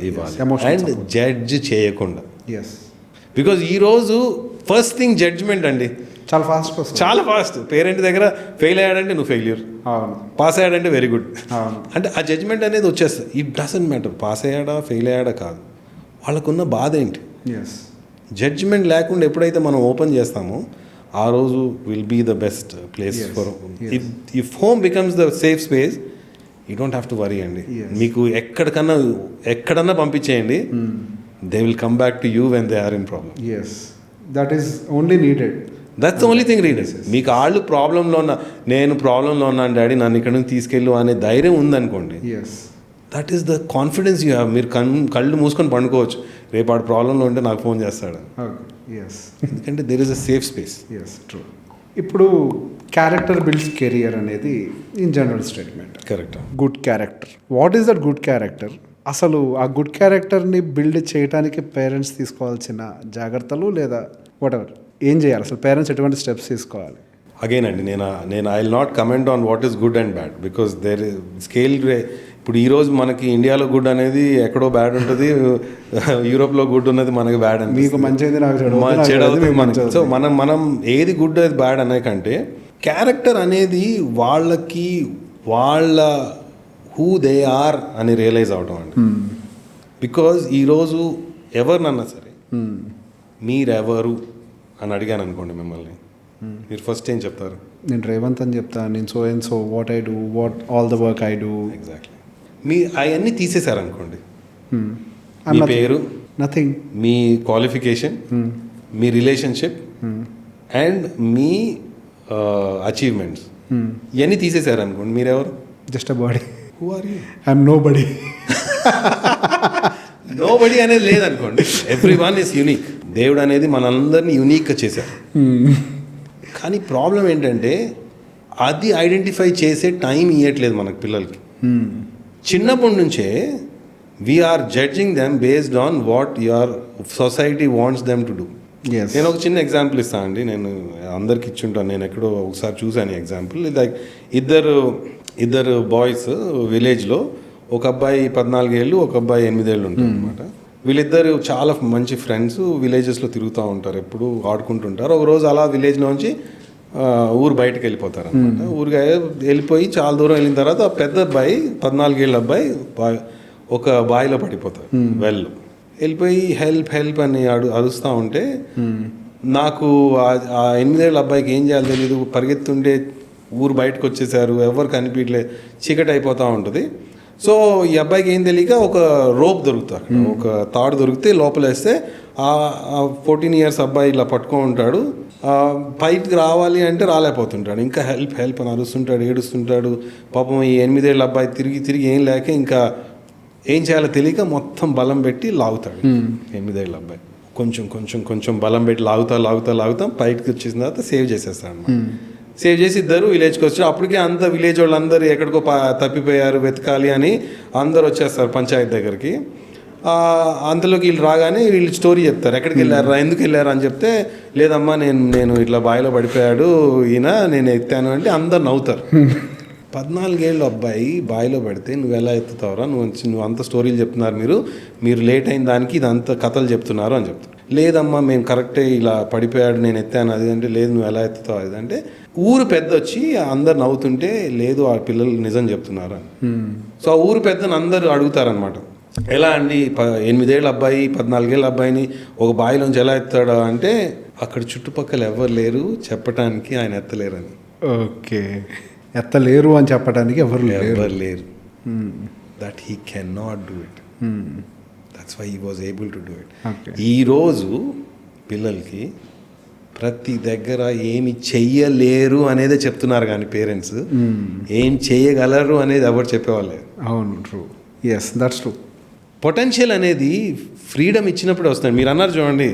ఇవ్వాలి. అండ్ జడ్జ్ చేయకుండా. బికాజ్ ఈరోజు ఫస్ట్ థింగ్ జడ్జ్మెంట్ అండి. చాలా ఫాస్ట్. పేరెంట్ దగ్గర ఫెయిల్ అయ్యాడంటే నువ్వు ఫెయిల్యూర్, పాస్ అయ్యాడంటే వెరీ గుడ్. అంటే ఆ జడ్జ్మెంట్ అనేది వచ్చేస్తుంది. ఇట్ డజంట్ మ్యాటర్ పాస్ అయ్యాడా ఫెయిల్ అయ్యాడా కాదు, వాళ్ళకున్న బాధ ఏంటి. జడ్జ్మెంట్ లేకుండా ఎప్పుడైతే మనం ఓపెన్ చేస్తామో ఆ రోజు will be the best place for. If home becomes the safe space, you don't have to worry అండి. మీకు ఎక్కడన్నా పంపించేయండి, they will come back to you when they are in problem. That is only needed. That's the only thing needed. మీకు వాళ్ళు ప్రాబ్లంలో నేను ప్రాబ్లంలో ఉన్నాను డాడీ నన్ను ఇక్కడ నుంచి తీసుకెళ్ళు అనే ధైర్యం ఉందనుకోండి, that is the confidence you have. మీరు కళ్ళు మూసుకొని పండుకోవచ్చు, రేపు ఆడు ప్రాబ్లంలో ఉంటే నాకు ఫోన్ చేస్తాడు. ఎందుకంటే there is a safe space. True. ఇప్పుడు క్యారెక్టర్ బిల్డ్స్ కెరియర్ అనేది in general statement. Correct. Good character, what is that good character? అసలు ఆ గుడ్ క్యారెక్టర్ని బిల్డ్ చేయడానికి పేరెంట్స్ తీసుకోవాల్సిన జాగ్రత్తలు లేదా వాటెవర్ ఏం చేయాలి అసలు? పేరెంట్స్ ఎటువంటి స్టెప్స్ తీసుకోవాలి? అగైన్ అండి నేను I will not comment on what is good and bad because their scale. ఇప్పుడు ఈరోజు మనకి ఇండియాలో గుడ్ అనేది ఎక్కడో బ్యాడ్ ఉంటుంది, యూరోప్లో గుడ్ ఉన్నది మనకి బ్యాడ్ అని. మీకు మంచిది, నాకు చెడు అవుతుంది మనకి. సో మనం ఏది గుడ్ అది బ్యాడ్ అనే కంటే క్యారెక్టర్ అనేది వాళ్ళ హూ దే ఆర్ అని రియలైజ్ అవడం అండి. బికాజ్ ఈరోజు ఎవరినన్నా సరే మీరెవరు అని అడిగాను అనుకోండి మిమ్మల్ని, మీరు ఫస్ట్ ఏం చెప్తారు? నేను రేవంత్ అని చెప్తాను. నేను so and so, what I do, what all the work I do. Exactly. మీ అవన్నీ తీసేశారనుకోండి, మీ పేరు, నథింగ్, మీ క్వాలిఫికేషన్, మీ రిలేషన్షిప్ అండ్ మీ అచీవ్మెంట్స్ ఇవన్నీ తీసేశారనుకోండి, మీరెవరు? Just a body. Who are you? I'm nobody. Nobody అనేది లేదనుకోండి. Everyone is unique. దేవుడు అనేది మనందరినీ యూనిక్గా చేశారు. కానీ ప్రాబ్లం ఏంటంటే అది ఐడెంటిఫై చేసే టైం ఇవ్వట్లేదు మనకు పిల్లలకి. చిన్నప్పటి నుంచే we're judging them based on what your society wants them to do. నేను ఒక చిన్న ఎగ్జాంపుల్ ఇస్తాను అండి. నేను అందరికి ఇచ్చుంటాను. నేను ఎక్కడో ఒకసారి చూశాను ఈ ఎగ్జాంపుల్. లైక్ ఇద్దరు బాయ్స్ విలేజ్లో, ఒక అబ్బాయి 14 ఏళ్ళు, ఒక అబ్బాయి 8 ఏళ్ళు ఉంటారు అనమాట. వీళ్ళిద్దరు చాలా మంచి ఫ్రెండ్స్, విలేజెస్లో తిరుగుతూ ఉంటారు, ఎప్పుడు ఆడుకుంటుంటారు. ఒకరోజు అలా విలేజ్లోంచి ఊరు బయటకు వెళ్ళిపోతారు అనమాట. ఊరికి వెళ్ళిపోయి చాలా దూరం వెళ్ళిన తర్వాత ఆ పెద్ద అబ్బాయి 14 ఏళ్ళ అబ్బాయి ఒక బావిలో పడిపోతారు. వెళ్ళిపోయి హెల్ప్ అని అరుస్తూ ఉంటే, నాకు ఆ 8 ఏళ్ళ అబ్బాయికి ఏం చేయాలో తెలియదు. పరిగెత్తుంటే ఊరు బయటకు వచ్చేసారు, ఎవరు కనిపించలేదు, చీకటి అయిపోతూ ఉంటుంది. సో ఈ అబ్బాయికి ఏం తెలియక ఒక రోప్ దొరుకుతారు, ఒక తాడు దొరికితే లోపల వేస్తే ఆ 14 ఇయర్స్ అబ్బాయి ఇలా పట్టుకొని ఉంటాడు. పైకి రావాలి అంటే రాలేకపోతుంటాడు. ఇంకా హెల్ప్ అని అరుస్తుంటాడు, ఏడుస్తుంటాడు. పాపం ఈ 8 ఏళ్ళ అబ్బాయి తిరిగి ఏం లేక ఇంకా ఏం చేయాలో తెలియక మొత్తం బలం పెట్టి లాగుతాడు. 8 ఏళ్ళ అబ్బాయి కొంచెం బలం పెట్టి లాగుతా పైకి వచ్చేసిన తర్వాత సేవ్ చేసేస్తాడు అనమాట. సేవ్ చేసి ఇద్దరు విలేజ్కి వచ్చారు. అప్పటికే అంత విలేజ్ వాళ్ళందరూ ఎక్కడికో తప్పిపోయారు, వెతకాలి అని అందరు వచ్చేస్తారు పంచాయతీ దగ్గరికి. అంతలోకి వీళ్ళు రాగానే వీళ్ళు స్టోరీ చెప్తారు, ఎక్కడికి వెళ్ళారా, ఎందుకు వెళ్ళారా అని చెప్తే, లేదమ్మా నేను ఇట్లా బావిలో పడిపోయాడు ఈయన, నేను ఎత్తాను అంటే అందరు నవ్వుతారు. 14 ఏళ్ళు అబ్బాయి బావిలో పడితే నువ్వు ఎలా ఎత్తుతావురా, నువ్వు అంత స్టోరీలు చెప్తున్నారు, మీరు లేట్ అయిన దానికి ఇది అంత కథలు చెప్తున్నారు అని చెప్తారు. లేదమ్మా మేము కరెక్టే, ఇలా పడిపోయాడు నేను ఎత్తాను అది అంటే, లేదు నువ్వు ఎలా ఎత్తుతావు అది అంటే, ఊరు పెద్ద వచ్చి అందరు నవ్వుతుంటే, లేదు ఆ పిల్లలు నిజం చెప్తున్నారు అని. సో ఆ ఊరు పెద్దని అందరూ అడుగుతారనమాట, ఎలా అండి 8 ఏళ్ళ అబ్బాయి 14 ఏళ్ళ అబ్బాయిని ఒక బావిలోంచి ఎలా ఎత్తాడు అంటే, అక్కడ చుట్టుపక్కల ఎవరు లేరు చెప్పడానికి, ఆయన ఎత్తలేరని. ఓకే, ఎత్తలేరు అని చెప్పడానికి ఎవరు లేరు. That he can not do it. That's why he was able to do it. ఈరోజు పిల్లలకి ప్రతి దగ్గర ఏమి చెయ్యలేరు అనేదే చెప్తున్నారు, కానీ పేరెంట్స్ ఏం చేయగలరు అనేది ఎవరు చెప్పేవాళ్ళు. అవును, true. Yes, that's true. Potential అనేది ఫ్రీడమ్ ఇచ్చినప్పుడే వస్తుంది. మీరు అన్నారు చూడండి,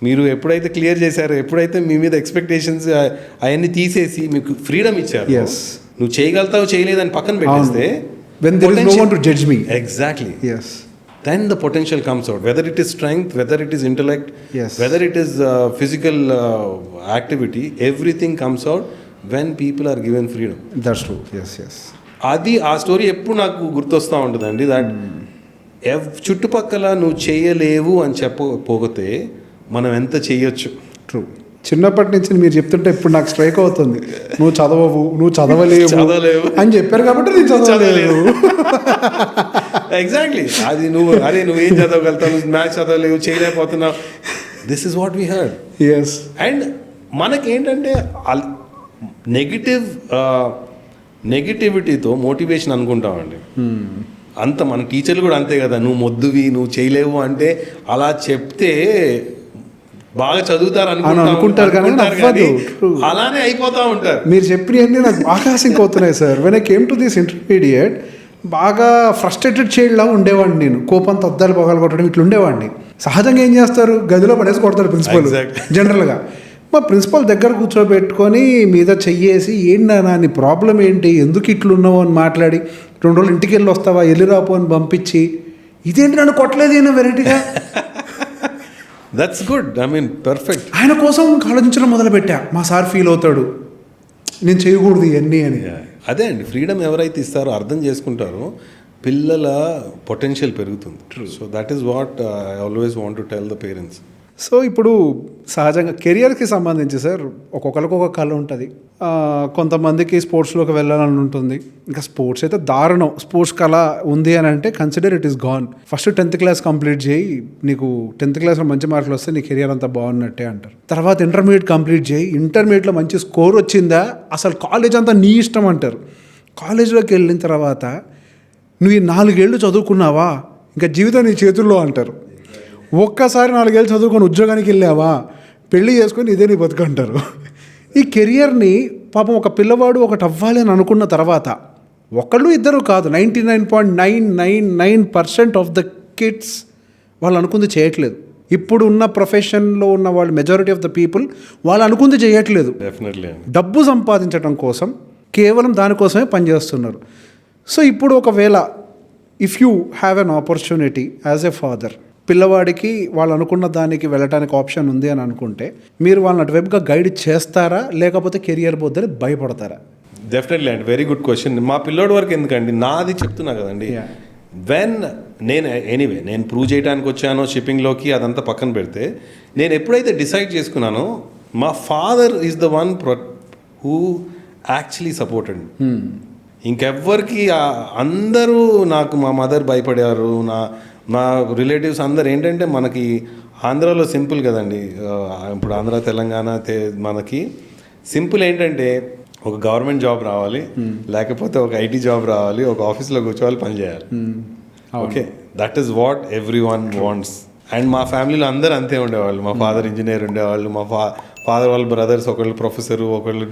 మీరు ఎప్పుడైతే క్లియర్ చేశారో, ఎప్పుడైతే మీ మీద ఎక్స్పెక్టేషన్స్ అవన్నీ తీసేసి మీకు ఫ్రీడమ్ ఇచ్చారు, నువ్వు చేయగలుగుతావు చేయలేదని పక్కన పెట్టేస్తే, when there is no one to judge me, exactly, yes, then the potential comes out, whether it is strength, whether it is intellect, yes, whether it is physical activity, everything comes out when people are given freedom. That's true. Yes. అది ఆ స్టోరీ ఎప్పుడు నాకు గుర్తొస్తూ ఉంటుందండి. దట్ చుట్టుపక్కల నువ్వు చేయలేవు అని చెప్పకపోతే మనం ఎంత చేయొచ్చు. ట్రూ. చిన్నప్పటి నుంచి మీరు చెప్తుంటే ఇప్పుడు నాకు స్ట్రైక్ అవుతుంది, నువ్వు చదవలేవు అని చెప్పారు కాబట్టి నేను చదవలేదు. ఎగ్జాక్ట్లీ. అది నువ్వు ఏం చదవగలుగుతావు, నువ్వు మ్యాథ్స్ చదవలేవు, చేయలేకపోతున్నావు. This is what we heard. Yes. And మనకేంటంటే నెగిటివిటీతో మోటివేషన్ అనుకుంటామండి. అంత మన టీచర్లు కూడా అంతే కదా, నువ్వు మొద్దువి, నువ్వు చేయలేవు అంటే అలా చెప్తే బాగా చదువుతారు అనుకుంటారు కానీ అలానే అయిపోతూ ఉంటారు. మీరు చెప్పినవన్నీ నాకు బాగా సింక్ అవుతున్నాయి sir. When I came to this intermediate బాగా ఫ్రస్ట్రేటెడ్ చైల్డ్లా ఉండేవాడిని నేను. కోపంతో అద్దాలు పొగలు కొట్టడం ఇట్లా ఉండేవాడిని. సహజంగా ఏం చేస్తారు, గదిలో పడేసి కొడతారు ప్రిన్సిపల్ జనరల్గా. మా ప్రిన్సిపల్ దగ్గర కూర్చోబెట్టుకొని మీద చెయ్యేసి, ఏంటన్నా నీ ప్రాబ్లం ఏంటి, ఎందుకు ఇట్లున్నావు అని మాట్లాడి, 2 రోజులు ఇంటికి వెళ్ళి వస్తావా, వెళ్ళి రాపో అని పంపించి, ఇదేంటి నన్ను కొట్టలేదు ఈయన వెరైటీగా. That's good, I mean perfect. ఆయన కోసం ఆలోచించడం మొదలుపెట్టా, మా సార్ ఫీల్ అవుతాడు నేను చేయకూడదు ఇవన్నీ అని. అదే అండి, ఫ్రీడమ్ ఎవరైతే ఇస్తారో అర్థం చేసుకుంటారో పిల్లల పొటెన్షియల్ పెరుగుతుంది. So that is what I always want to tell the parents. So ఇప్పుడు సహజంగా కెరియర్కి సంబంధించి సార్ ఒక్కొక్కరికి ఒక కళ ఉంటుంది. కొంతమందికి స్పోర్ట్స్లోకి వెళ్ళాలని ఉంటుంది. ఇంకా స్పోర్ట్స్ అయితే దారుణం. స్పోర్ట్స్ కళ ఉంది అని అంటే consider it is gone. First 10th class complete చేయి, నీకు 10th క్లాస్లో మంచి మార్కులు వస్తే నీ కెరియర్ అంతా బాగున్నట్టే అంటారు. తర్వాత ఇంటర్మీడియట్ కంప్లీట్ చేయి, ఇంటర్మీడియట్లో మంచి స్కోర్ వచ్చిందా అసలు కాలేజ్ అంతా నీ ఇష్టం అంటారు. కాలేజ్లోకి వెళ్ళిన తర్వాత నువ్వు ఈ 4 ఏళ్ళు చదువుకున్నావా ఇంకా జీవితం నీ చేతుల్లో అంటారు. ఒక్కసారి 4 ఏళ్ళు చదువుకొని ఉద్యోగానికి వెళ్ళావా పెళ్ళి చేసుకొని ఇదే నీ బతుకంటారు. ఈ కెరియర్ని పాపం ఒక పిల్లవాడు ఒకటి అవ్వాలి అని అనుకున్న తర్వాత ఒకళ్ళు ఇద్దరు కాదు 99.999% ఆఫ్ ద కిడ్స్ వాళ్ళు అనుకుంది చేయట్లేదు. ఇప్పుడు ఉన్న ప్రొఫెషన్లో ఉన్న వాళ్ళు మెజారిటీ ఆఫ్ ద పీపుల్ వాళ్ళు అనుకుంది చేయట్లేదు. డెఫినెట్లీ డబ్బు సంపాదించడం కోసం కేవలం దానికోసమే పనిచేస్తున్నారు. సో ఇప్పుడు ఒకవేళ if you have an opportunity as a father, పిల్లవాడికి వాళ్ళు అనుకున్న దానికి వెళ్ళటానికి ఆప్షన్ ఉంది అని అనుకుంటే మీరు వాళ్ళని అటువైపుగా గైడ్ చేస్తారా లేకపోతే కెరియర్ పోద్దని భయపడతారా? డెఫినెట్లీ అండి, వెరీ గుడ్ క్వశ్చన్. మా పిల్లోడి వరకు ఎందుకండి, నాది చెప్తున్నా కదండి. వెన్ నేను ప్రూవ్ చేయడానికి వచ్చానో షిప్పింగ్లోకి అదంతా పక్కన పెడితే, నేను ఎప్పుడైతే డిసైడ్ చేసుకున్నానో మా father is the one who actually supported. ఇంకెవ్వరికి అందరూ నాకు మా మదర్ భయపడారు, నా రిలేటివ్స్ అందరు. ఏంటంటే మనకి ఆంధ్రాలో సింపుల్ కదండి, ఇప్పుడు ఆంధ్ర తెలంగాణ మనకి సింపుల్ ఏంటంటే ఒక గవర్నమెంట్ జాబ్ రావాలి, లేకపోతే ఒక ఐటీ జాబ్ రావాలి, ఒక ఆఫీస్లో కూర్చోవాలి, పని చేయాలి. Okay, that is what every one wants. And మా ఫ్యామిలీలో అందరూ అంతే ఉండేవాళ్ళు. మా ఫాదర్ ఇంజనీర్ ఉండేవాళ్ళు, మా ఫాదర్ వాళ్ళ బ్రదర్స్ ఒకళ్ళు ప్రొఫెసరు, ఒకళ్ళు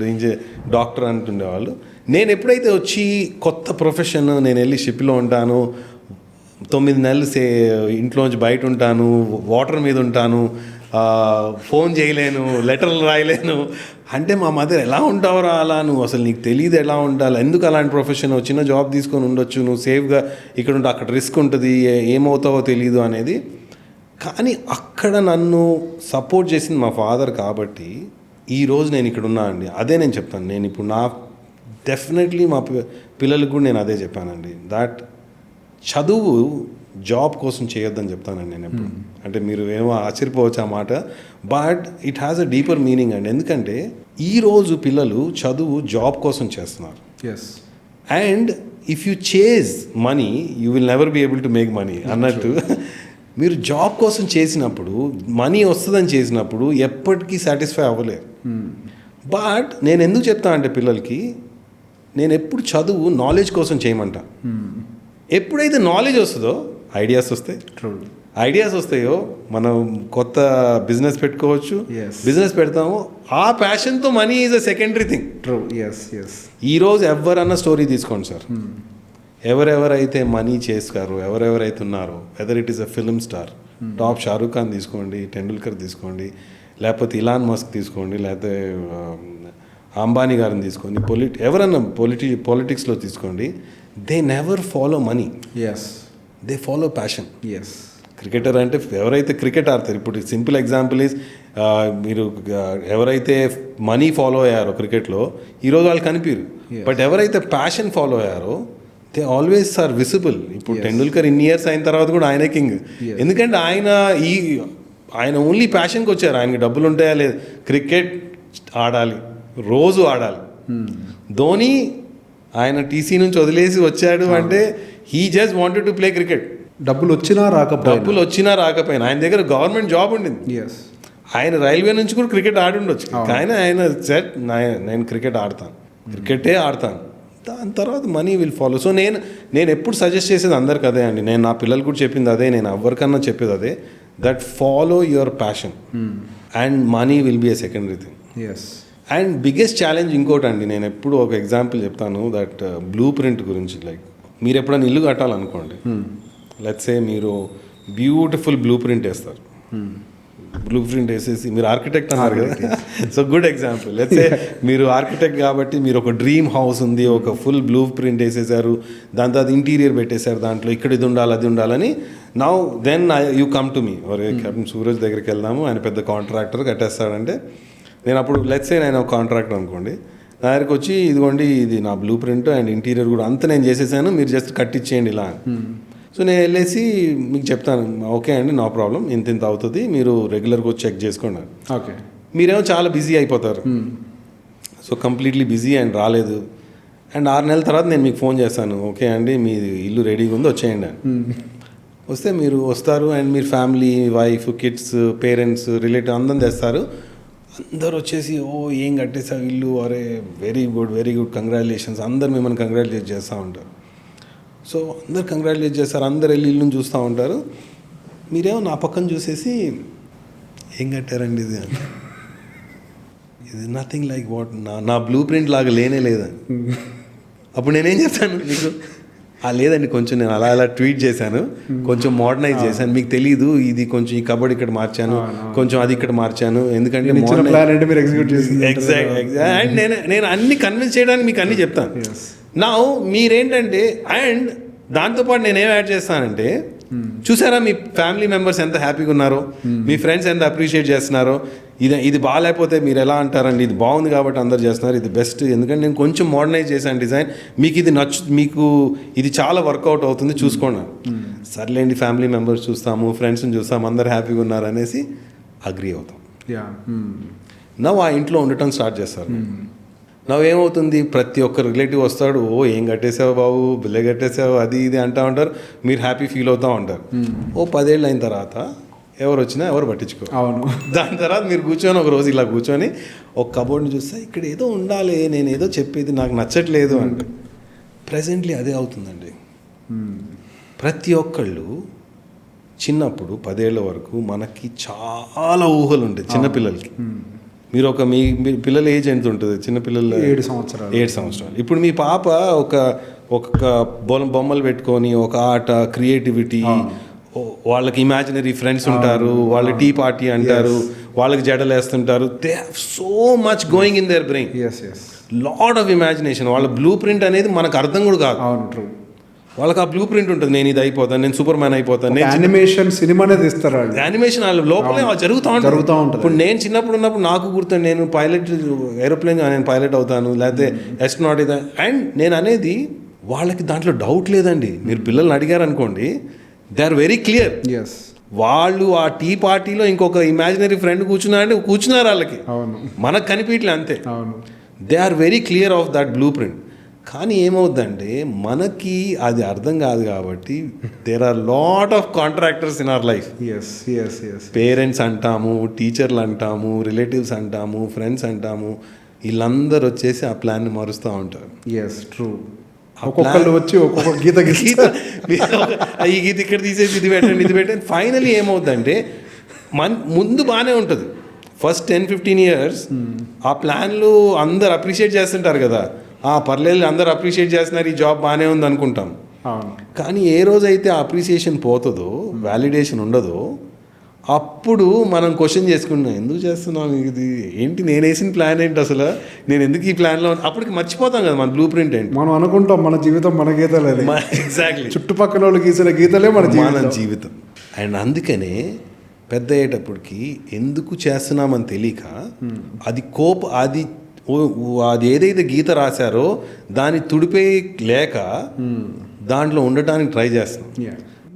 డాక్టర్ అంటుండేవాళ్ళు. నేను ఎప్పుడైతే వచ్చి కొత్త ప్రొఫెషన్, నేను వెళ్ళి షిప్లో ఉంటాను, 9 నెలలు ఇంట్లోంచి బయట ఉంటాను, వాటర్ మీద ఉంటాను, ఫోన్ చేయలేను, లెటర్లు రాయలేను అంటే మా మదర్ ఎలా ఉంటావురా అలా, నువ్వు అసలు నీకు తెలియదు ఎలా ఉండాలి, ఎందుకు అలాంటి ప్రొఫెషన్, చిన్న జాబ్ తీసుకొని ఉండొచ్చు, నువ్వు సేఫ్గా ఇక్కడ ఉంటే అక్కడ రిస్క్ ఉంటుంది, ఏమవుతావో తెలియదు అనేది. కానీ అక్కడ నన్ను సపోర్ట్ చేసింది మా ఫాదర్ కాబట్టి ఈరోజు నేను ఇక్కడ ఉన్నా అండి. అదే నేను చెప్తాను. నేను ఇప్పుడు డెఫినెట్లీ మా పిల్లలకు కూడా నేను అదే చెప్పానండి, దాట్ చదువు జాబ్ కోసం చేయొద్దని చెప్తానండి నేను ఎప్పుడు. అంటే మీరు ఏమో ఆశ్చర్యపోవచ్చు ఆ మాట, but it has a deeper meaning అండి. ఎందుకంటే ఈరోజు పిల్లలు చదువు జాబ్ కోసం చేస్తున్నారు. And if you chase money you will never be able to make money అన్నట్టు. మీరు జాబ్ కోసం చేసినప్పుడు, మనీ వస్తుందని చేసినప్పుడు ఎప్పటికీ సాటిస్ఫై అవ్వలేరు. బట్ నేను ఎందుకు చెప్తా అంటే పిల్లలకి, నేను ఎప్పుడు చదువు నాలెడ్జ్ కోసం చేయమంటా. ఎప్పుడైతే నాలెడ్జ్ వస్తుందో ఐడియాస్ వస్తాయి. ఐడియాస్ వస్తాయో మనం కొత్త బిజినెస్ పెట్టుకోవచ్చు. బిజినెస్ పెడతాము, ఆ ప్యాషన్తో money is a secondary thing. ఈరోజు ఎవరన్నా స్టోరీ తీసుకోండి సార్, ఎవరెవరైతే మనీ చేస్తారు, ఎవరెవరైతే ఉన్నారో, weather it is a film star, top Shahrukh Khan తీసుకోండి, టెండూల్కర్ తీసుకోండి, లేకపోతే ఇలాన్ మస్క్ తీసుకోండి, లేకపోతే అంబానీ గారిని తీసుకోండి, ఎవరన్నా పాలిటిక్స్లో తీసుకోండి, they never follow money, they follow passion. Cricketer అంటే ఎవరైతే క్రికెట్ ఆడతారు, ఇప్పుడు సింపుల్ ఎగ్జాంపుల్ ఈజ్ మీరు ఎవరైతే మనీ ఫాలో అయ్యారో క్రికెట్లో ఈరోజు వాళ్ళు కనిపించరు. బట్ ఎవరైతే ప్యాషన్ ఫాలో అయ్యారో దే ఆల్వేస్ ఆర్ విజిబుల్. ఇప్పుడు టెండూల్కర్ ఇన్ని ఇయర్స్ అయిన తర్వాత కూడా ఆయనే కింగ్. ఎందుకంటే ఆయన ఓన్లీ ప్యాషన్కి వచ్చారు. ఆయనకి డబ్బులు ఉంటాయా లేదు, క్రికెట్ ఆడాలి, రోజు ఆడాలి. ధోని ఆయన టీసీ నుంచి వదిలేసి వచ్చాడు అంటే he just wanted to play cricket. డబ్బులు వచ్చినా రాకపోయినా ఆయన దగ్గర గవర్నమెంట్ జాబ్ ఉండింది. ఆయన రైల్వే నుంచి కూడా క్రికెట్ ఆడి ఉండొచ్చు, కానీ ఆయన సెట్ నేను క్రికెటే ఆడతాను, దాని తర్వాత మనీ విల్ ఫాలో. సో నేను ఎప్పుడు సజెస్ట్ చేసేది అందరికి అదే అండి, నేను నా పిల్లలు కూడా చెప్పింది అదే, నేను ఎవరికన్నా చెప్పేది అదే, that follow your passion and money will be a secondary thing. And biggest challenge ఇంకోటి అండి, నేను ఎప్పుడు ఒక ఎగ్జాంపుల్ చెప్తాను, దట్ బ్లూ ప్రింట్ గురించి. లైక్ మీరు ఎప్పుడైనా ఇల్లు కట్టాలనుకోండి, లెట్స్ సే మీరు బ్యూటిఫుల్ బ్లూ ప్రింట్ వేస్తారు, బ్లూ ప్రింట్ వేసేసి మీరు ఆర్కిటెక్ట్ అన్నారు కదా, so good example. Let's say మీరు ఆర్కిటెక్ట్ కాబట్టి మీరు ఒక డ్రీమ్ హౌస్ ఉంది, ఒక ఫుల్ బ్లూ ప్రింట్ వేసేసారు, దాని తర్వాత ఇంటీరియర్ పెట్టేశారు, దాంట్లో ఇక్కడ ఇది ఉండాలి అది ఉండాలని now then you come to me ఒరే కెప్టెన్ సూరజ్ దగ్గరికి వెళ్దాము, ఆయన పెద్ద కాంట్రాక్టర్ కట్టేస్తాడంటే, నేను అప్పుడు లెట్స్ సే నేను ఒక కాంట్రాక్టర్ అనుకోండి, నా దగ్గరికి వచ్చి ఇదిగోండి ఇది నా బ్లూ ప్రింట్ అండ్ ఇంటీరియర్ కూడా అంతా నేను చేసేసాను, మీరు జస్ట్ కట్టించేయండి ఇలా. సో నేను వెళ్ళేసి మీకు చెప్తాను, ఓకే అండి నో ప్రాబ్లం, ఇంత అవుతుంది, మీరు రెగ్యులర్గా వచ్చి చెక్ చేసుకోండి. ఓకే, మీరేమో చాలా బిజీ అయిపోతారు. సో కంప్లీట్లీ బిజీ అండ్ రాలేదు. అండ్ 6 నెలల తర్వాత నేను మీకు ఫోన్ చేస్తాను, ఓకే అండి మీ ఇల్లు రెడీగా ఉంది వచ్చేయండి అని. వస్తే మీరు వస్తారు అండ్ మీరు family, wife, kids, parents, relative అందరం తెస్తారు. అందరు వచ్చేసి ఓ ఏం కట్టేసావు ఇల్లు, అరే వెరీ గుడ్ కంగ్రాచులేషన్స్, అందరు మిమ్మల్ని కంగ్రాచులేట్ చేస్తూ ఉంటారు. సో అందరు కంగ్రాచులేట్ చేస్తారు, అందరు వెళ్ళి ఇల్లుని చూస్తూ ఉంటారు. మీరేమో నా పక్కన చూసేసి ఏం కట్టారండి ఇది అని. ఇది నథింగ్ లైక్ వాట్ నా బ్లూ ప్రింట్ లాగా లేనే లేదని. అప్పుడు నేనేం చెప్తాను మీకు, లేదండి కొంచెం నేను అలా ట్వీట్ చేశాను, కొంచెం మోడర్నైజ్ చేశాను, మీకు తెలీదు ఇది కొంచెం ఈ కబోర్డ్ ఇక్కడ మార్చాను, కొంచెం అది ఇక్కడ మార్చాను, ఎందుకంటే ఎగ్జాక్ట్. అండ్ నేను అన్ని కన్విన్స్ చేయడానికి మీకు అన్ని చెప్తాను. నా మీరేంటంటే, అండ్ దాంతోపాటు నేనేం యాడ్ చేస్తానంటే, చూసారా మీ ఫ్యామిలీ మెంబర్స్ ఎంత హ్యాపీగా ఉన్నారో, మీ ఫ్రెండ్స్ ఎంత అప్రిషియేట్ చేస్తున్నారో, ఇది బాగాలేకపోతే మీరు ఎలా అంటారండి, ఇది బాగుంది కాబట్టి అందరు చేస్తున్నారు, ఇది బెస్ట్, ఎందుకంటే నేను కొంచెం మోడర్నైజ్ చేశాను డిజైన్, మీకు ఇది మీకు ఇది చాలా వర్కౌట్ అవుతుంది చూసుకోండి. సర్లేండి ఫ్యామిలీ మెంబర్స్ చూస్తాము, ఫ్రెండ్స్ని చూస్తాము, అందరు హ్యాపీగా ఉన్నారు అనేసి అగ్రీ అవుతాం. నవ్వు ఆ ఇంట్లో ఉండటం స్టార్ట్ చేస్తారు. ఏమవుతుంది, ప్రతి ఒక్క రిలేటివ్ వస్తాడు, ఓ ఏం కట్టేసావు బాబు, బిల్లే కట్టేసావు, అది ఇది అంటూ ఉంటారు, మీరు హ్యాపీ ఫీల్ అవుతూ ఉంటారు. ఓ 10 ఏళ్ళు అయిన తర్వాత ఎవరు వచ్చినా ఎవరు పట్టించుకో. అవును. దాని తర్వాత మీరు కూర్చొని ఒక రోజు ఇలా కూర్చొని ఒక కబోర్డ్ని చూస్తే ఇక్కడ ఏదో ఉండాలి, నేను ఏదో చెప్పేది నాకు నచ్చట్లేదు అంటే ప్రజెంట్లీ అదే అవుతుందండి. ప్రతి ఒక్కళ్ళు చిన్నప్పుడు 10 ఏళ్ళ వరకు మనకి చాలా ఊహలు ఉంటాయి చిన్నపిల్లలకి. మీరు మీ పిల్లల ఏజ్ ఎంత ఉంటుంది, చిన్నపిల్లల 7 సంవత్సరాలు. ఇప్పుడు మీ పాప ఒక బొమ్మలు పెట్టుకొని ఒక ఆట, క్రియేటివిటీ, వాళ్ళకి ఇమాజినరీ ఫ్రెండ్స్ ఉంటారు, వాళ్ళ టీ పార్టీ అంటారు, వాళ్ళకి జడలు వేస్తుంటారు, they have so much going in there brain, lot of imagination. వాళ్ళ బ్లూ ప్రింట్ అనేది మనకు అర్థం కూడా కాదు. వాళ్ళకి ఆ బ్లూ ప్రింట్ ఉంటుంది, నేను ఇది అయిపోతాను, నేను సూపర్ మ్యాన్ అయిపోతాను, యానిమేషన్ సినిమానే తీస్తారు, యానిమేషన్ వాళ్ళ లోపలే జరుగుతూ ఉంటుంది. ఇప్పుడు నేను చిన్నప్పుడు ఉన్నప్పుడు నాకు గుర్తుంది, నేను పైలట్ ఏరోప్లేన్ నేను పైలట్ అవుతాను, లేకపోతే ఎస్ట్రోనాట్ ఇది. అండ్ నేను అనేది వాళ్ళకి దాంట్లో డౌట్ లేదండి. మీరు పిల్లల్ని అడిగారు అనుకోండి, దే ఆర్ వెరీ క్లియర్. వాళ్ళు ఆ టీ పార్టీలో ఇంకొక ఇమాజినరీ ఫ్రెండ్ కూర్చున్నారు వాళ్ళకి, మనకు కనిపించలే అంతే. They are very clear of that blueprint. కానీ ఏమవుద్దంటే మనకి అది అర్థం కాదు కాబట్టి there are lot of contractors in our life. Parents అంటాము, టీచర్లు అంటాము, రిలేటివ్స్ అంటాము, ఫ్రెండ్స్ అంటాము, వీళ్ళందరూ వచ్చేసి ఆ ప్లాన్ని మారుస్తూ ఉంటారు. ఒక్కొక్కళ్ళు వచ్చి ఒక్కొక్క గీత ఈ గీత ఇక్కడ తీసేసి ఇది పెట్టండి. ఫైనలీ ఏమవుద్దంటే ముందు బాగానే ఉంటుంది, ఫస్ట్ 10-15 years ఆ ప్లాన్లు అందరు అప్రిషియేట్ చేస్తుంటారు కదా, పర్లేదు అందరు అప్రిషియేట్ చేస్తున్నారు, ఈ జాబ్ బాగానే ఉంది అనుకుంటాం. కానీ ఏ రోజైతే ఆ అప్రిసియేషన్ పోతుందో, వ్యాలిడేషన్ ఉండదో, అప్పుడు మనం క్వశ్చన్ చేసుకున్నాం, ఎందుకు చేస్తున్నాం ఇది, ఏంటి నేను వేసిన ప్లాన్ ఏంటి, అసలు నేను ఎందుకు ఈ ప్లాన్లో, అప్పటికి మర్చిపోతాం కదా మన బ్లూ ప్రింట్ ఏంటి. మనం అనుకుంటాం మన జీవితం మన గీతలే, ఎగ్జాక్ట్లీ చుట్టుపక్కల వాళ్ళు గీసిన గీతలే మన జీవితం. అండ్ అందుకనే పెద్ద అయ్యేటప్పటికి ఎందుకు చేస్తున్నామని తెలియక అది ఏదైతే గీత రాశారో దాన్ని తుడిపే లేక దాంట్లో ఉండటానికి ట్రై చేస్తాం.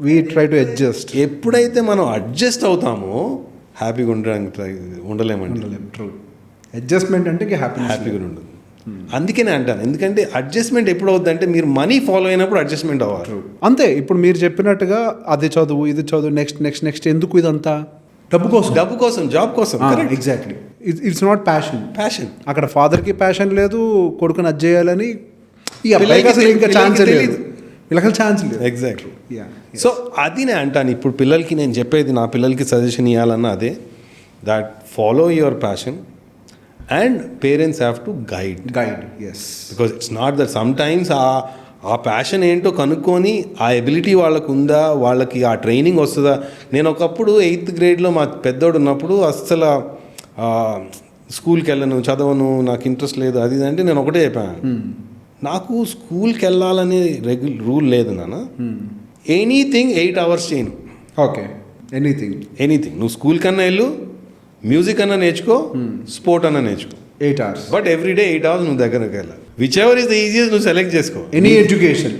We try to adjust. ఎప్పుడైతే మనం అడ్జస్ట్ అవుతామో హ్యాపీగా ఉండడానికి ఉండలేమండి. ట్రూ. అడ్జస్ట్మెంట్ అంటే హ్యాపీగా ఉండదు. అందుకే నేను అంటాను, ఎందుకంటే అడ్జస్ట్మెంట్ ఎప్పుడు అవుతుందంటే మీరు మనీ ఫాలో అయినప్పుడు అడ్జస్ట్మెంట్ అవ్వాలి. అంతే. ఇప్పుడు మీరు చెప్పినట్టుగా అది చదువు, ఇది చదువు, నెక్స్ట్ ఎందుకు ఇదంతా డబ్బు కోసం, జాబ్ కోసం. ఎగ్జాక్ట్లీ. It's not passion. అక్కడ ఫాదర్కి ప్యాషన్ లేదు, కొడుకుని అది చేయాలని ఇంకా ఛాన్స్ లేదు, వీళ్ళకి ఛాన్స్ లేదు. ఎగ్జాక్ట్లీ. సో అది నేను అంటాను. ఇప్పుడు పిల్లలకి నేను చెప్పేది, నా పిల్లలకి సజెషన్ ఇవ్వాలన్నా అదే, that follow your passion and parents have to guide. Yes. Because it's not that sometimes ఆ ప్యాషన్ ఏంటో కనుక్కొని ఆ ఎబిలిటీ వాళ్ళకు ఉందా, వాళ్ళకి ఆ ట్రైనింగ్ వస్తుందా. నేను ఒకప్పుడు 8th grade మా పెద్దోడు ఉన్నప్పుడు అస్సలు స్కూల్కి వెళ్ళను, చదవను, నాకు ఇంట్రెస్ట్ లేదు, అది అంటే నేను ఒకటే చెప్పాను, నాకు స్కూల్కి వెళ్ళాలనే రూల్ లేదు నాన్న, ఎనీథింగ్ 8 hours చేయను. Okay, anything. నువ్వు స్కూల్ కన్నా వెళ్ళు, మ్యూజిక్ అన్నా నేర్చుకో, స్పోర్ట్ అన్నా నేర్చుకో, 8 hours. But every day 8 hours నువ్వు దగ్గరకు వెళ్ళాలి. Which ever is the easiest నువ్వు సెలెక్ట్ చేసుకో. Any education.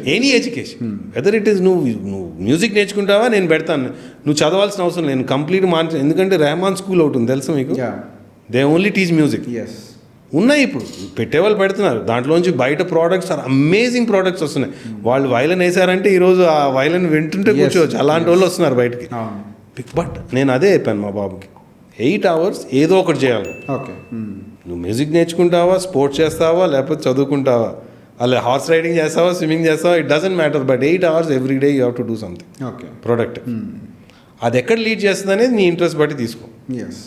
Weather it is నువ్వు మ్యూజిక్ నేర్చుకుంటావా, నేను పెడతాను. నువ్వు చదవాల్సిన అవసరం లేదు, కంప్లీట్ ఎందుకంటే రెహమాన్ స్కూల్ ఒకటి ఉంది తెలుసా మీకు? They only teach music. Yes, ఉన్నాయి ఇప్పుడు పెట్టేవాళ్ళు పెడుతున్నారు. దాంట్లోంచి బయట ప్రోడక్ట్స్ ఆర్ అమేజింగ్ ప్రోడక్ట్స్ వస్తున్నాయి. వాళ్ళు వైలన్ వేసారంటే ఈరోజు ఆ వైలన్ వింటుంటే కూర్చోవచ్చు, అలాంటి వాళ్ళు వస్తున్నారు బయటికి. బట్ నేను అదే చెప్పాను మా బాబుకి, 8 hours ఏదో ఒకటి చేయాలి. ఓకే, నువ్వు మ్యూజిక్ నేర్చుకుంటావా, స్పోర్ట్స్ చేస్తావా, లేకపోతే చదువుకుంటావా, అలా హార్స్ రైడింగ్ చేస్తావా, స్విమ్మింగ్ చేస్తావా, it doesn't matter, but 8 hours every day you have to do something. Okay, product అది ఎక్కడ లీడ్ చేస్తుంది అనేది నీ ఇంట్రెస్ట్ బట్టి తీసుకో. ఎస్,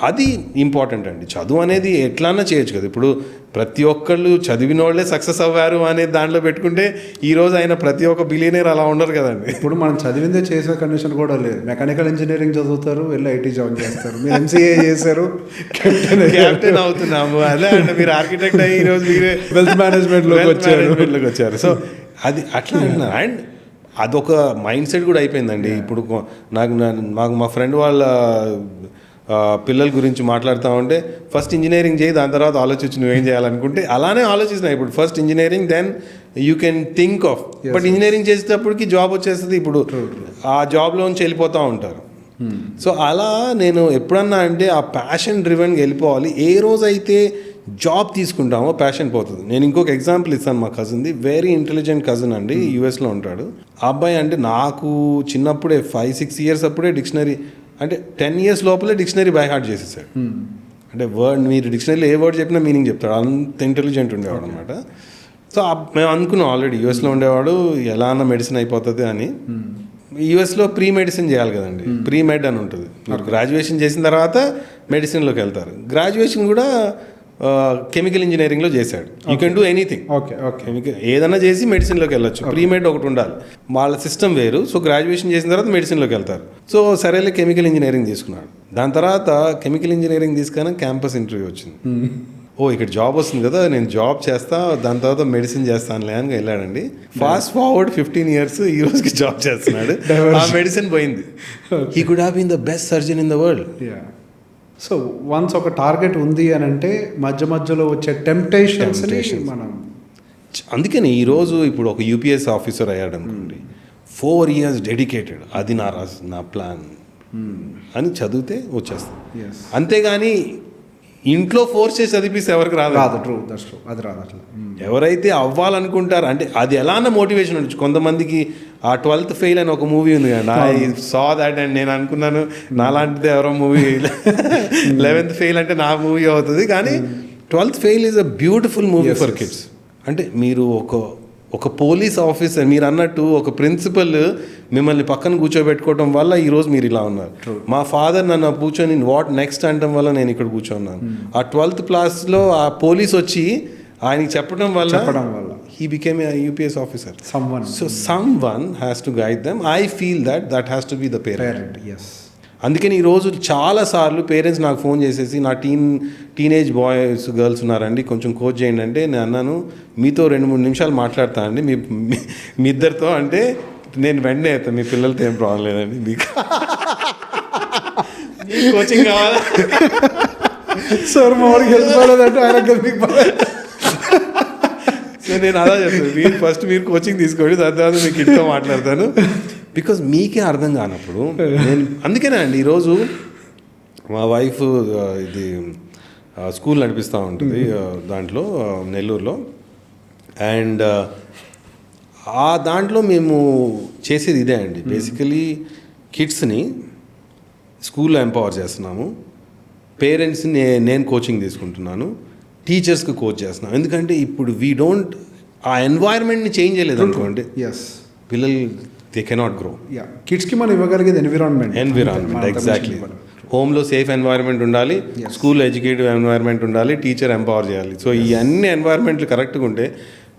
అది ఇంపార్టెంట్ అండి. చదువు అనేది ఎట్లానా చేయొచ్చు కదా. ఇప్పుడు ప్రతి ఒక్కళ్ళు చదివిన వాళ్ళే సక్సెస్ అవ్వారు అనేది దాంట్లో పెట్టుకుంటే ఈరోజు ఆయన ప్రతి ఒక్క బిలియనర్ అలా ఉండరు కదండి. ఇప్పుడు మనం చదివిందే చేసే కండిషన్ కూడా లేదు. మెకానికల్ ఇంజనీరింగ్ చదువుతారు, వెళ్ళి ఐటీ జాయిన్ చేస్తారు. మీరు ఎంసీఏ చేశారు, క్యాప్టెన్ అవుతున్నాము. అదే అంటే మీరు ఆర్కిటెక్ట్ అయ్యి ఈరోజు మీరే వెల్త్ మేనేజ్మెంట్లోకి వచ్చారు. సో అది అట్లా అంటున్నారు. అండ్ అదొక మైండ్ సెట్ కూడా అయిపోయిందండి. ఇప్పుడు మాకు మా ఫ్రెండ్ వాళ్ళ పిల్లల గురించి మాట్లాడుతూ ఉంటే, ఫస్ట్ ఇంజనీరింగ్ చేయి, దాని తర్వాత ఆలోచించి నువ్వేం చేయాలనుకుంటే అలానే ఆలోచిస్తున్నాయి. ఇప్పుడు first engineering, then you can think of. But engineering చేసేటప్పటికి జాబ్ వచ్చేస్తుంది. ఇప్పుడు ఆ జాబ్లోంచి వెళ్ళిపోతూ ఉంటారు. సో అలా నేను ఎప్పుడన్నా అంటే ఆ ప్యాషన్ డ్రివెన్గా వెళ్ళిపోవాలి. ఏ రోజైతే జాబ్ తీసుకుంటామో ప్యాషన్ పోతుంది. నేను ఇంకొక ఎగ్జాంపుల్ ఇస్తాను. మా కజిన్ది, వెరీ ఇంటెలిజెంట్ కజిన్ అండి, యూఎస్లో ఉంటాడు. ఆ అబ్బాయి అంటే నాకు చిన్నప్పుడే 5-6 years అప్పుడే డిక్షనరీ, అంటే 10 years లోపలే డిక్షనరీ బై హార్ట్ చేసేసాడు. అంటే వర్డ్, మీరు డిక్షనరీలో ఏ వర్డ్ చెప్పినా మీనింగ్ చెప్తాడు, అంత ఇంటెలిజెంట్ ఉండేవాడు అనమాట. సో మేము అనుకున్నాం ఆల్రెడీ యూఎస్లో ఉండేవాడు, ఎలా అన్న మెడిసిన్ అయిపోతుంది అని. యూఎస్లో ప్రీ మెడిసిన్ చేయాలి కదండి, ప్రీ మెడ్ అని ఉంటుంది. మీరు గ్రాడ్యుయేషన్ చేసిన తర్వాత మెడిసిన్లోకి వెళ్తారు. గ్రాడ్యుయేషన్ కూడా కెమికల్ ఇంజనీరింగ్లో చేశాడు. You can do anything. Okay, okay, ఏదైనా చేసి మెడిసిన్లోకి వెళ్ళొచ్చు. ప్రీమెడ్ ఒకటి ఉండాలి, వాళ్ళ సిస్టమ్ వేరు. సో గ్రాడ్యుయేషన్ చేసిన తర్వాత మెడిసిన్లోకి వెళ్తారు. సో సరేలే కెమికల్ ఇంజనీరింగ్ తీసుకున్నాడు. దాని తర్వాత కెమికల్ ఇంజనీరింగ్ తీసుకుని క్యాంపస్ ఇంటర్వ్యూ వచ్చింది. ఓ ఇక్కడ జాబ్ వస్తుంది కదా, నేను జాబ్ చేస్తా, దాని తర్వాత మెడిసిన్ చేస్తానులే అని వెళ్ళాడండి. ఫాస్ట్ ఫార్వర్డ్ 15 years ఈ రోజుకి జాబ్ చేస్తున్నాడు. ఆ మెడిసిన్ పోయింది. He could have been the best surgeon in the world. So once ఒక టార్గెట్ ఉంది అని అంటే మధ్య మధ్యలో వచ్చే టెంప్టేషన్స్ మనం, అందుకని ఈరోజు ఇప్పుడు ఒక యూపీఎస్ ఆఫీసర్ అయ్యాడు అనుకోండి, 4 years డెడికేటెడ్, అది నా ప్లాన్ అని చదివితే వచ్చేస్తుంది. అంతేగాని ఇంట్లో ఫోర్స్ చేసి చదివిస్తే ఎవరికి రాదు. ట్రూ, దట్స్ ట్రూ, అది రాదు అట్లా. ఎవరైతే అవ్వాలనుకుంటారు అంటే అది ఎలా అన్న మోటివేషన్ ఉండొచ్చు. కొంతమందికి ఆ 12th ఫెయిల్ అని ఒక మూవీ ఉంది కదా, ఐ సా దాట్ అండ్ నేను అనుకున్నాను నాలాంటిది ఎవరో మూవీ 11th ఫెయిల్ అంటే నా మూవీ అవుతుంది. కానీ 12th fail is a beautiful movie for kids. అంటే మీరు ఒక పోలీస్ ఆఫీసర్, మీరు అన్నట్టు ఒక ప్రిన్సిపల్ మిమ్మల్ని పక్కన కూర్చోబెట్టుకోవడం వల్ల ఈరోజు మీరు ఇలా ఉన్నారు. మా ఫాదర్ నన్ను కూర్చొని వాట్ నెక్స్ట్ అనడం వల్ల నేను ఇక్కడ కూర్చోన్నాను. ఆ 12th క్లాస్లో ఆ పోలీస్ వచ్చి ఆయనకి చెప్పడం వల్ల he became a UPS officer. So someone has to guide them. I feel that has to be the parent. Yes. అందుకని ఈరోజు చాలాసార్లు పేరెంట్స్ నాకు ఫోన్ చేసేసి, నా టీనేజ్ బాయ్స్ గర్ల్స్ ఉన్నారండి, కొంచెం కోచ్ చేయండి అంటే, నేను అన్నాను మీతో 2-3 నిమిషాలు మాట్లాడతా అండి మీ ఇద్దరితో అంటే, నేను వెంటనే అవుతాను, మీ పిల్లలతో ఏం ప్రాబ్లం లేదండి, మీకు కోచింగ్ కావాలా సార్ మామూలుగా వెళ్ళిపోలేదంటే ఆయన. సో నేను అలా చెప్తాను, మీరు కోచింగ్ తీసుకోండి, దాని తర్వాత మీకు ఇంట్లో మాట్లాడతాను. బికాజ్ మీకే అర్థం కానప్పుడు నేను అందుకనే అండి ఈరోజు మా వైఫ్ ఇది స్కూల్ నడిపిస్తూ ఉంటుంది దాంట్లో నెల్లూరులో. అండ్ ఆ దాంట్లో మేము చేసేది ఇదే అండి, బేసికలీ కిడ్స్ని స్కూల్లో ఎంపవర్ చేస్తున్నాము, పేరెంట్స్ని నేను కోచింగ్ తీసుకుంటున్నాను, టీచర్స్కి కోచ్ చేస్తున్నాం. ఎందుకంటే ఇప్పుడు ఆ ఎన్వైర్న్మెంట్ని చేంజ్ చేయలేదు అనుకోండి, పిల్లలు దే కెనాట్ గ్రో. కిడ్స్కి మనం ఇవ్వగలిగేది ఎన్విరాన్మెంట్. ఎగ్జాక్ట్లీ. హోమ్లో సేఫ్ ఎన్వైర్న్మెంట్ ఉండాలి, స్కూల్లో ఎడ్యుకేటివ్ ఎన్వైర్న్మెంట్ ఉండాలి, టీచర్ ఎంపవర్ చేయాలి. సో ఈ అన్ని ఎన్వైర్న్మెంట్లు కరెక్ట్గా ఉంటే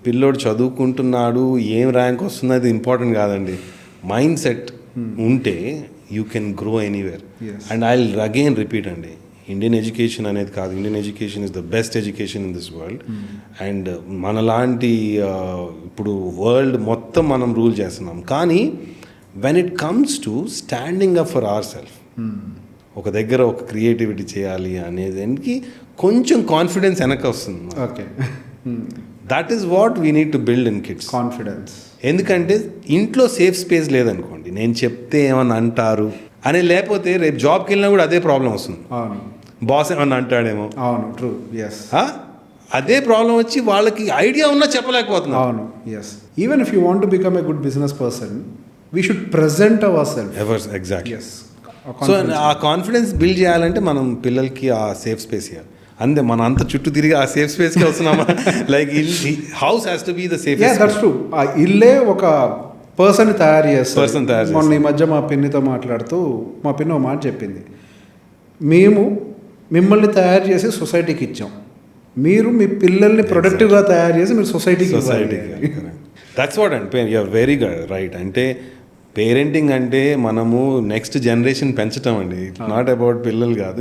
పిల్లోడు చదువుకుంటున్నాడు, ఏం ర్యాంక్ వస్తుంది అది ఇంపార్టెంట్ కాదండి. మైండ్ సెట్ ఉంటే you can grow anywhere. And I will again repeat అండి, ఇండియన్ ఎడ్యుకేషన్ అనేది కాదు, Indian education is the best education in this world. And మనలాంటి ఇప్పుడు వరల్డ్ మొత్తం మనం రూల్ చేస్తున్నాం, కానీ when it comes to standing up for our self, ఒక దగ్గర ఒక క్రియేటివిటీ చేయాలి అనేదానికి కొంచెం కాన్ఫిడెన్స్ వెనక వస్తుంది. Okay, that is what we need to build in kids. Confidence. ఎందుకంటే ఇంట్లో సేఫ్ స్పేస్ లేదనుకోండి, నేను చెప్తే ఏమన్నా అంటారు అని, లేకపోతే రేపు జాబ్కి వెళ్ళినా కూడా అదే ప్రాబ్లం వస్తుంది. అవును, బాస్ ఏమన్నా అంటాడేమో. అవును, ట్రూ, ఎస్. అదే ప్రాబ్లం వచ్చి వాళ్ళకి ఐడియా ఉన్నా చెప్పలేకపోతున్నా. అవును, yes. Even if you want to become a good business person, we should present our self. Exactly. Yes. So ఆ కాన్ఫిడెన్స్ బిల్డ్ చేయాలంటే మనం పిల్లలకి ఆ సేఫ్ స్పేస్ ఇవ్వాలి. అంతే, మనం అంత చుట్టూ తిరిగి ఆ సేఫ్ స్పేస్కి వస్తున్నామా? Like house has to be the safe. That's true. ఆ ఇల్లే ఒక పర్సన్ తయారు చేస్తారు. Person తయారు చేస్తారు. మొన్న ఈ మధ్య మా పిన్నితో మాట్లాడుతూ మా పిన్ని ఒక మాట చెప్పింది, మేము మిమ్మల్ని తయారు చేసి సొసైటీకి ఇచ్చాం, మీరు మీ పిల్లల్ని ప్రొడక్టివ్గా తయారు చేసి మీరు సొసైటీకి దట్స్ వాట్ అంటే యూఆర్ వెరీ రైట్. అంటే పేరెంటింగ్ అంటే మనము నెక్స్ట్ జనరేషన్ పెంచటం అండి. ఇట్స్ నాట్ అబౌట్ పిల్లలు కాదు,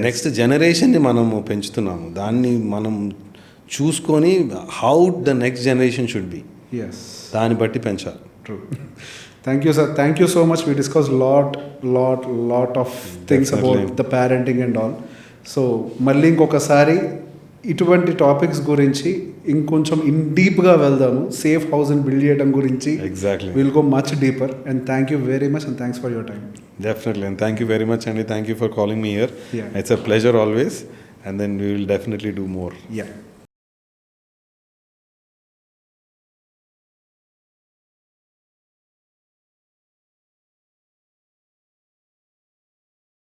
నెక్స్ట్ జనరేషన్ని మనము పెంచుతున్నాము. దాన్ని మనం చూసుకొని how the next generation should be, దాన్ని బట్టి పెంచాలి. True. Thank you sir, thank you so much. We discuss lot of things about the parenting and all. So మళ్ళీ ఇంకొకసారి ఇటువంటి టాపిక్స్ గురించి ఇంకొంచెం డీప్గా వెళ్దాము. సేఫ్ హౌస్ని బిల్డ్ చేయడం గురించి exactly will go much deeper. And thank you very much and thanks for your time. Definitely, and thank you very much, Andy. Thank you for calling me here. Yeah. It's a pleasure always, and then we will definitely do more. Yeah.